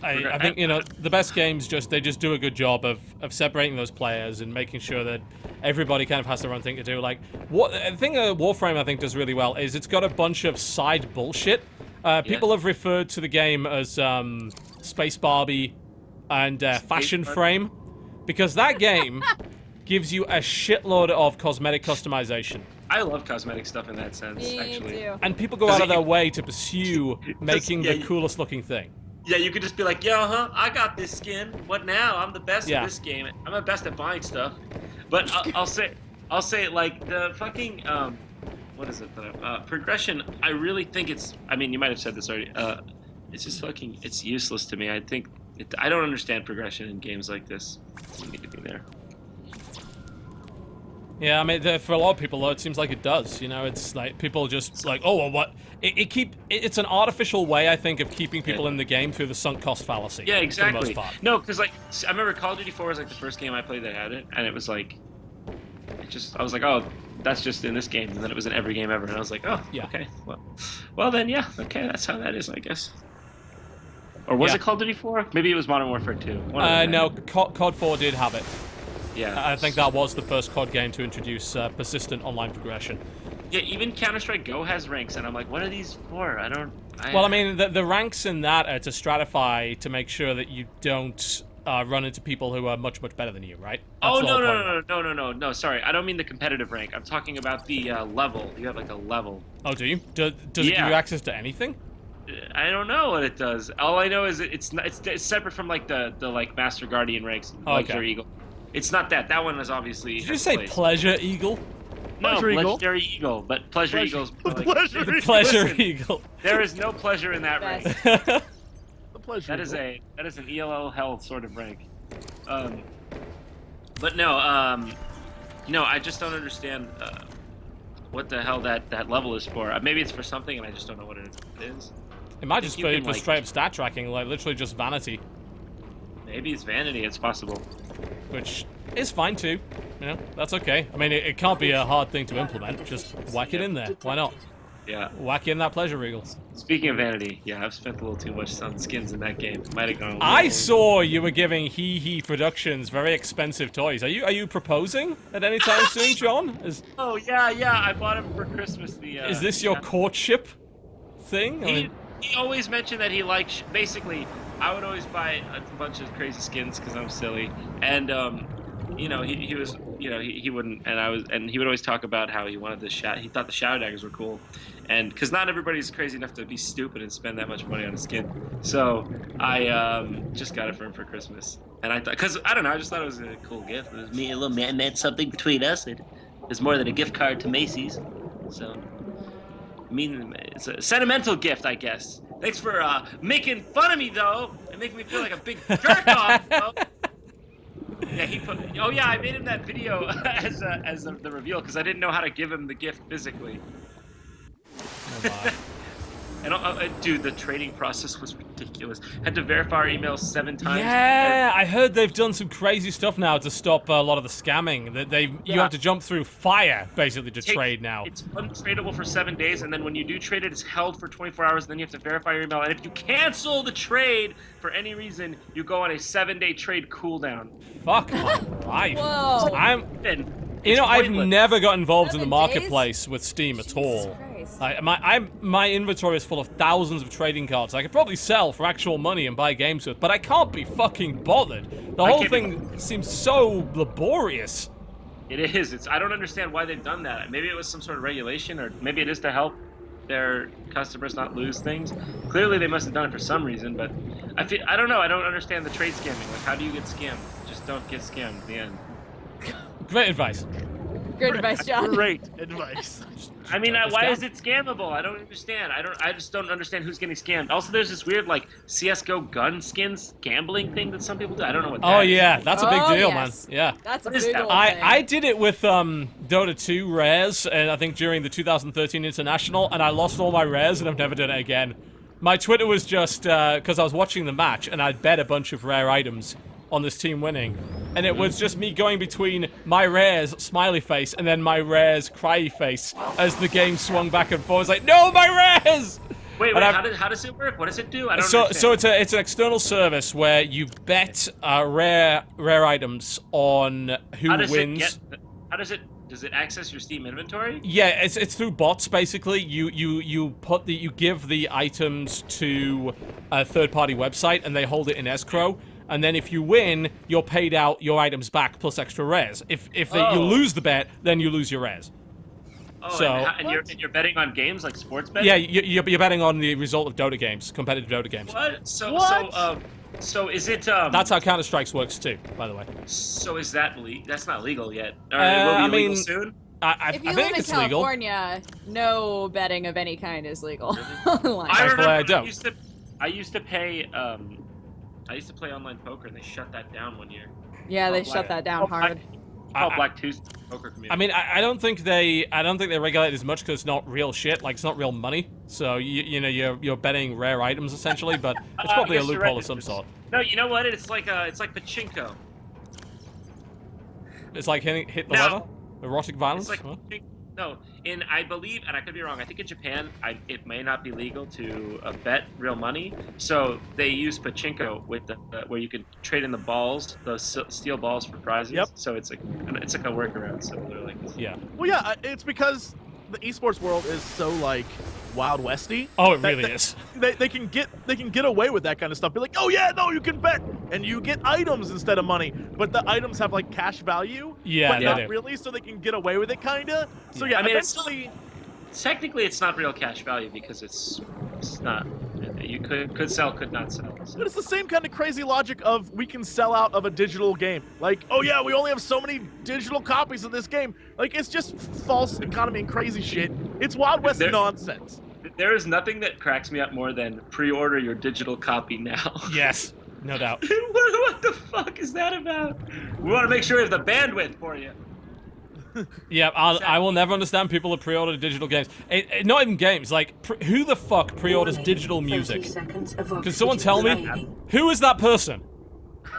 I think, you know, the best games they just do a good job of separating those players and making sure that everybody kind of has their own thing to do. Like, the thing Warframe I think does really well is it's got a bunch of side bullshit. People have referred to the game as Space Barbie and Fashion Frame, because that game gives you a shitload of cosmetic customization. I love cosmetic stuff in that sense, actually. Too. And people go out of their way to pursue making the coolest looking thing. Yeah, you could just be like, yo, I got this skin. What now? I'm the best at this game. I'm the best at buying stuff. But I'll say, like, the fucking, what is it? Progression, I really think it's, I mean, you might have said this already. It's just fucking, it's useless to me. I think, I don't understand progression in games like this. You need to be there. Yeah, I mean, for a lot of people, though, it seems like it does. You know, it's like people just like, oh, well, what? It's an artificial way, I think, of keeping people in the game through the sunk cost fallacy. Yeah, exactly. For the most part. No, because like I remember Call of Duty 4 was like the first game I played that had it, and it was like, I was like, oh, that's just in this game, and then it was in every game ever, and I was like, oh, yeah, okay, well then, yeah, okay, that's how that is, I guess. Or was it Call of Duty 4? Maybe it was Modern Warfare 2. No, COD 4 did have it. Yeah. I think that was the first COD game to introduce persistent online progression. Yeah, even Counter-Strike Go has ranks, and I'm like, what are these for? Well, I mean, the ranks in that are to stratify to make sure that you don't run into people who are much, much better than you, right? That's no, sorry. I don't mean the competitive rank. I'm talking about the level. You have, like, a level. Oh, do you? Does it give you access to anything? I don't know what it does. All I know is it's separate from, like, the like, Master Guardian ranks, Legendary Eagle. It's not that. That one is obviously... Did you say Pleasure Eagle? No, Pleasure Eagle. Legendary Eagle, but Pleasure Eagle's... Like, Pleasure Eagle. There is no pleasure in that rank. The Pleasure Eagle. That is an ELL hell sort of rank. But no, I just don't understand what the hell that level is for. Maybe it's for something and I just don't know what it is. It might just be for straight up stat tracking, like literally just vanity. Maybe it's vanity, it's possible. Which is fine too, you know, that's okay. I mean, it can't be a hard thing to implement, just whack it in there, why not? Yeah. Whack in that Pleasure Eagle. Speaking of vanity, yeah, I've spent a little too much on skins in that game. Might have gone. I saw you were giving Hee Productions very expensive toys. Are you proposing at any time soon, John? Oh yeah, I bought him for Christmas. Is this your courtship thing? He always mentioned that he likes. Basically, I would always buy a bunch of crazy skins because I'm silly, and you know, he was, you know, he wouldn't, and he would always talk about how he wanted he thought the shadow daggers were cool, and because not everybody's crazy enough to be stupid and spend that much money on a skin, so I just got it for him for Christmas, and I thought, because I don't know, I just thought it was a cool gift. It was me, a little man, meant something between us. It was more than a gift card to Macy's, so I mean, it's a sentimental gift, I guess. Thanks for making fun of me though, and making me feel like a big jerk off. Though. Yeah, he put. Oh yeah, I made him that video as the reveal because I didn't know how to give him the gift physically. And dude, the trading process was ridiculous. Had to verify our emails 7 times. Yeah, I heard they've done some crazy stuff now to stop a lot of the scamming. That you have to jump through fire basically to trade now. It's untradeable for 7 days, and then when you do trade it, it's held for 24 hours. And then you have to verify your email. And if you cancel the trade for any reason, you go on a 7-day trade cooldown. Fuck my life. Whoa. I've never got involved in the 7 marketplace with Steam at all. Christ. My inventory is full of thousands of trading cards. I could probably sell for actual money and buy games with, but I can't be fucking bothered. The whole thing seems so laborious. It is. I don't understand why they've done that. Maybe it was some sort of regulation, or maybe it is to help their customers not lose things. Clearly, they must have done it for some reason, but I don't know. I don't understand the trade scamming. Like, how do you get scammed? Just don't get scammed at the end. Great advice. Good advice, John. Great advice. I mean, why is it scammable? I don't understand. I just don't understand who's getting scammed. Also, there's this weird like CS:GO gun skins gambling thing that some people do. I don't know what that is. Yeah, that's a big deal, yes. man. Yeah. That's a What is big that? old thing. I did it with Dota 2 rares, and I think during the 2013 International, and I lost all my rares, and I've never done it again. My Twitter was just because I was watching the match, and I'd bet a bunch of rare items on this team winning, and it was just me going between my rares smiley face and then my rares cry face as the game swung back and forth. I was like, no, my rares! Wait, how does it work? What does it do? I don't understand. So it's an external service where you bet rare items on who wins. Does it access your Steam inventory? Yeah, it's through bots basically. You give the items to a third-party website and they hold it in escrow. And then if you win, you're paid out your items back plus extra rares. If you lose the bet, then you lose your rares. Oh, so, and you're betting on games like sports betting? Yeah, you're betting on the result of Dota games, competitive Dota games. What? So is it? That's how Counter-Strike works too, by the way. So is that that's not legal yet? Or it will be legal soon? If you I live think in it's legal. California, no betting of any kind is legal. I remember I don't. I used to pay. I used to play online poker, and they shut that down one year. Yeah, they shut that down hard. Black Tuesday poker community. I mean, I don't think they regulate as much because it's not real shit. Like it's not real money. So you're betting rare items essentially, but it's probably a loophole of some sort. No, you know what? It's like pachinko. It's like hit the lever, erotic violence. It's like no. I believe, and I could be wrong. I think in Japan, it may not be legal to bet real money. So they use pachinko with where you can trade in the balls, those steel balls for prizes. Yep. So it's like a workaround. Similar like this. Yeah. Well, yeah, it's because the esports world is so like Wild Westy. Oh, it really is. They can get away with that kind of stuff. Be like, oh yeah, no, you can bet, and you get items instead of money, but the items have like cash value. Yeah, but not really, so they can get away with it, kinda. So yeah, I mean, eventually, technically, it's not real cash value because it's not. You could sell, could not sell. So. but it's the same kind of crazy logic of we can sell out of a digital game. Like, oh yeah, we only have so many digital copies of this game. Like, it's just false economy and crazy shit. It's Wild West nonsense. There is nothing that cracks me up more than pre-order your digital copy now. Yes, no doubt. What the fuck is that about? We want to make sure we have the bandwidth for you. Yeah, I will never understand people who pre-order digital games. Not even games. Like, who the fuck pre-orders digital music? Can someone tell me? Who is that person?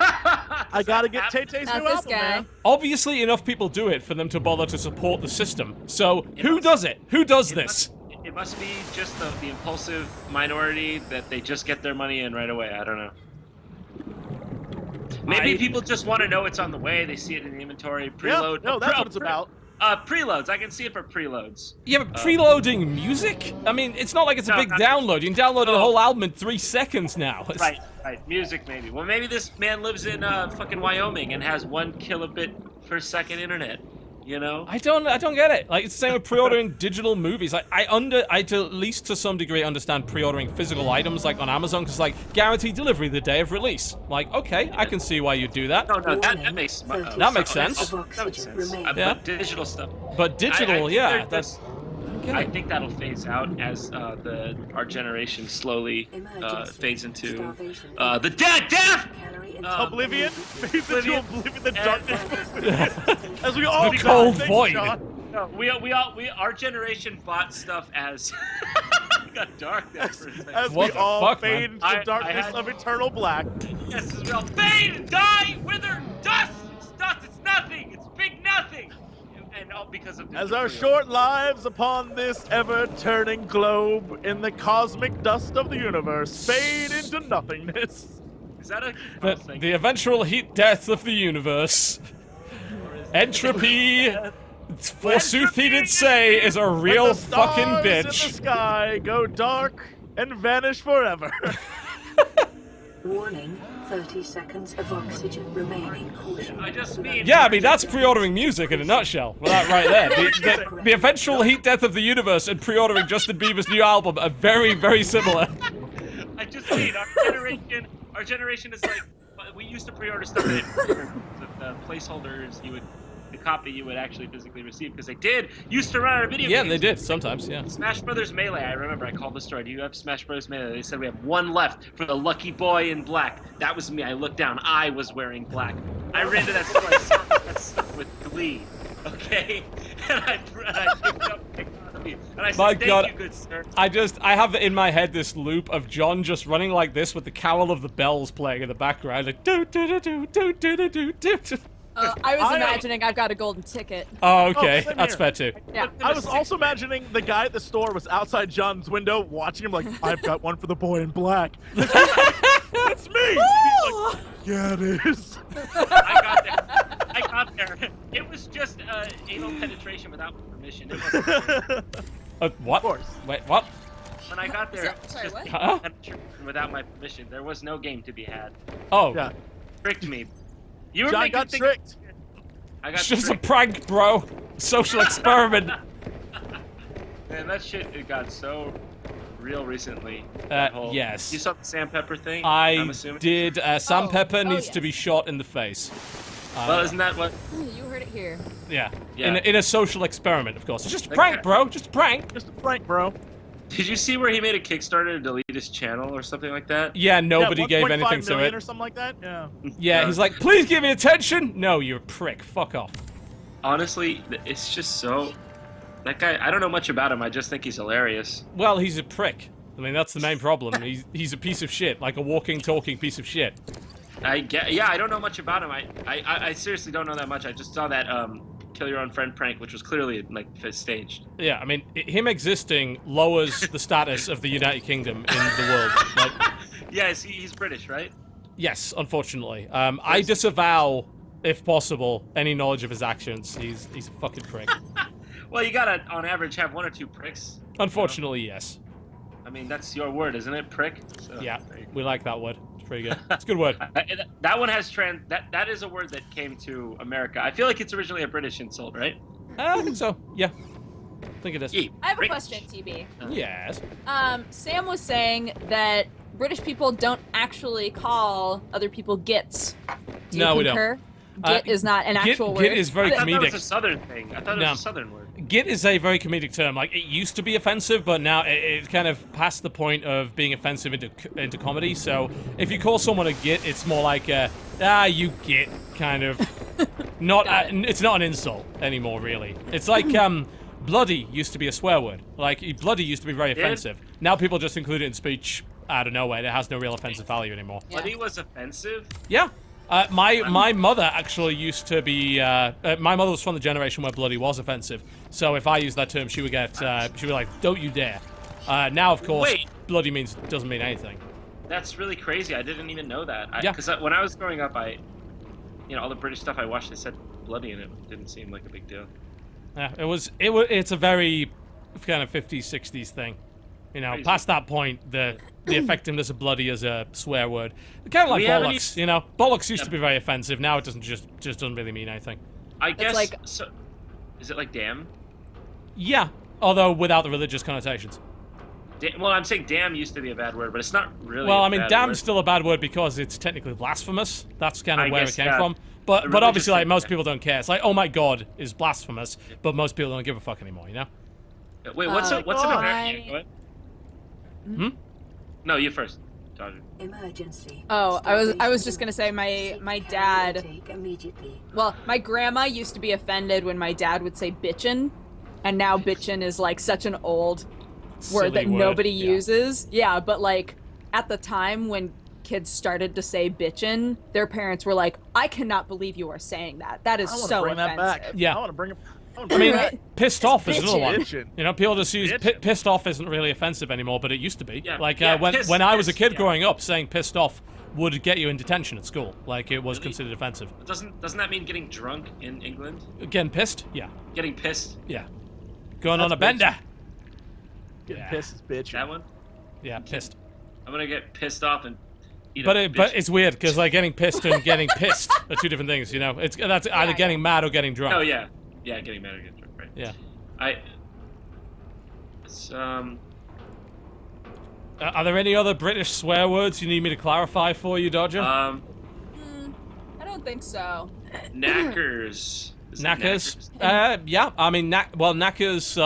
I gotta get Tay-Tay's Not new this album, guy. man. Obviously, enough people do it for them to bother to support the system. So, who does it? Who does this? It must be just the impulsive minority that they just get their money in right away. I don't know. Maybe people just want to know it's on the way. They see it in the inventory, preload. Yeah, no, that's what it's about. Preloads. I can see it for preloads. Yeah, but preloading music? I mean, it's not like it's a No, big not- download. You can download the No. whole album in 3 seconds now. Right. Music, maybe. Well, maybe this man lives in fucking Wyoming and has 1 kilobit per second internet. You know? I don't get it. Like, it's the same with pre-ordering digital movies. Like, I at least to some degree understand pre-ordering physical items like on Amazon, because like guaranteed delivery the day of release. Like, okay, I can see why you'd do that. No, that makes That makes sense. That makes sense. Yeah. But digital stuff. But digital, yeah, that's. I think that'll phase out as our generation slowly fades into the death. Oblivion? Fades into oblivion, the darkness. As we all The die. cold Thanks, void. John. No, our generation bought stuff as it got dark there for a second. As What we the all fuck, fade man? into the I darkness had- of eternal black. Yes, as we all fade, die, wither, dust. It's dust. It's nothing. It's big nothing. And all because of As digital our pre-order. short lives upon this ever-turning globe in the cosmic dust of the universe fade into nothingness. Is that a The eventual heat death of the universe. Entropy, forsooth he did say, is a real When the fucking stars in the bitch. sky go dark and vanish forever. Warning, 30 seconds of oxygen remaining. Caution. I just mean. Yeah, I mean, that's pre-ordering music in a nutshell. Well, that right there. The eventual heat death of the universe and pre-ordering Justin Bieber's new album are very, very similar. I just mean our generation is like we used to pre-order stuff that the placeholders the copy you would actually physically receive because they used to run out of video Yeah, games. they did sometimes, yeah. Smash Brothers Melee, I remember I called the store. Do you have Smash Brothers Melee? They said we have 1 left for the lucky boy in black. That was me. I looked down. I was wearing black. I ran to that store. I saw that stuff with glee. Okay? And I picked up a copy. And I said, My thank God. you, good sir. I have in my head this loop of John just running like this with the Carol of the Bells playing in the background, like do do do do do do do do do. I was imagining I've got a golden ticket. Oh, okay, same that's here. fair too. Yeah. I was also imagining the guy at the store was outside John's window watching him like, I've got one for the boy in black. That's me! He's like, yeah, it is. I got there. It was just anal penetration without permission. It wasn't What? Of course. Wait, what? when I got there. It was Sorry, just what? Huh? penetration without my permission. There was no game to be had. Oh, Yeah. Tricked me. You were John making got things- tricked. I got it's just a tricked. prank, bro. Social experiment. Man, that shit it got so real recently. That whole- Yes. You saw the Sam Pepper thing? I I'm assuming. did. Sam Oh, Pepper oh, needs to yes. be shot in the face. Well, isn't that what? You heard it here. Yeah. Yeah. In a social experiment, of course. It's just a Like prank, that. bro. Just a prank. Just a prank, bro. Did you see where he made a Kickstarter to delete his channel or something like that? Yeah, nobody Yeah, gave 1.5 anything to million it. or something like that. Yeah. Yeah, he's like, please give me attention. No, you're a prick. Fuck off. Honestly, it's just so. That guy, I don't know much about him. I just think he's hilarious. Well, he's a prick. I mean, that's the main problem. He's a piece of shit, like a walking, talking piece of shit. Yeah, I don't know much about him. I seriously don't know that much. I just saw that kill your own friend prank, which was clearly like staged. Yeah, I mean, him existing lowers the status of the United Kingdom in the world. Like, Yeah, he's British, right? yes, unfortunately. I disavow, if possible, any knowledge of his actions. He's a fucking prick. Well, you gotta, on average, have 1 or 2 pricks. Unfortunately, yes. I mean, that's your word, isn't it? Prick. So, Yeah, there you go. we like that word. It's pretty good. It's a good word. That one has that is a word that came to America. I feel like it's originally a British insult, right? I think so. Yeah. I think it is. Yeah, I have a prick. question, TB. Yes. Sam was saying that British people don't actually call other people gits. Do you No, we don't. concur? Git is not an actual word. Git is very I thought that was comedic. a southern thing. I thought it No. was a southern word. Git is a very comedic term. Like, it used to be offensive, but now it's kind of past the point of being offensive into comedy. So if you call someone a git, it's more like you git, kind of. Not it's not an insult anymore, really. It's like bloody used to be a swear word. Like, bloody used to be very Did? offensive. Now people just include it in speech out of nowhere. It has no real offensive value anymore. Yeah. Bloody was offensive. Yeah. My mother actually used to be. My mother was from the generation where bloody was offensive. So if I used that term, she would be like, "Don't you dare!" Now, of course, Wait. bloody doesn't mean anything. That's really crazy. I didn't even know that. Yeah. Because when I was growing up, all the British stuff I watched, they said bloody in it. Didn't seem like a big deal. Yeah, it's a very kind of 50s, 60s thing. You know, Crazy. past that point, the effectiveness of bloody as a swear word. Kind of like We haven't bollocks, you know? Bollocks used to be very offensive. Now it just doesn't really mean anything. I guess. like- So, is it like damn? Yeah, although without the religious connotations. Well, I'm saying damn used to be a bad word, but it's not really. Well, a I mean, bad damn's word. still a bad word because it's technically blasphemous. That's kind of I where it guess, came yeah. from. The But religious obviously, like, thing, most yeah. people don't care. It's like, oh my god is blasphemous, but most people don't give a fuck anymore, you know? Wait, what's an God. American? Go ahead. Hmm? No, you first, Dodger. Emergency. Oh, I was just Starvation. gonna say Seek my care dad. intake immediately. Well, my grandma used to be offended when my dad would say bitchin', and now bitchin' is like such an old word that Silly nobody yeah. uses. Yeah, but like at the time when kids started to say bitchin', their parents were like, "I cannot believe you are saying that. That is I want to so bring offensive." that back. Yeah. I want to bring it. I mean, Right. pissed off is another one. Bitchin'. You know, people just use Bitchin'. pissed off isn't really offensive anymore, but it used to be. Yeah, Like yeah, when I was a piss, kid yeah. growing up, saying pissed off would get you in detention at school. Like it was Really? considered offensive. Doesn't that mean getting drunk in England? Getting pissed? Yeah, Getting pissed? yeah. Going That's on a bender? Getting Yeah. pissed is bitch. That one? Yeah, pissed. I'm gonna get pissed off and eat But a but bitch. it's weird because like getting pissed and getting pissed are two different things. You know, that's either yeah. getting mad or getting drunk. Oh yeah, getting mad or getting drunk, right? Yeah. It's Are there any other British swear words you need me to clarify for you, Dodger? I don't think so. knackers. Is it Knackers? Yeah. I mean, knackers.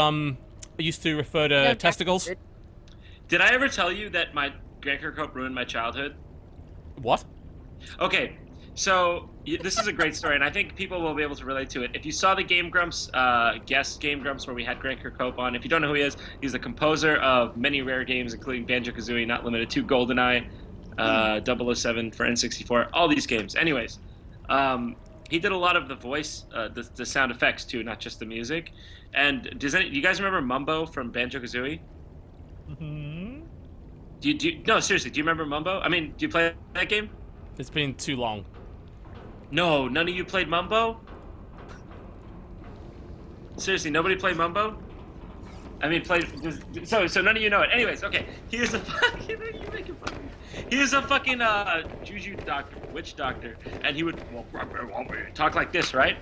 Used to refer to Yeah, testicles. Did I ever tell you that my Granker Cope ruined my childhood? What? Okay, so this is a great story, and I think people will be able to relate to it. If you saw the Game Grumps guest Game Grumps where we had Grant Kirkhope on, if you don't know who he is, he's the composer of many rare games, including Banjo-Kazooie, not limited to GoldenEye, 007 for N64, all these games. Anyways, he did a lot of the voice, the sound effects too, not just the music. And do you guys remember Mumbo from Banjo-Kazooie? Hmm? No, seriously, do you remember Mumbo? I mean, do you play that game? It's been too long. No, none of you played Mumbo? Seriously, nobody played Mumbo? I mean, so none of you know it. Anyways, okay. He was a fucking you make it funny. He was a fucking juju doctor, witch doctor, and he would talk like this, right?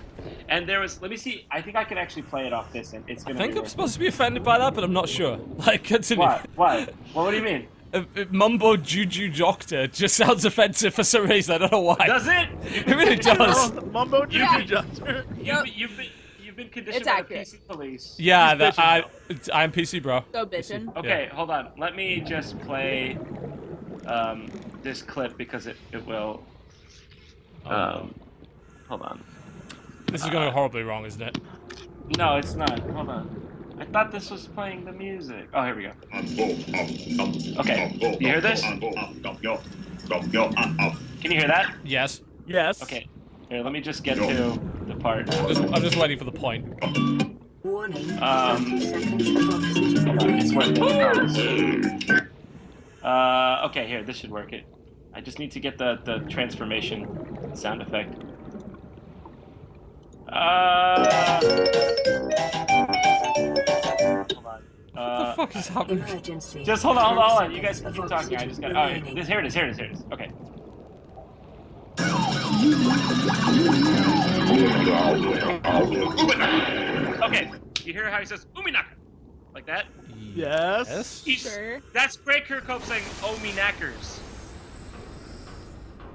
And there was, let me see. I think I can actually play it off this, and it's I gonna. think be I'm worth supposed to be offended by that, but I'm not sure. Like, continue. What? What? What do you mean? Mumbo Juju Doctor just sounds offensive for some reason. I don't know why. Does it? It really does. Mumbo Yeah. Juju Doctor. You've been conditioned It's by accurate. the PC police. Yeah, He's I'm PC, bro. So bitchin'. Okay, hold on. Let me just play this clip because it will. Hold on. This is going horribly wrong, isn't it? No, it's not. Hold on. I thought this was playing the music. Oh, here we go. Okay, you hear this? Can you hear that? Yes. Yes. Okay. Here, let me just get to the part. I'm just waiting for the point. Warning. 30 Um, seconds of oxygen Hold on, it's remaining. working. I promise. Okay, here, this should work. I just need to get the transformation sound effect. Hold on. What the fuck is happening? Emergency. Just hold on. You guys Of keep talking. I just got. oxygen Oh, here it is. Okay. Okay. You hear how he says "Uminaka," like that? Yes. Sure. That's Greg Kirkhope saying "Oh me knackers."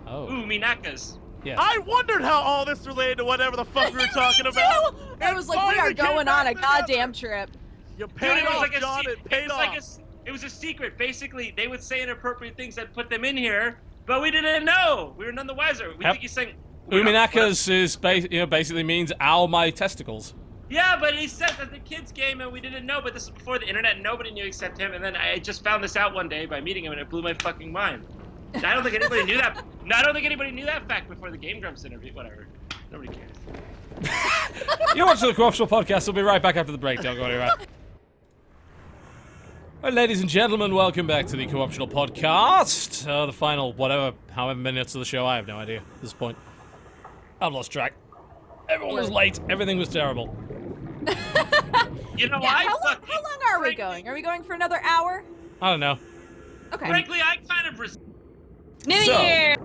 Oh. Ooh me knackers. Yes. I wondered how all this related to whatever the fuck we were talking about. I was like, we are Finally came going on back a together. goddamn trip. You Dude, paid it was off, like a John. se- It paid was off. like it was a secret. Basically, they would say inappropriate things that put them in here, but we didn't know. We were none the wiser. We Yep. think he's saying Uminakas is basically means ow my testicles. Yeah, but he said that the kids game and we didn't know. But this is before the internet. And nobody knew except him. And then I just found this out one day by meeting him, and it blew my fucking mind. I don't think anybody knew that. No, I don't think anybody knew that fact before the Game Grumps interview. Whatever. Nobody cares. You're watching the Corruptional Podcast. We'll be right back after the break. Don't go anywhere. Well, ladies and gentlemen, welcome back to the Corruptional Podcast. The final, however minutes of the show, I have no idea at this point. I've lost track. Everyone was late. Everything was terrible. You know, Yeah, I how long fucking, are we frankly- going? Are we going for another hour? I don't know. Okay. Frankly, I kind of New So- Year!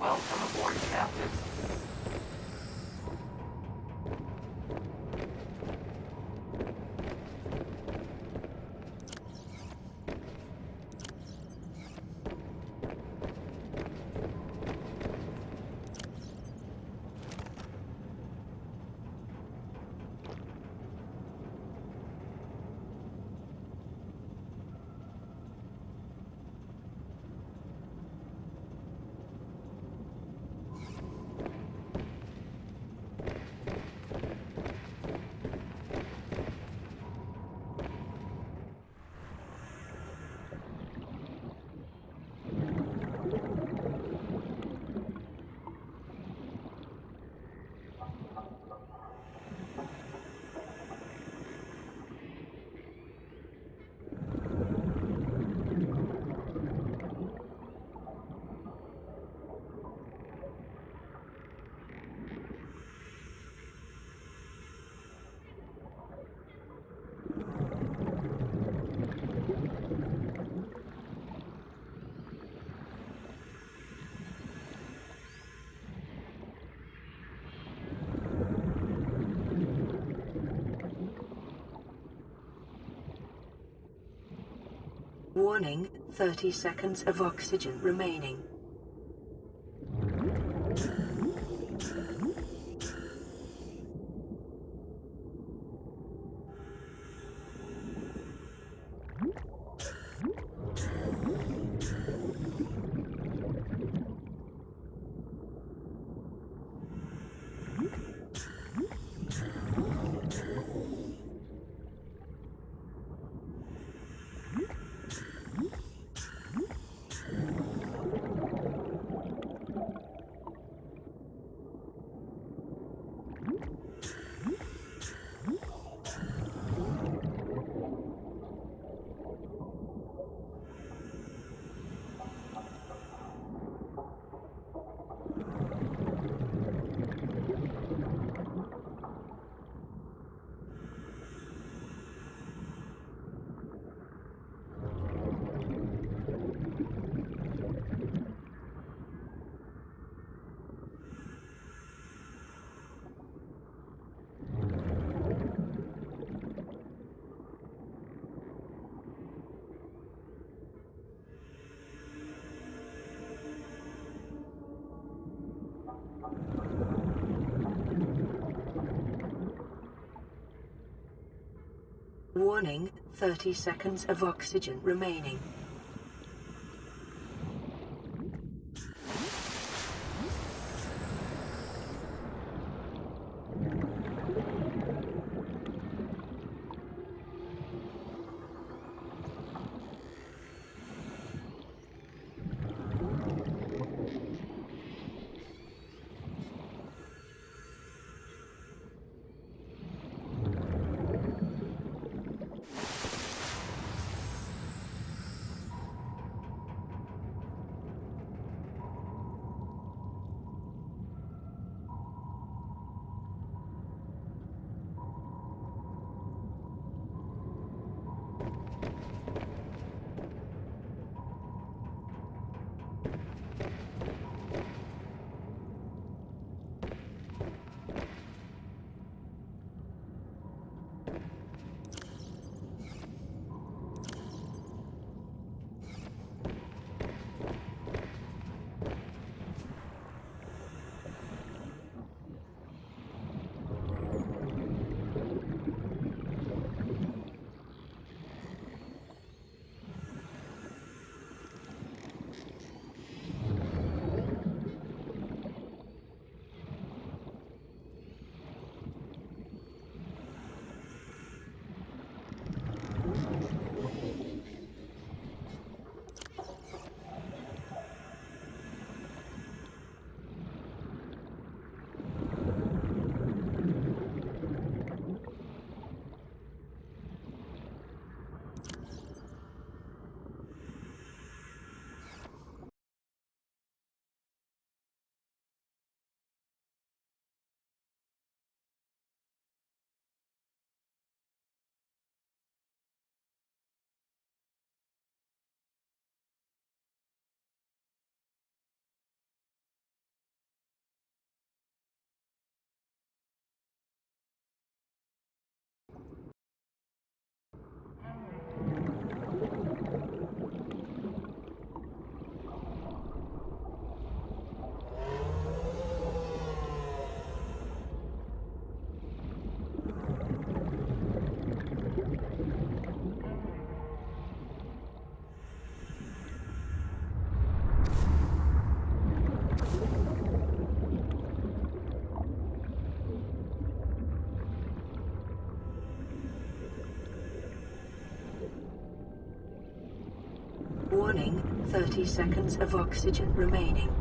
Welcome aboard, Captain. Warning, 30 seconds of oxygen remaining. Warning, 30 seconds of oxygen remaining. Warning, 30 seconds of oxygen remaining.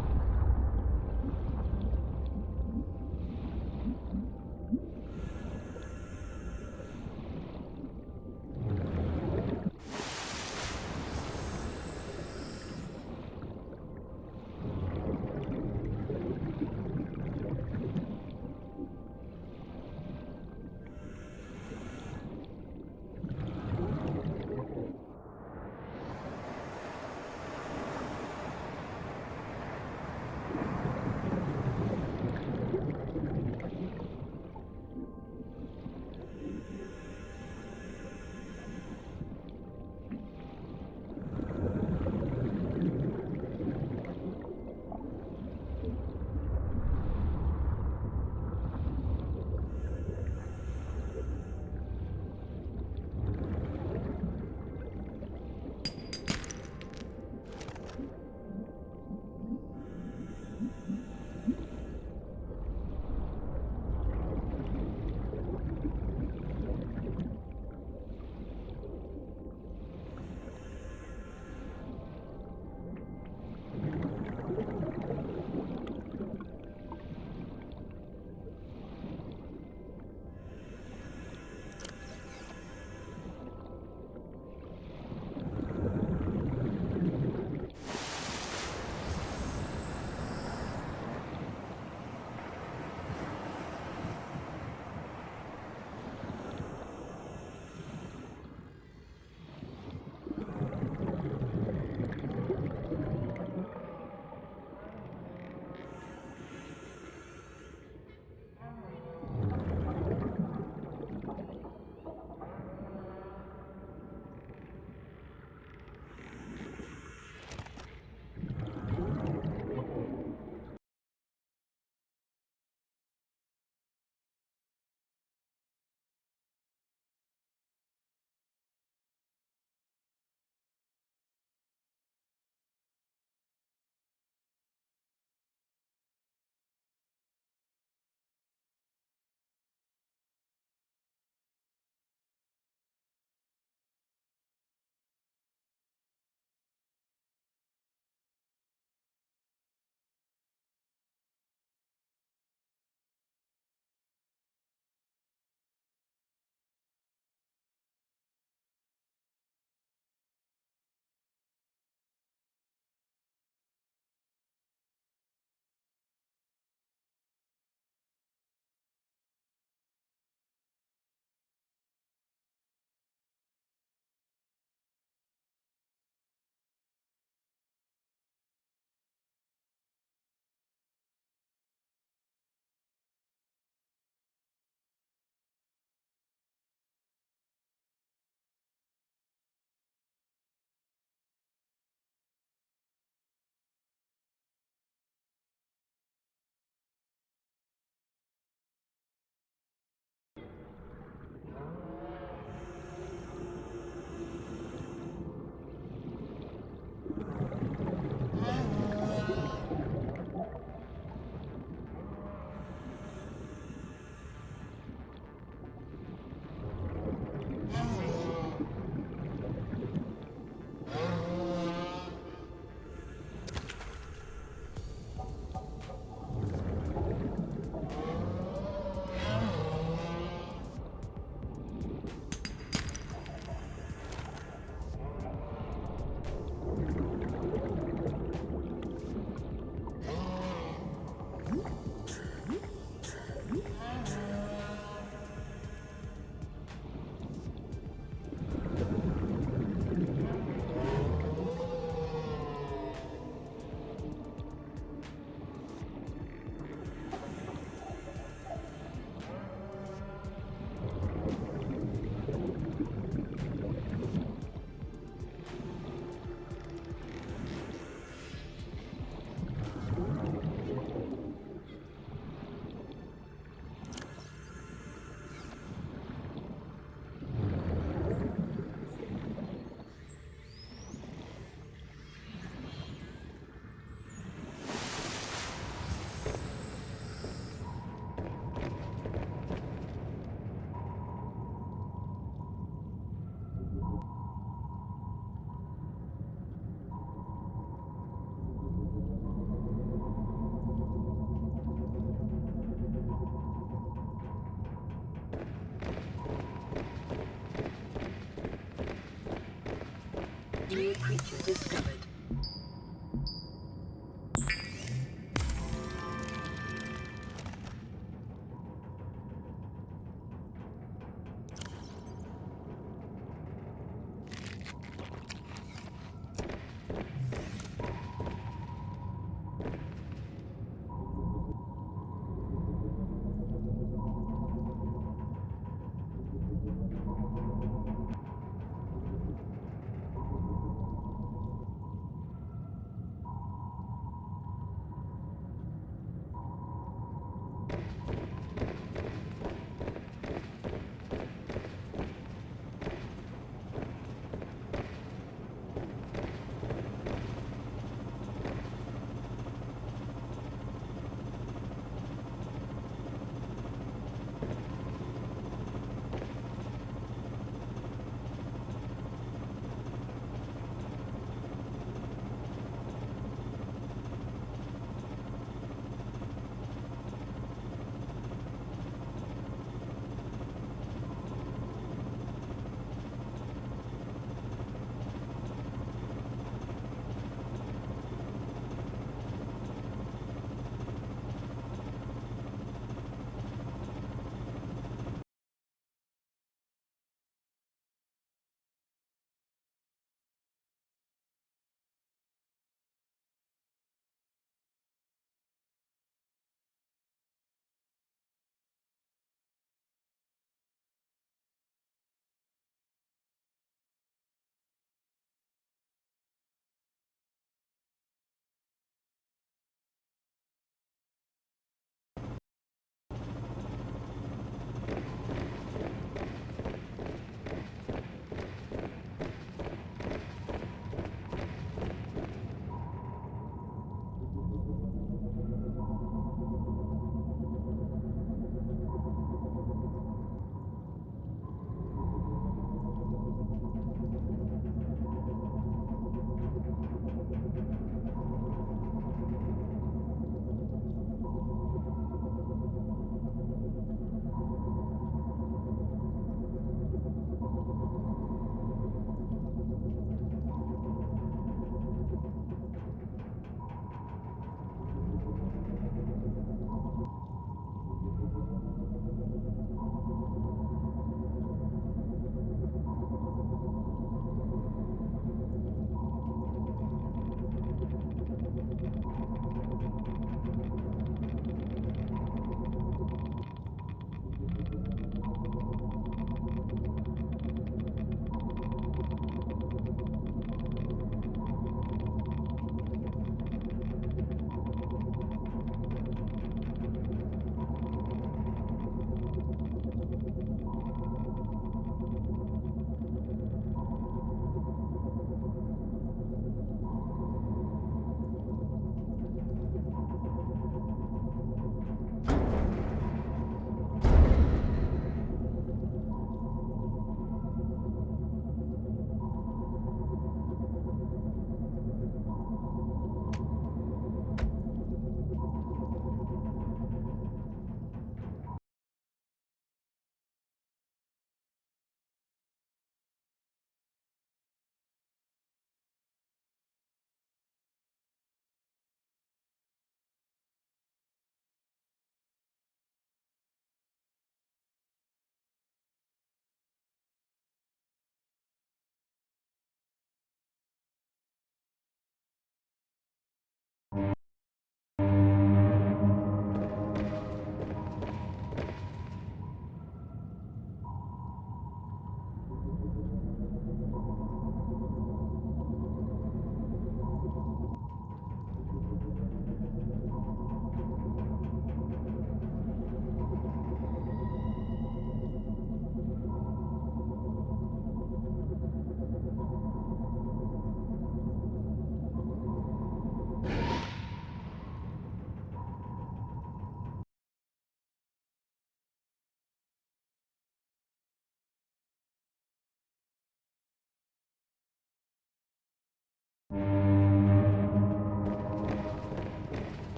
New creature discovered.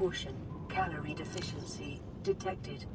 Caution, calorie deficiency detected.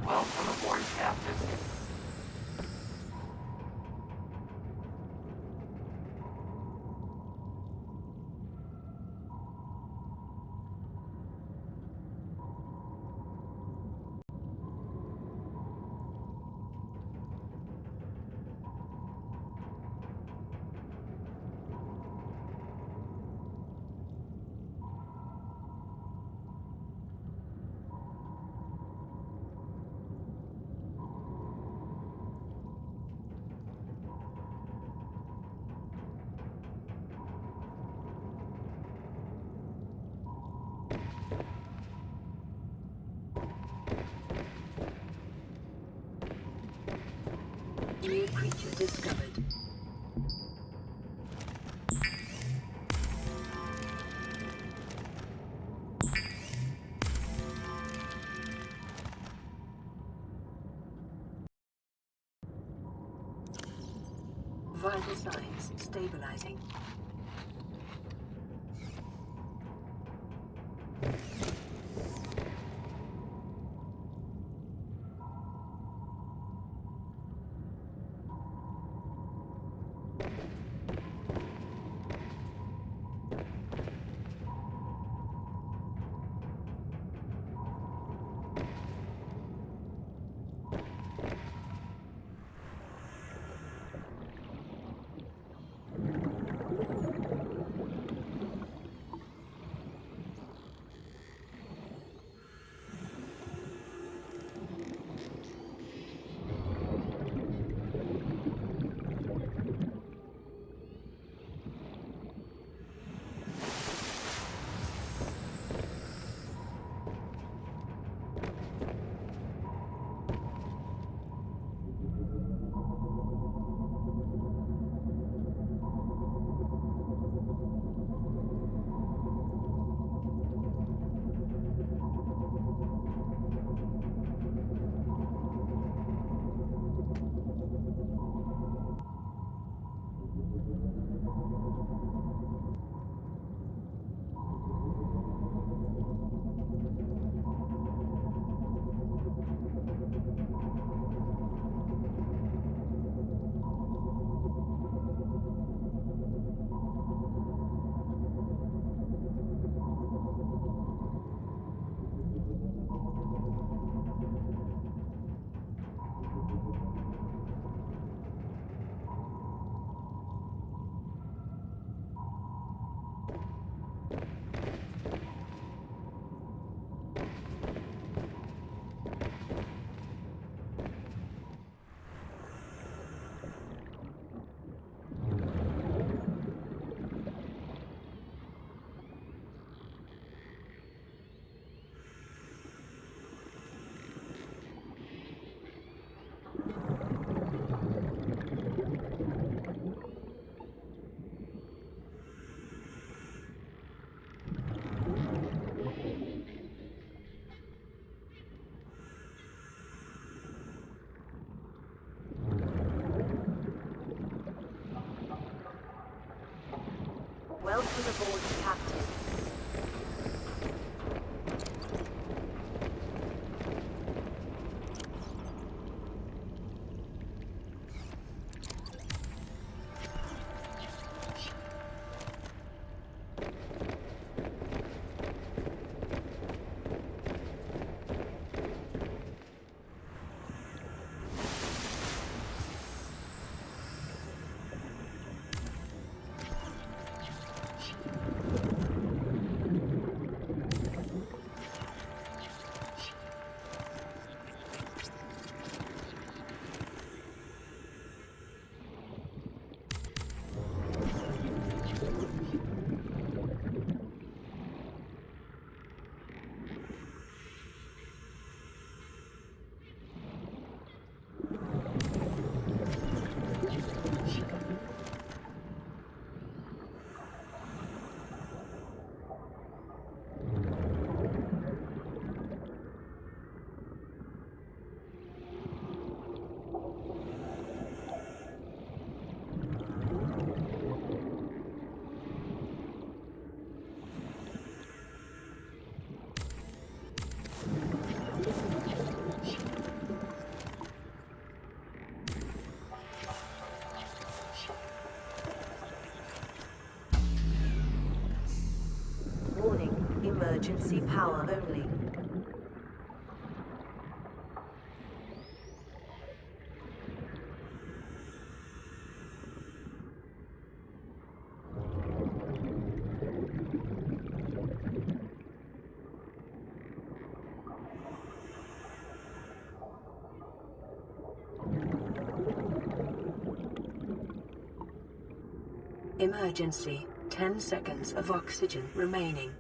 Welcome aboard, Captain. New creature discovered. Vital signs stabilizing. Welcome aboard, Captain. Emergency power only. Emergency. 10 seconds of oxygen remaining.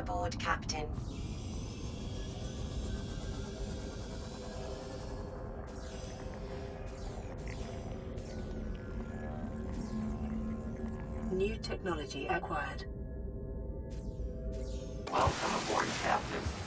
aboard, Captain. New technology acquired. Welcome aboard, Captain.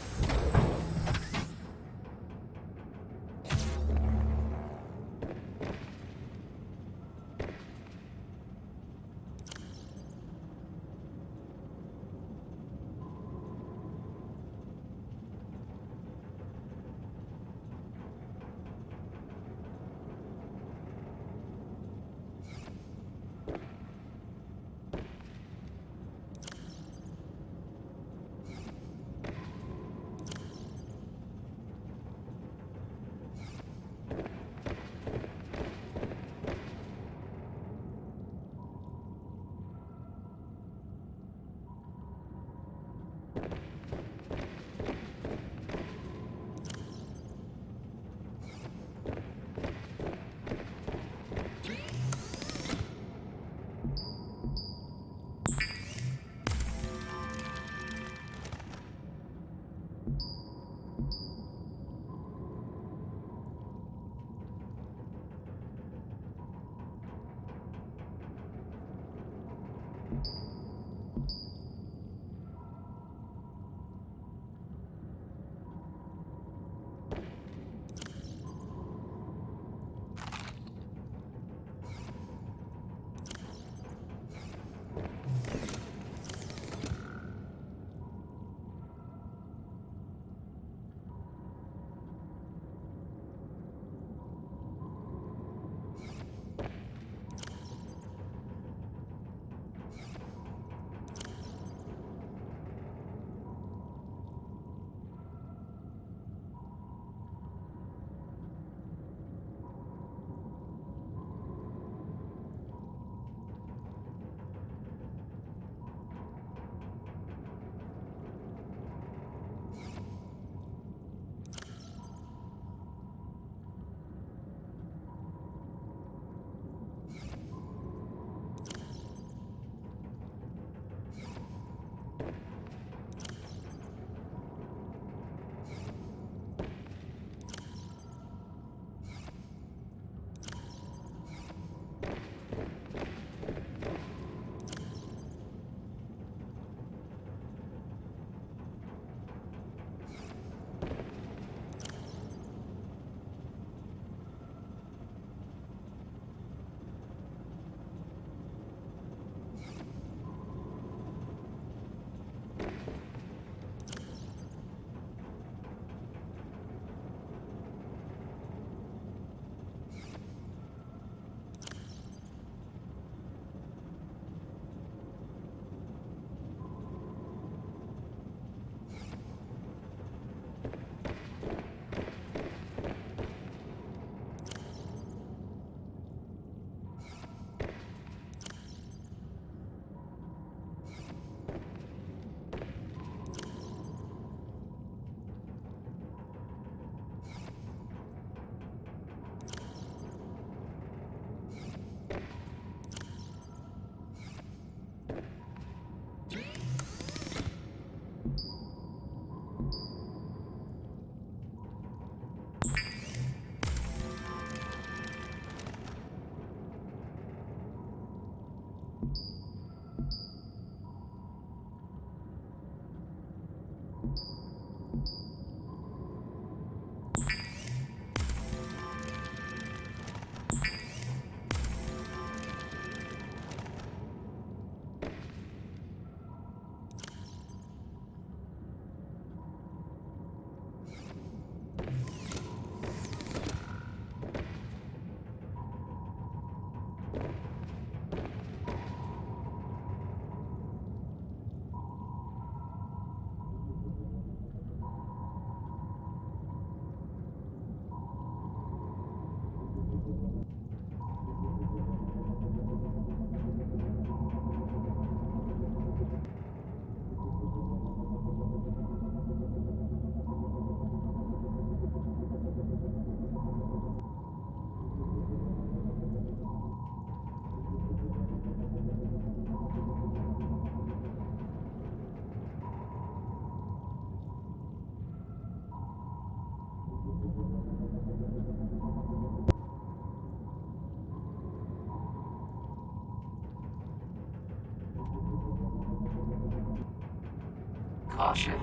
Caution.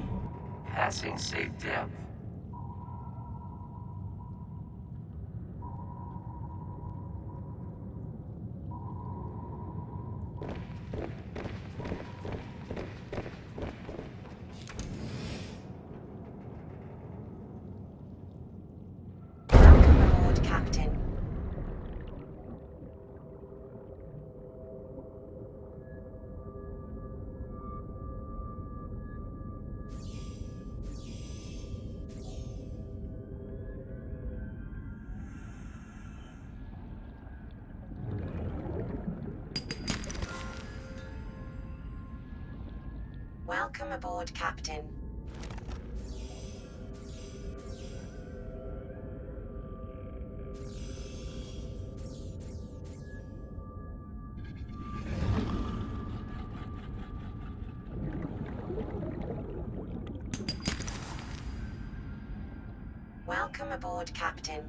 Passing safe depth. Welcome aboard, Captain. Welcome aboard, Captain. Welcome aboard, Captain.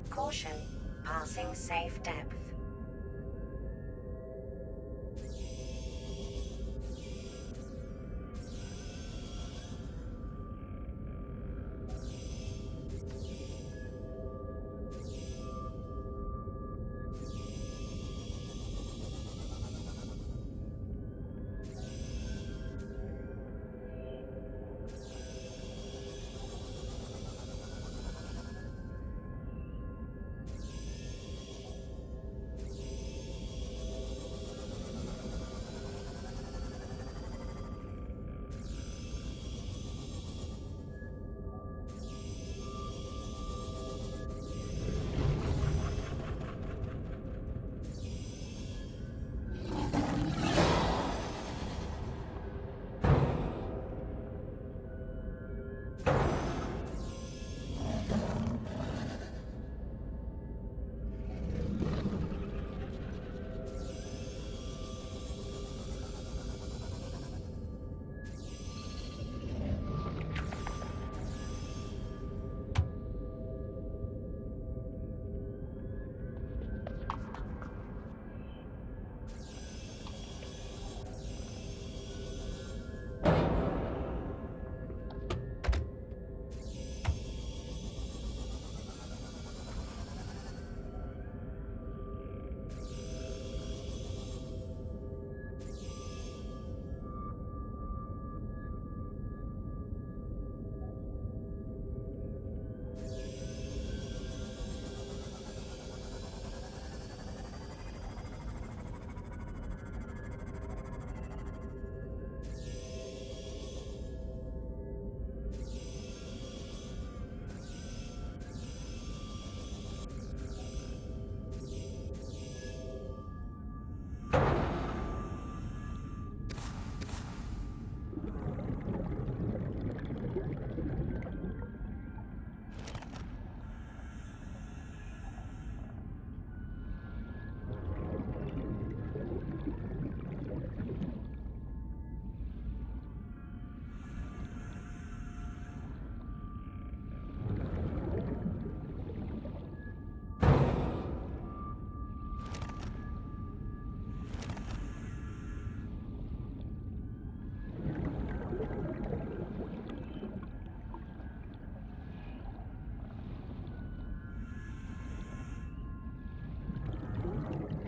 Caution, passing safe depth.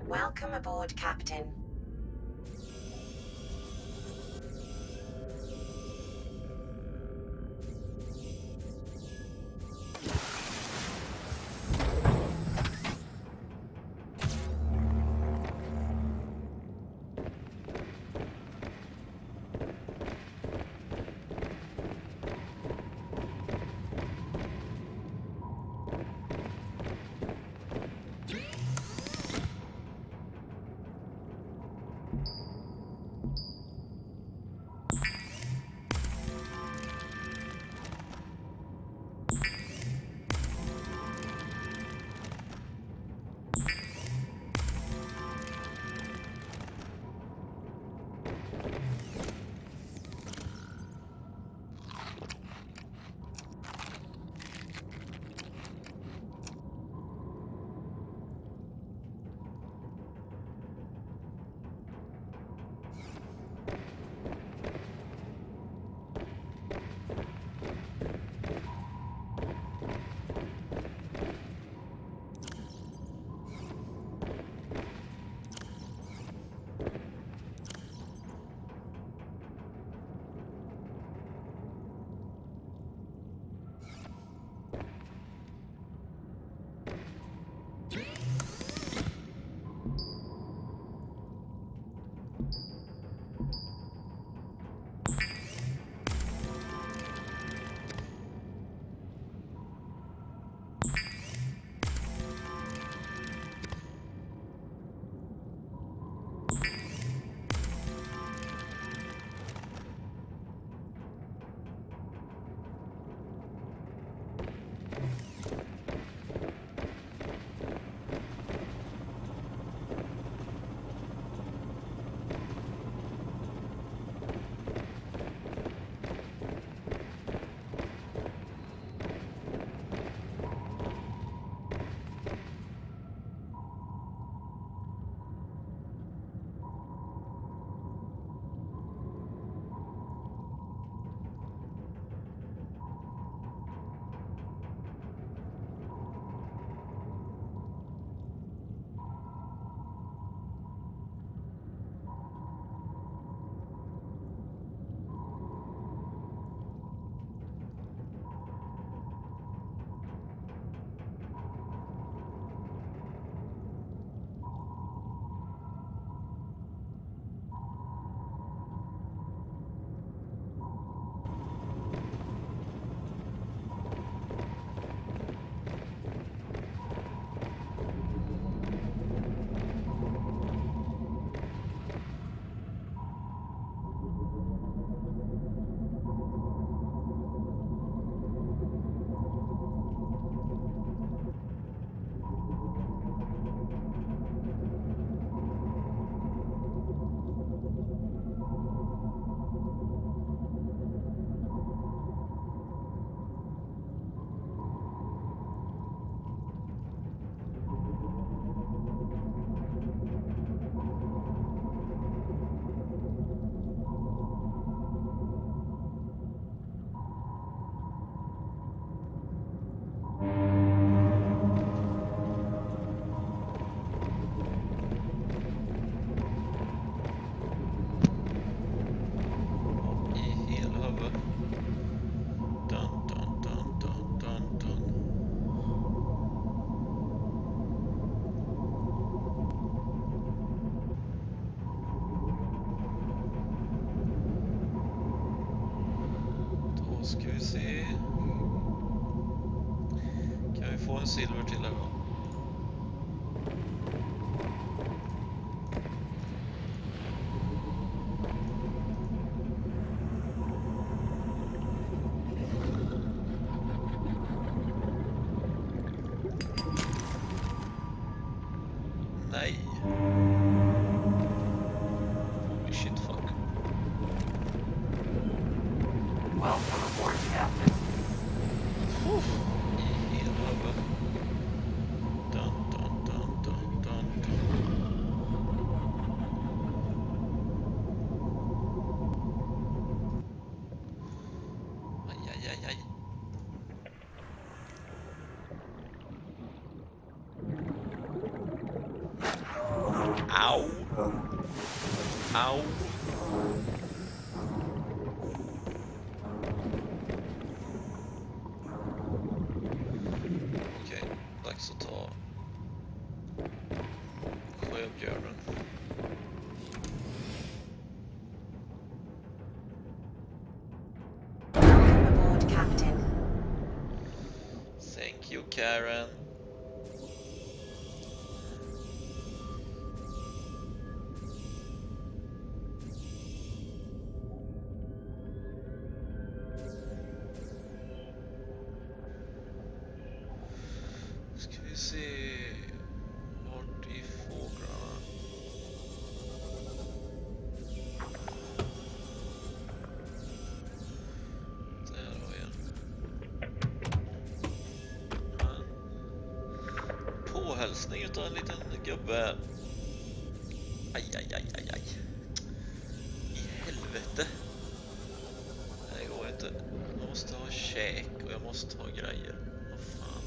Welcome aboard, Captain. Ska vi se. Kan vi få en silver till här då? Nej. Holy shit, fuck. Welcome aboard, Captain. I helvete. Dun, dun, dun, dun, dun, dun. Aj, aj, aj, aj. Au. Au. Okej, dags att ta sjöbjörnen. Welcome aboard, Captain. Thank you, Karen. Ska vi se vart i fåglarna. Där har vi en. Påhälsning utav en liten gubbe. Aj, aj, aj, aj, aj. I helvete. Det går inte. Jag måste ha käk och jag måste ha grejer. Vad fan.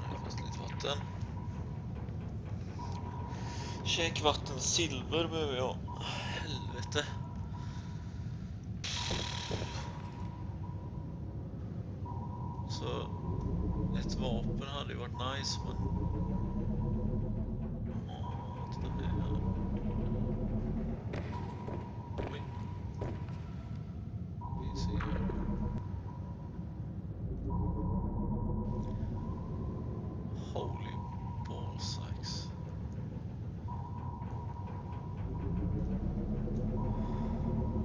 Nej, fast lite vatten. Käkvatten, silver behöver jag. Helvete. Så ett vapen hade ju varit nice, men... Titta på det här. Oj. Vi ser här. Holy ballsacks.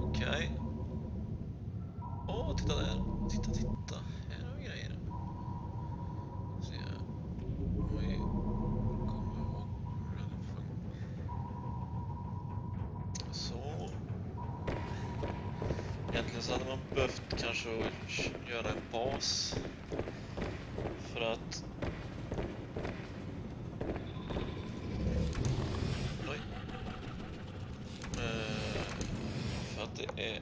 Okej. Åh, titta där. Titta. Här har vi grejer. Se här. Oj. Kommer ihåg hur den funkar. Så. Egentligen så hade man behövt kanske göra en bas. För att... Oj. För att det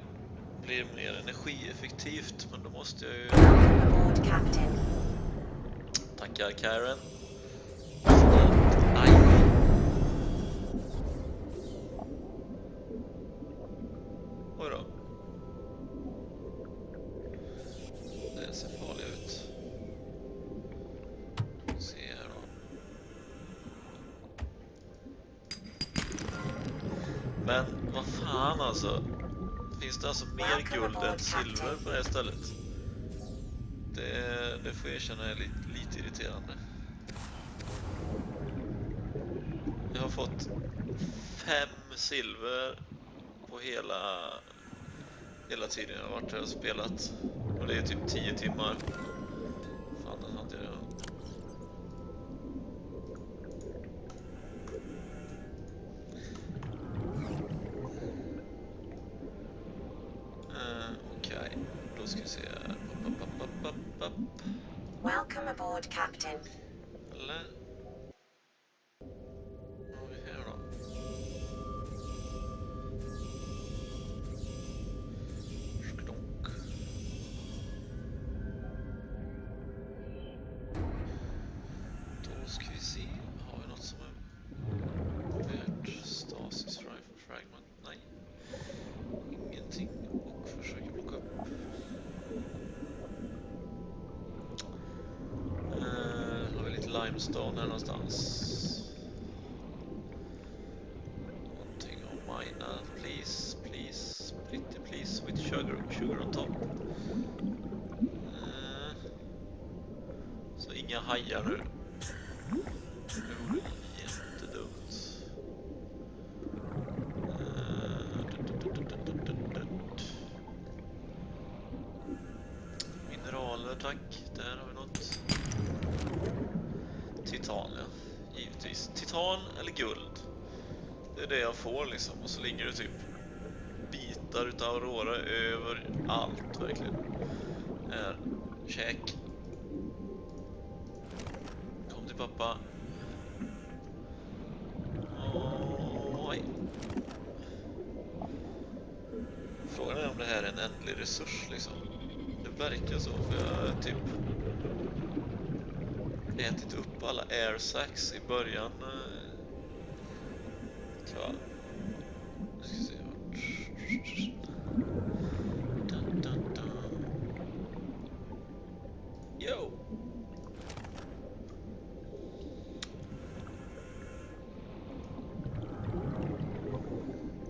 blir mer energieffektivt, men då måste jag ju... Aboard, Captain. Tackar Karen. Aj. Oj då. Det ser farligt ut. Se här då. Men vad fan alltså. Finns det alltså mer guld än silver på det här stället? Det får jag erkänna är lite irriterande. Jag har fått 5 silver på hela tiden jag har varit här och spelat. Och det är typ 10 timmar. Fan, den hade jag. Okej, då ska vi se här. Welcome aboard, Captain. Eller? Vad har vi här då? Skdonk. Då ska vi se. Har vi något som är värt stasis rifle fragment? Nej. Ingenting. Och försöker plocka upp. Har vi lite limestone här någonstans. Någonting att mina. Please. Pretty please with sugar on top. Så inga hajar nu. Det vore jättedumt. Mineraler, tack. Där har vi något. Titan, ja. Givetvis. Titan eller guld. Det är det jag får liksom. Och så ligger det typ bitar utav Aurora över allt verkligen. Här. Check. Kom till pappa. Oj. Frågan är om det här är en ändlig resurs liksom. Det verkar så, för jag typ ätit upp alla air sacs i början. Tror jag. Nu ska vi se vart. Yo!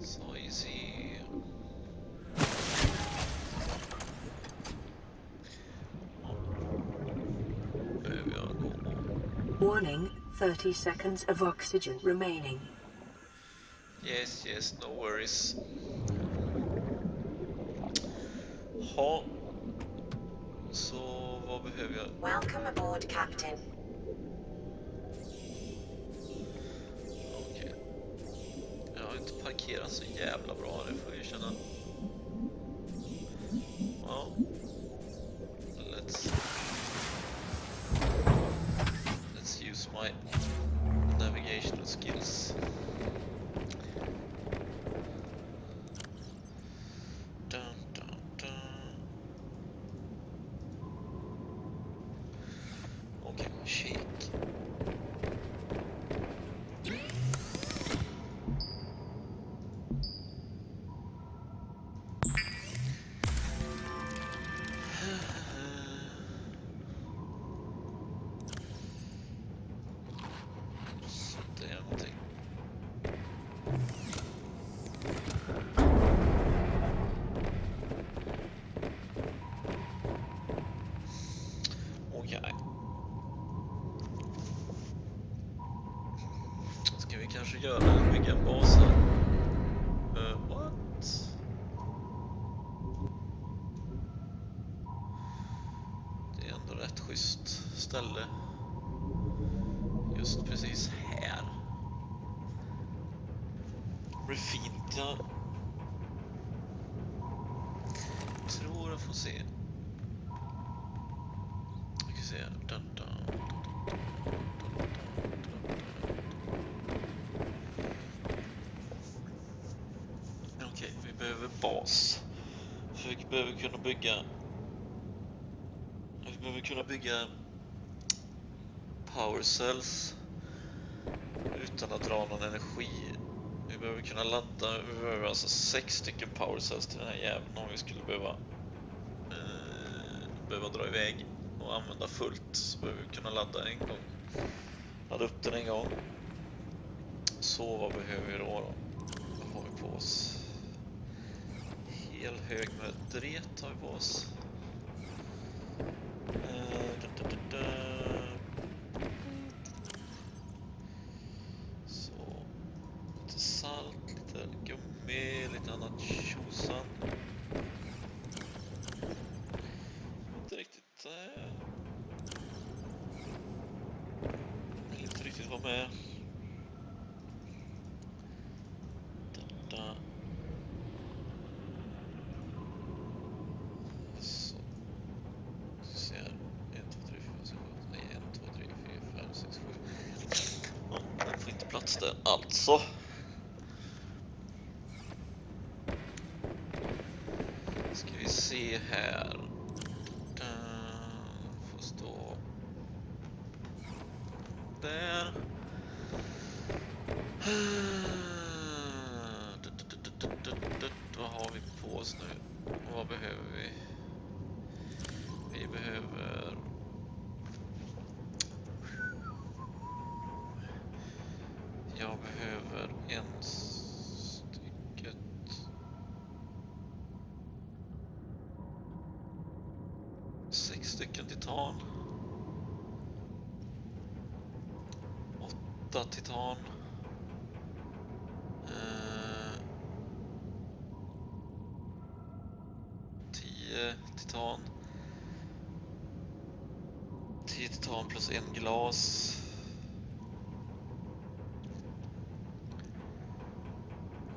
Så vi ser. Behöver jag gå? Warning, 30 seconds of oxygen remaining. Yes, no worries. Ha. Så vad behöver jag? Welcome aboard, Captain. Okej. Jag har inte parkerat så jävla bra, det får jag känna. Ja. Let's use my navigational skills. Dun, dun, dun. göra är bygga en bas här. What? Det är ändå rätt schysst ställe. Just precis här. Det blir fint, ja. Tror jag får se. Vi kan se. Okej, vi behöver bas. För vi behöver kunna bygga power cells utan att dra någon energi. Vi behöver kunna ladda. Vi behöver alltså 6 stycken power cells till den här jäveln om vi skulle behöva dra iväg och använda fullt. Så behöver vi kunna ladda en gång. Ladda upp den en gång. Så vad behöver vi då? Vad har vi på oss? Hel hög med dret har vi på oss. Så lite salt, lite gummi, lite annat tjosan. Inte riktigt vill inte riktigt vara med. Så. Se här. 1, 2, 3, 4, 5, 6, 7. Nej, 1, 2, 3, 4, 5, 6, 7. Ja, den får inte plats där. Alltså. Ska vi se här. Den får stå där. Vad har vi på oss nu? Vad behöver vi? Vi behöver... Jag behöver en stycket... 6 stycken titan. 8 titan. 10 titan. 10 titan plus en glas.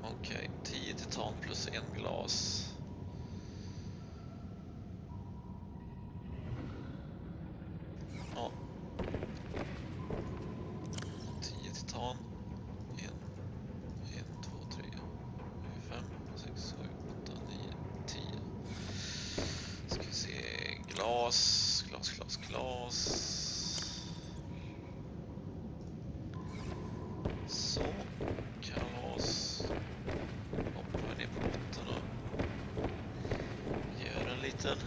Okej, 10 titan plus en glas. Ja. 10 titan. 1, 2, 3, 5, 6, 7, 8, 9, 10. Ska vi se. Glas. Så. Kalas. Hoppar ner på botten och gör en liten.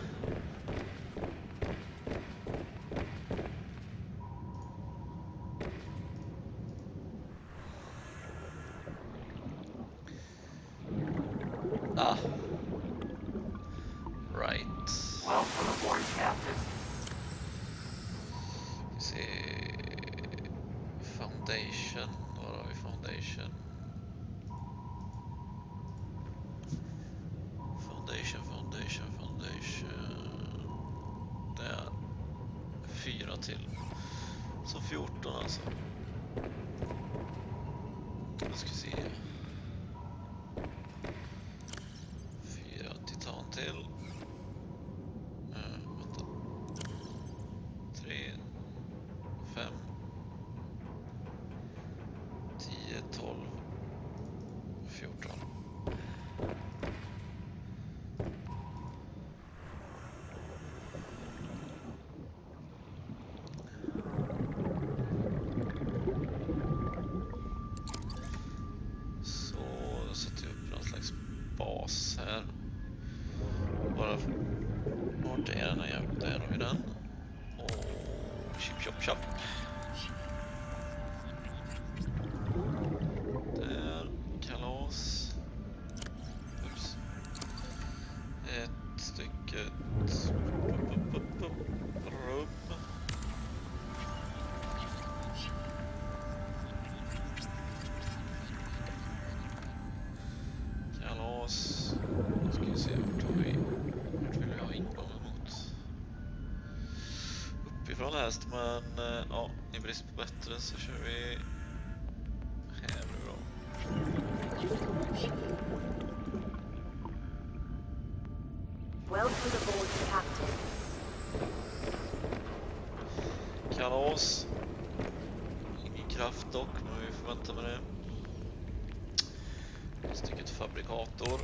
Ah. Right. Welcome aboard, Captain. Se. Foundation. Var har vi foundation? Foundation. Där. 4 till. Så 14 alltså. Då ska vi se. 4 titan till. Vänta. 3, 5, 10, 12, 14. Så då sätter vi upp någon slags bas här. Bara vart är den här? Där har vi den. Och chip. Där, kalas. Ups. Ett stycke rum. bra läst, men ja, i brist på bättre så kör vi här nu då. Welcome aboard, Captain. Kalas. Ingen kraft dock, men vi får vänta med det. Ett stycket fabrikator.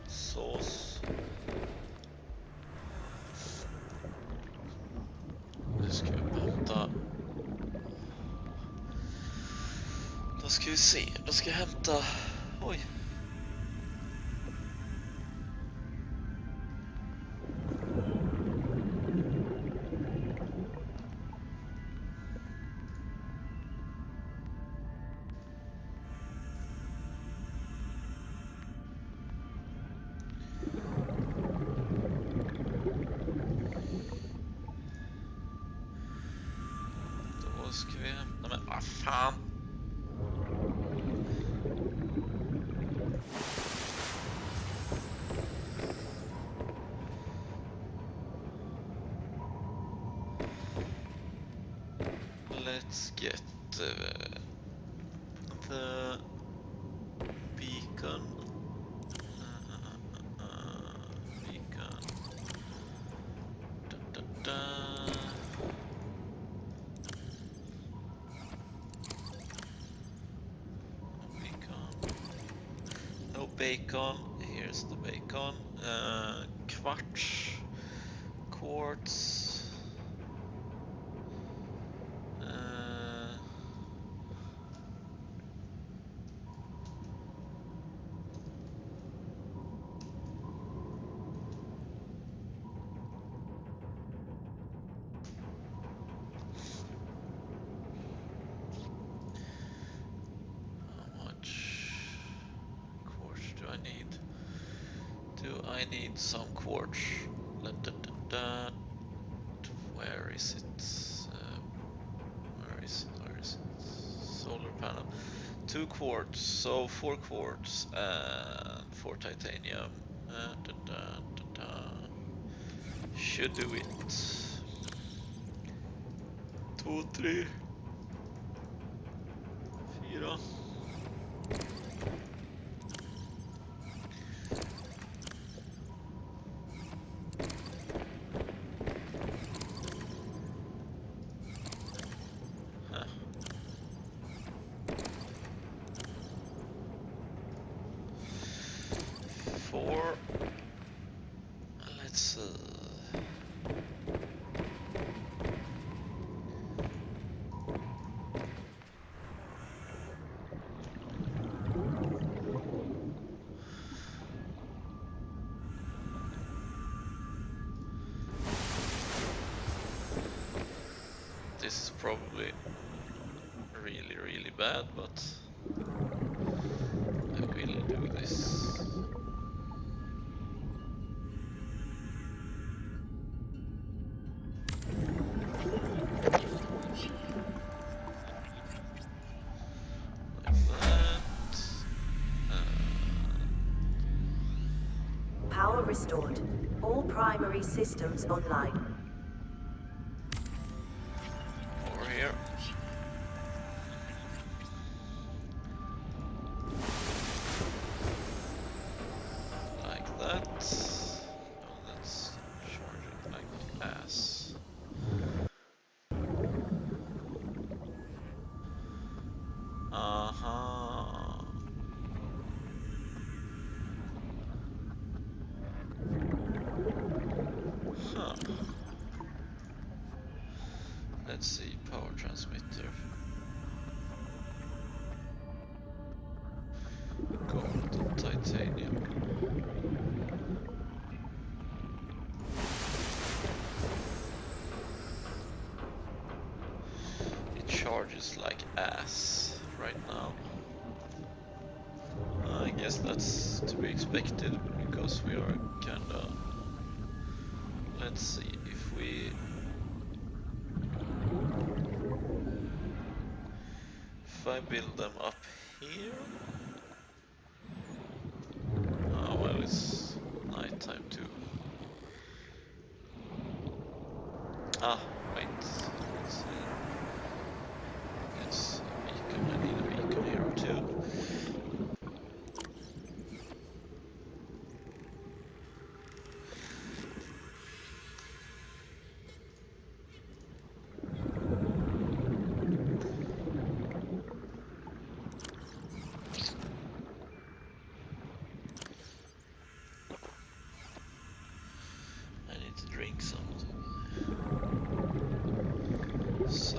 Sås. Nu ska vi hämta. Då ska vi se. Då ska jag hämta. Oj. Då ska vi hämta. Men vad fan. Let's get the beacon. Beacon. Da, da, da. Beacon. No bacon. Here's the bacon. Quartz. Quartz. How much quartz do I need? Do I need some quartz? Da, da, da, da. Where is it? Where is it? Where is it? Solar panel. 2 quartz, so 4 quartz and 4 titanium. Da, da, da, da. Should do it. 2, 3, 4. Huh. 4. Let's see. This is probably really, really bad, but I will do this. Like that. Power restored. All primary systems online. Over here. Like that. Oh, let's charge it like ass. Uh-huh. Huh. Let's see, power transmitter. Gold and titanium. It charges like ass right now. I guess that's to be expected because we are kinda. Let's see if we. If I build them up here. Oh well, it's nighttime too. Ah, wait. Let's see. It's a beacon. I need a beacon here or two. I need to drink something. So,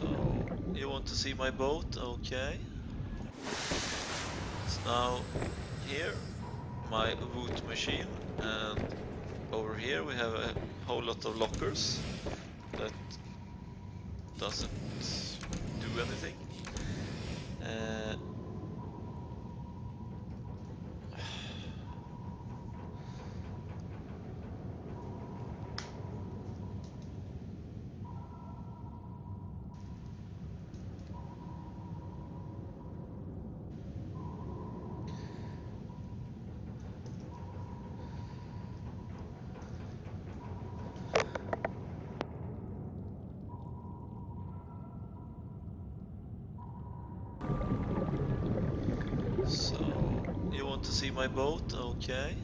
you want to see my boat? Okay. It's now here, my woot machine, and over here we have a whole lot of lockers that doesn't do anything. So, you want to see my boat? Okay.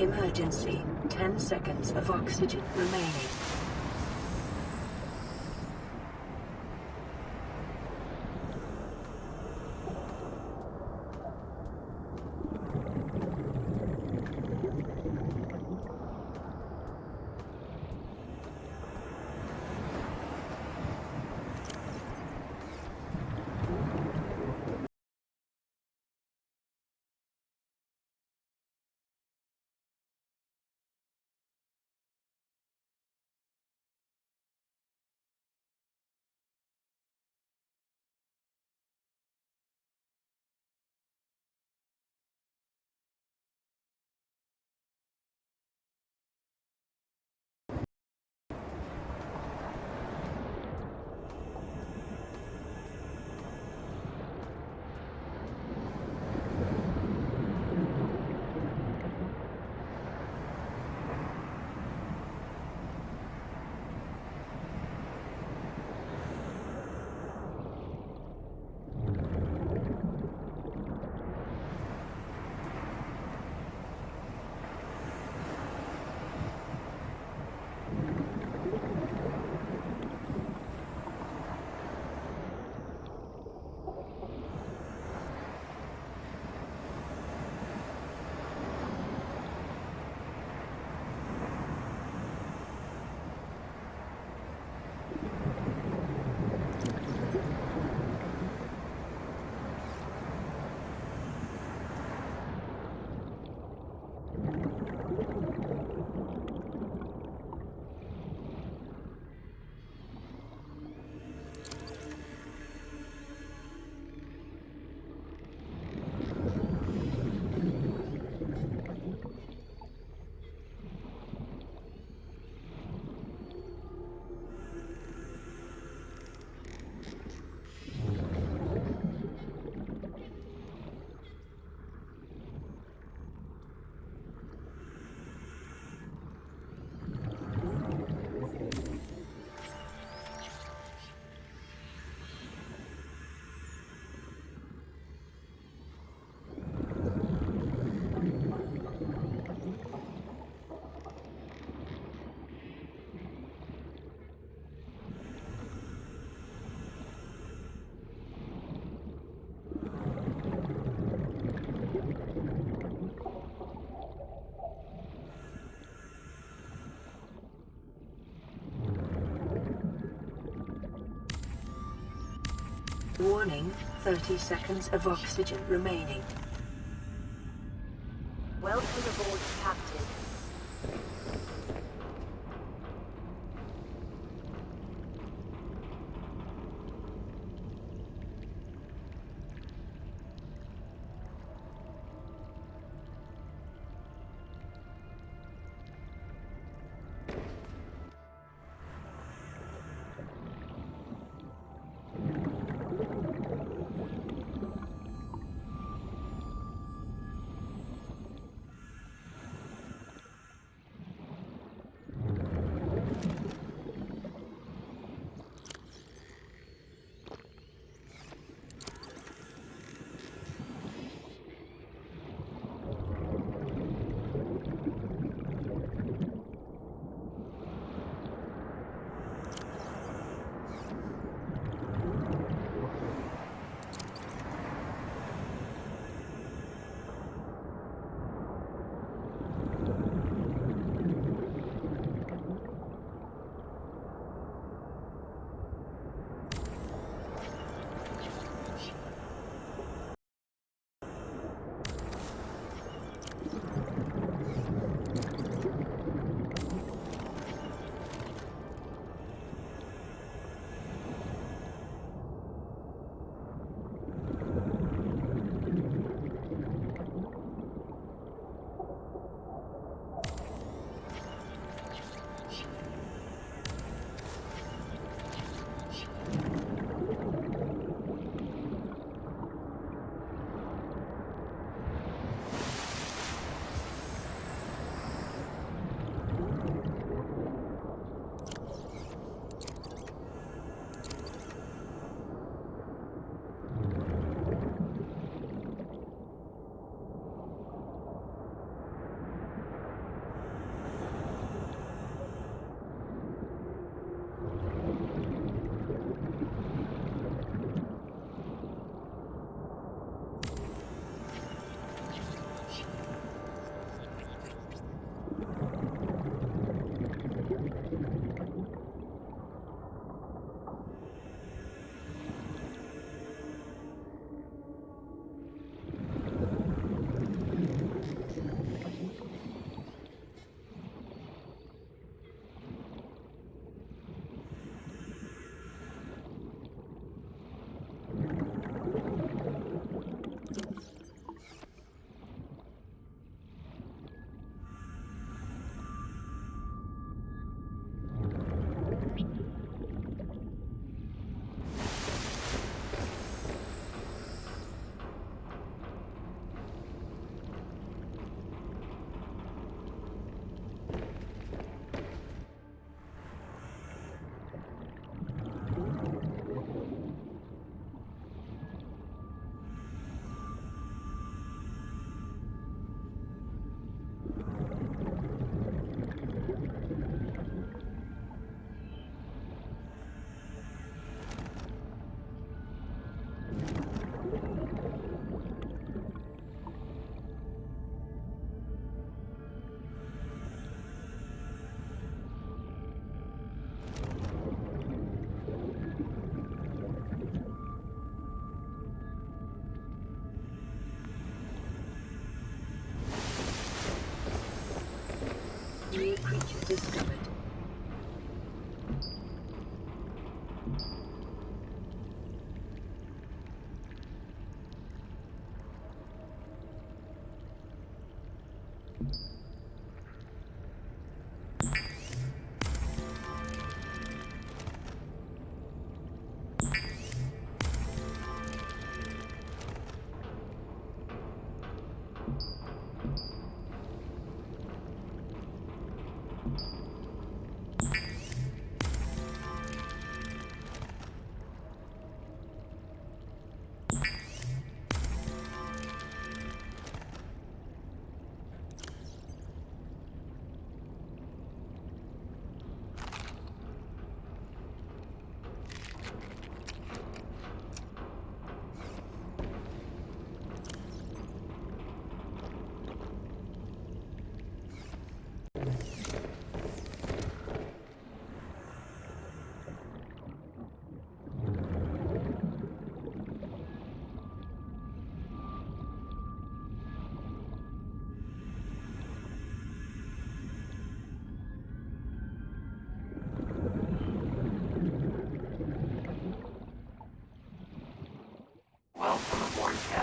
Emergency. 10 seconds of oxygen remaining. Warning, 30 seconds of oxygen remaining. Welcome aboard, Captain.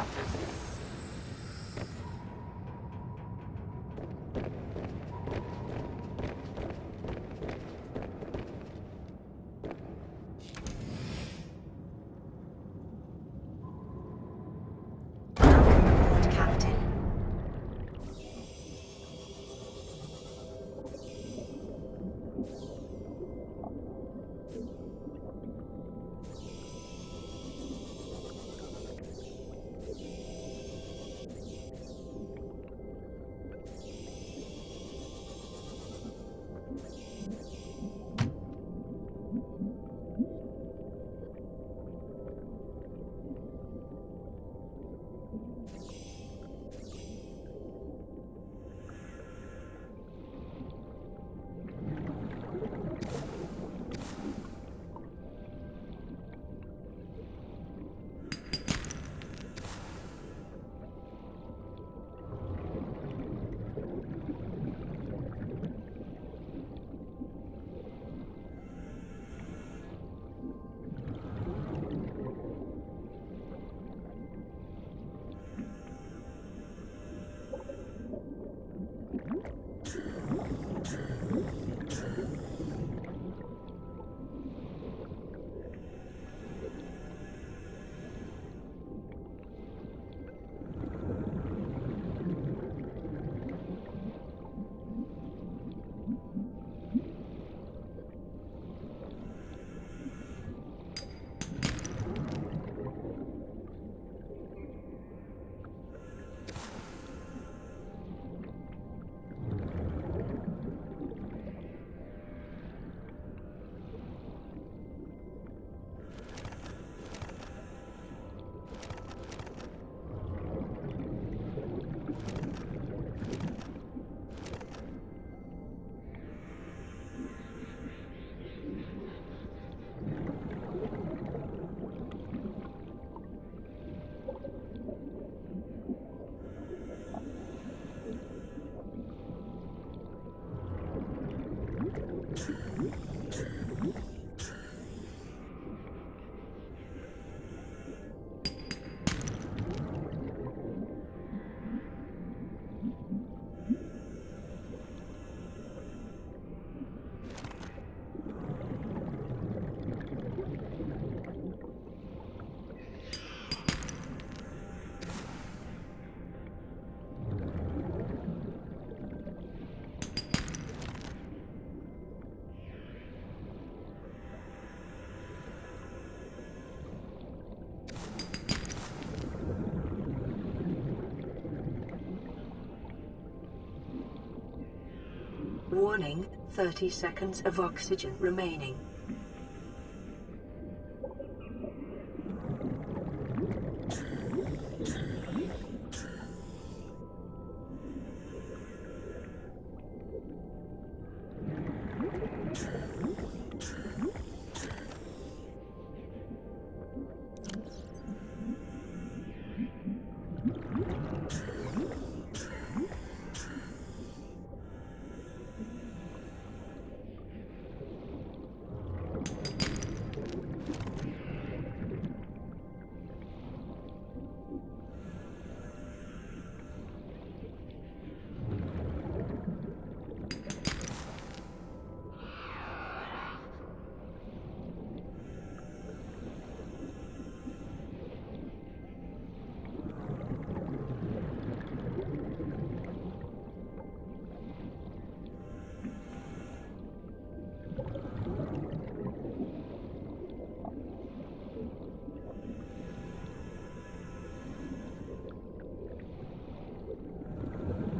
Captain. Welcome aboard, Captain. Warning, 30 seconds of oxygen remaining.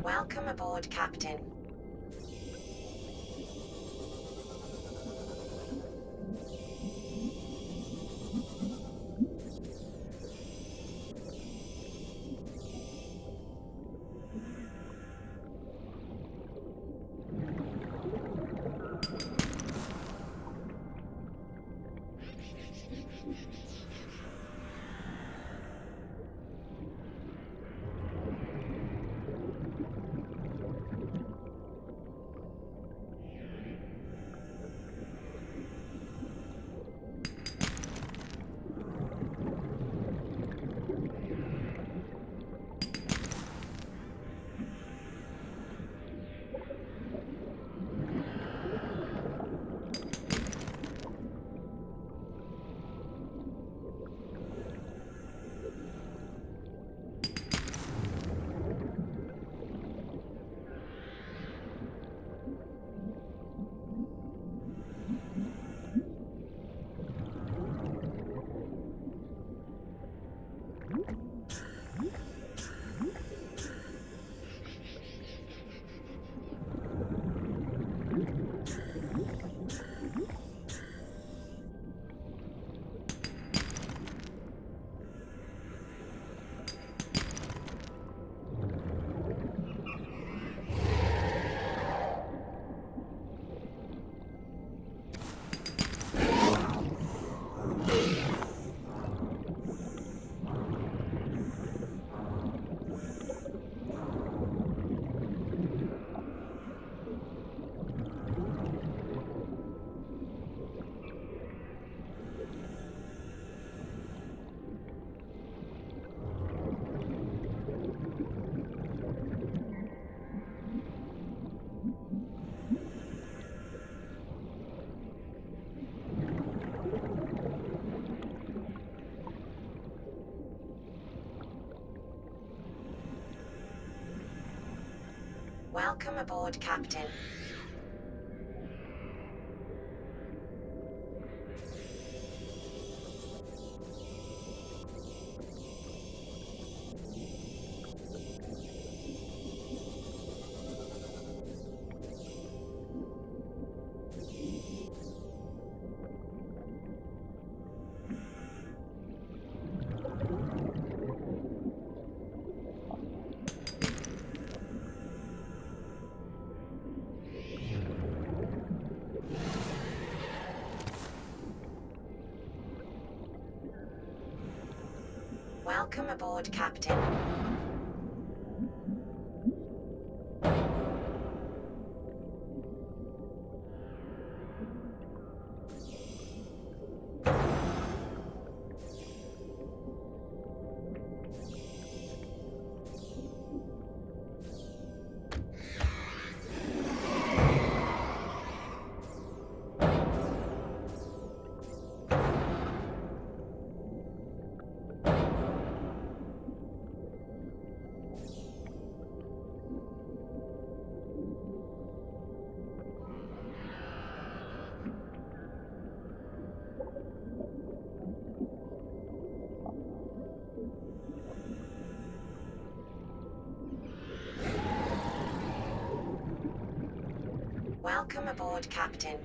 Welcome aboard, Captain. Welcome aboard, Captain. Welcome aboard, Captain. Welcome aboard, Captain.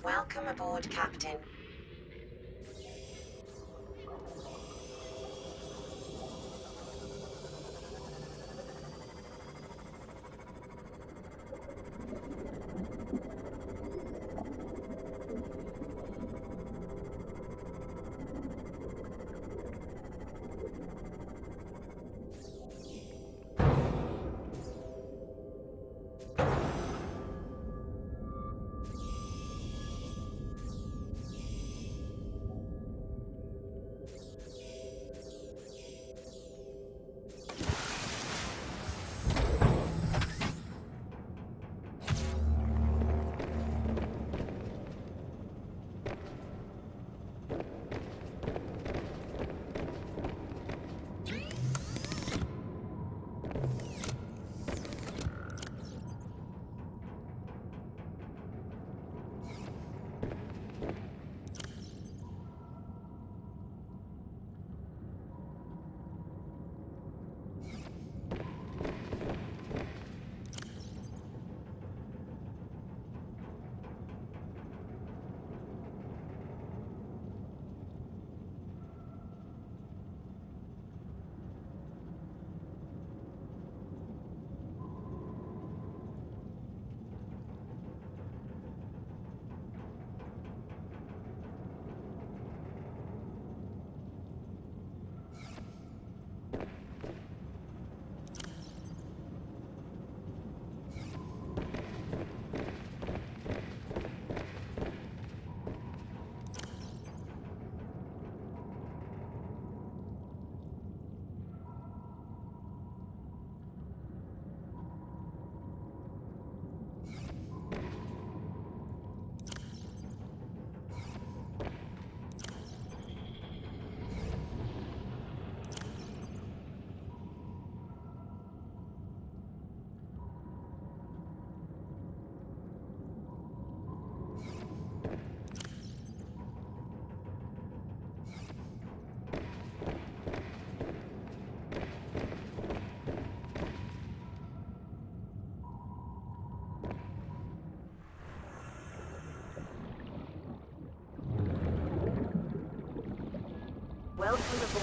Welcome aboard, Captain.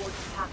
aboard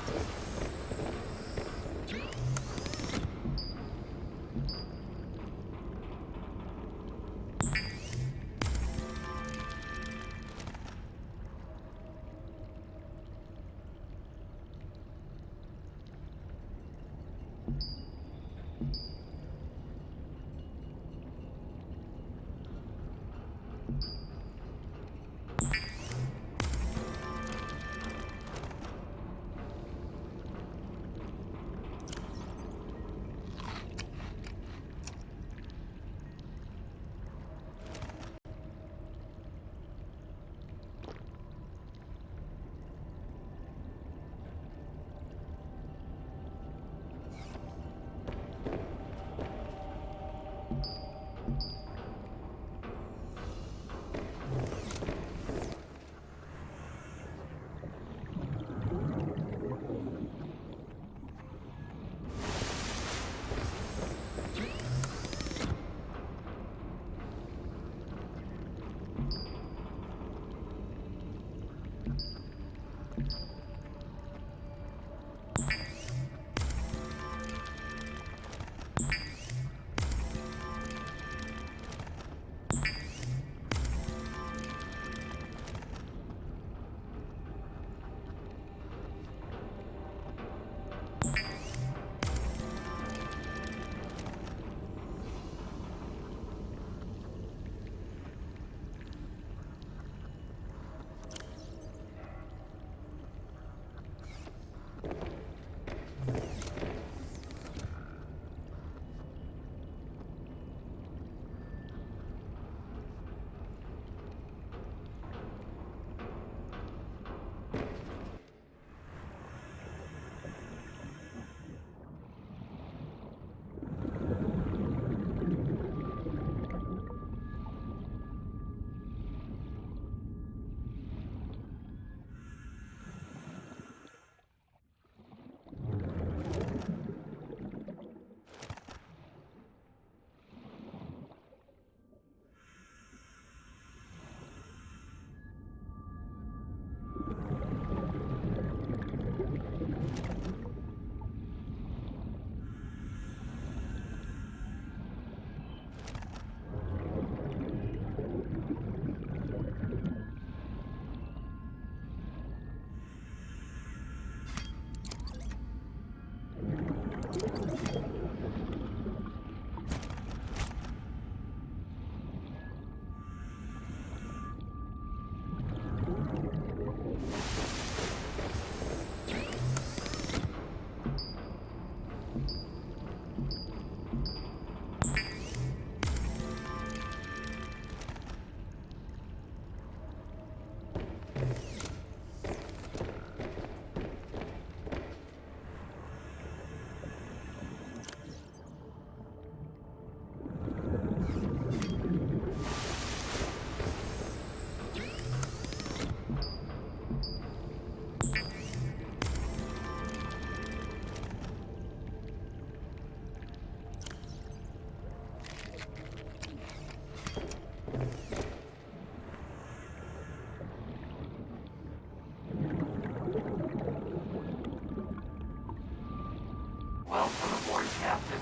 captain.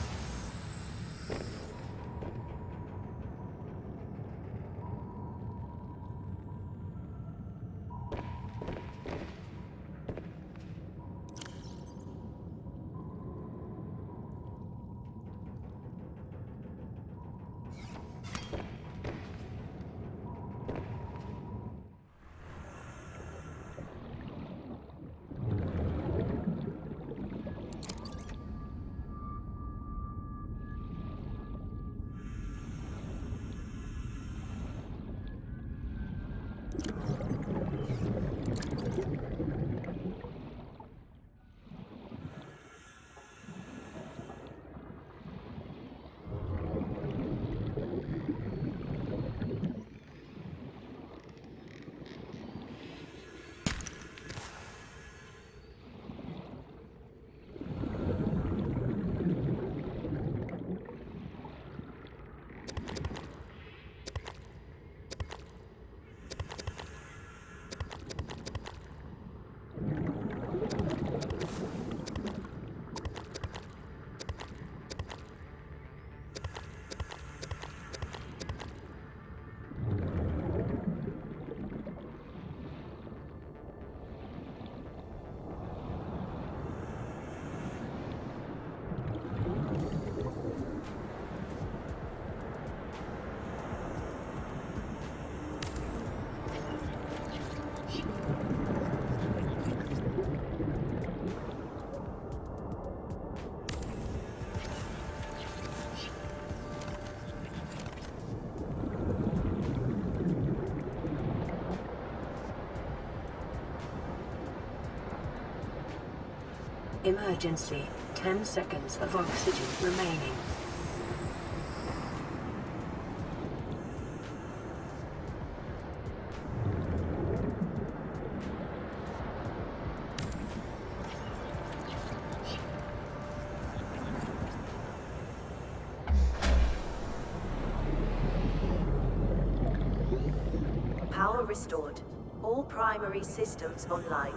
Emergency. 10 seconds of oxygen remaining. Power restored. All primary systems online.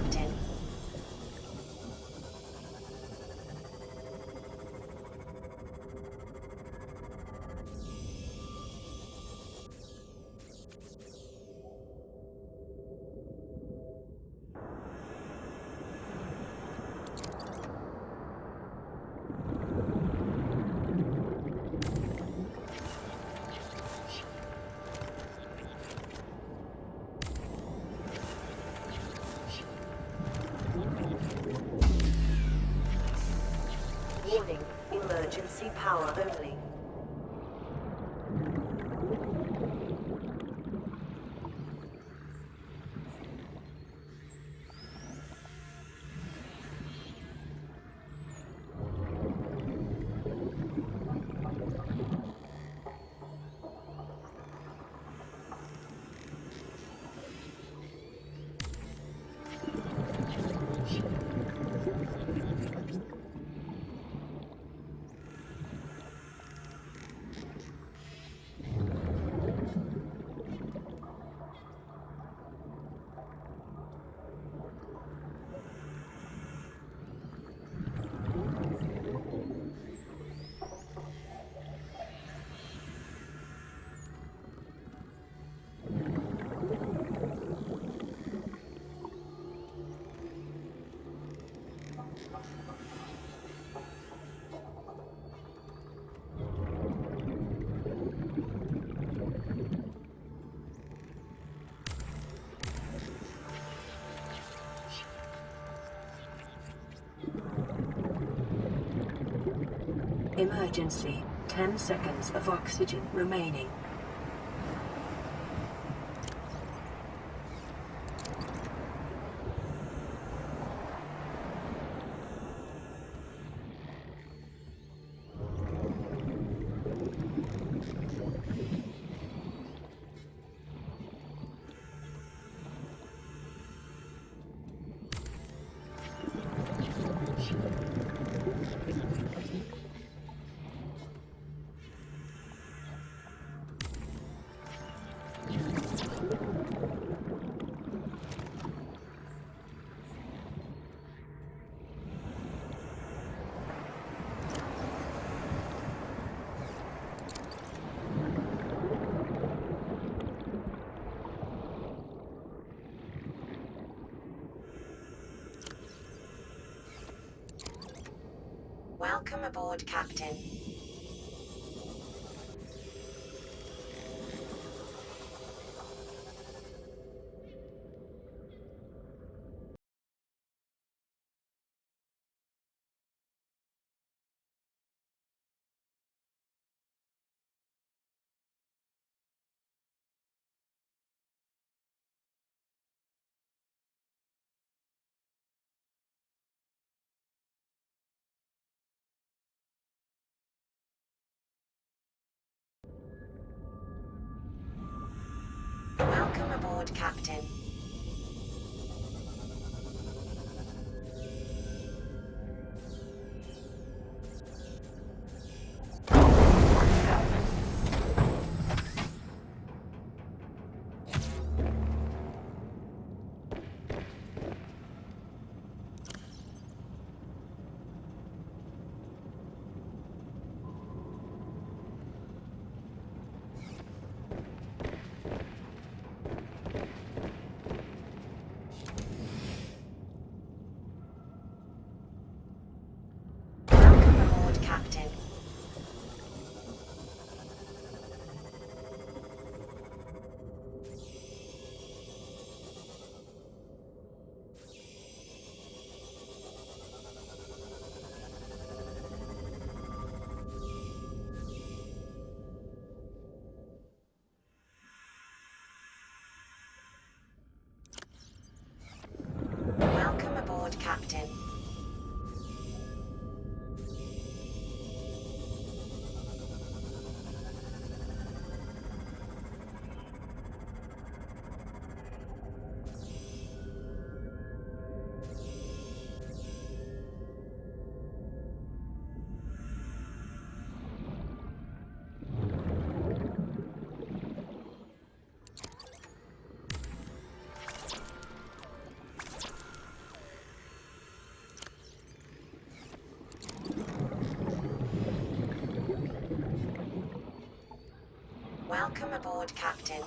Captain. Warning, emergency power only. Emergency. 10 seconds of oxygen remaining. Welcome aboard, Captain. Welcome aboard, Captain. Welcome aboard, Captain.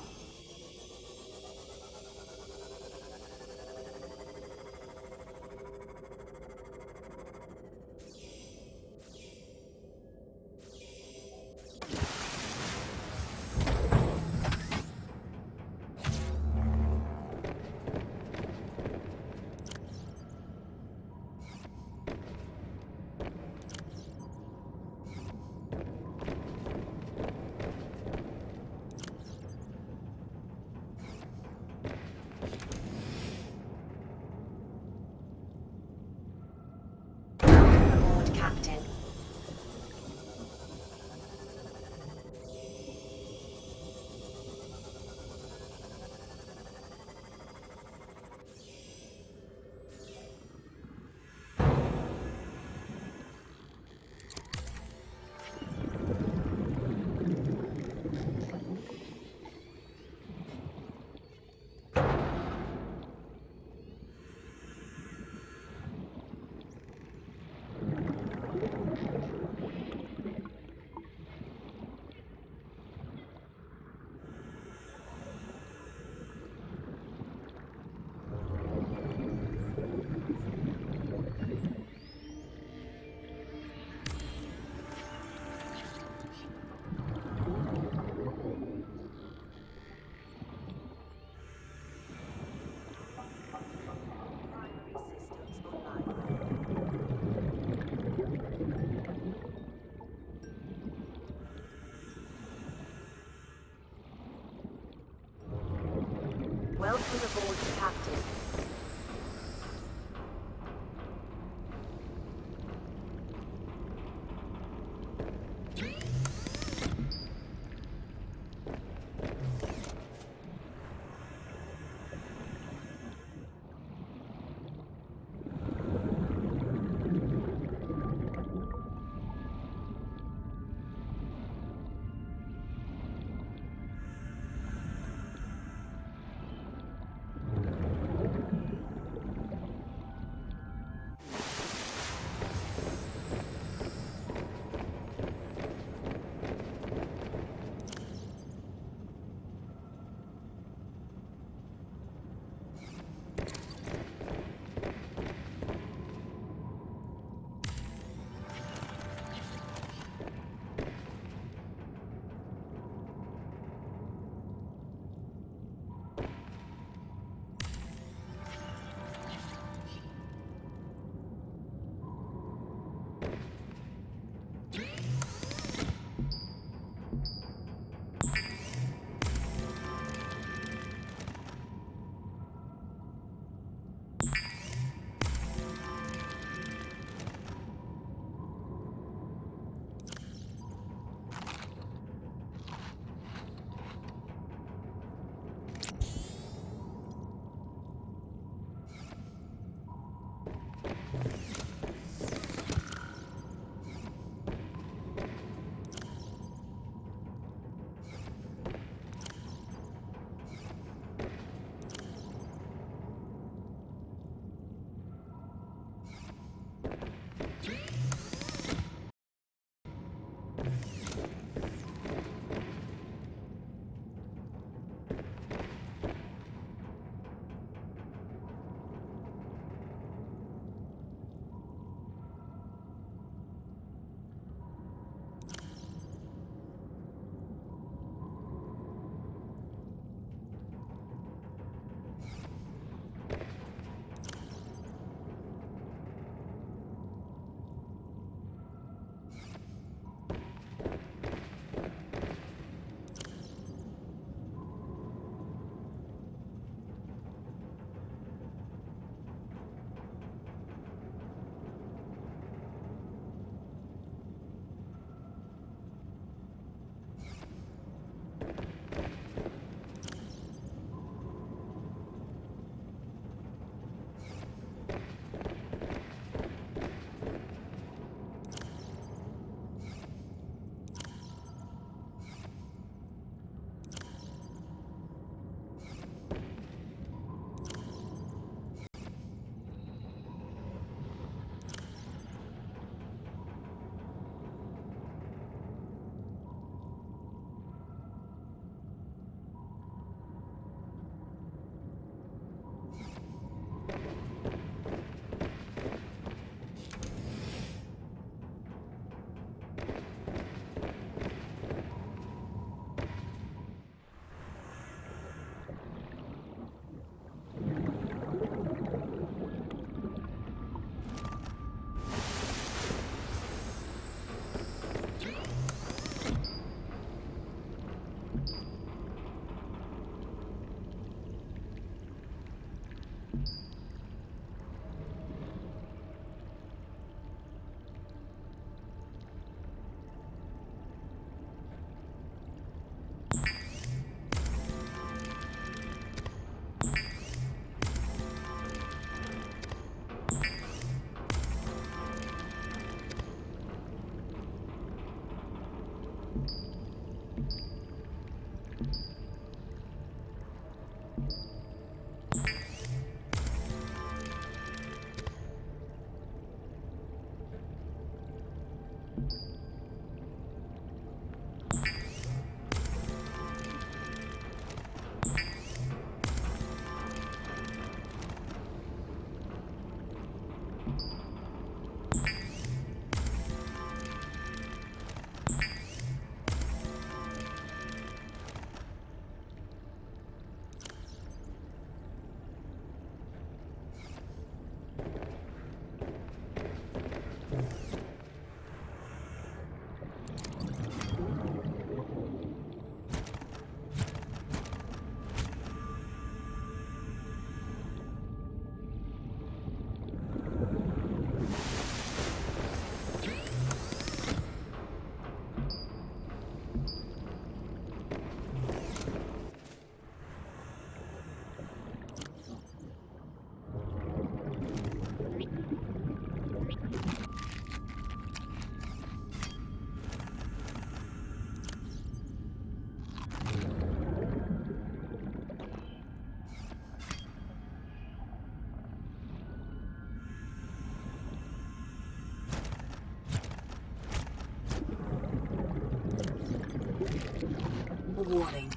Warning.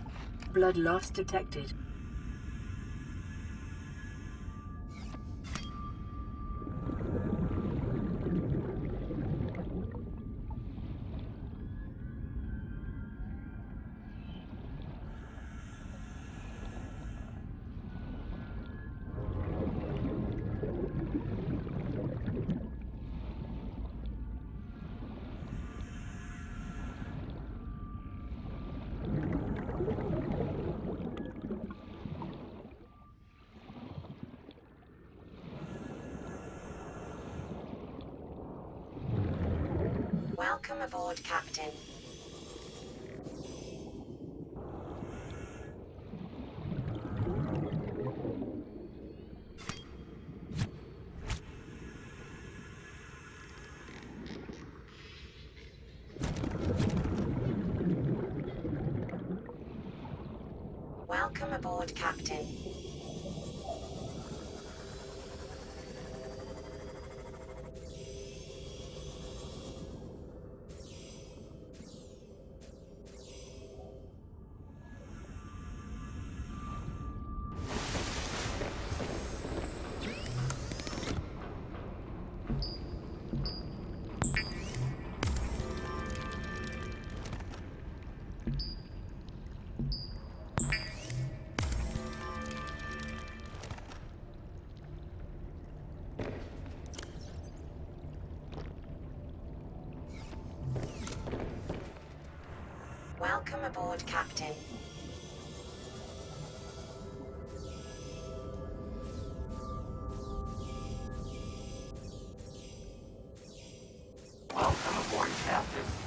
Blood loss detected. Welcome aboard, Captain. Welcome aboard, Captain. Welcome aboard, Captain. Welcome aboard, Captain.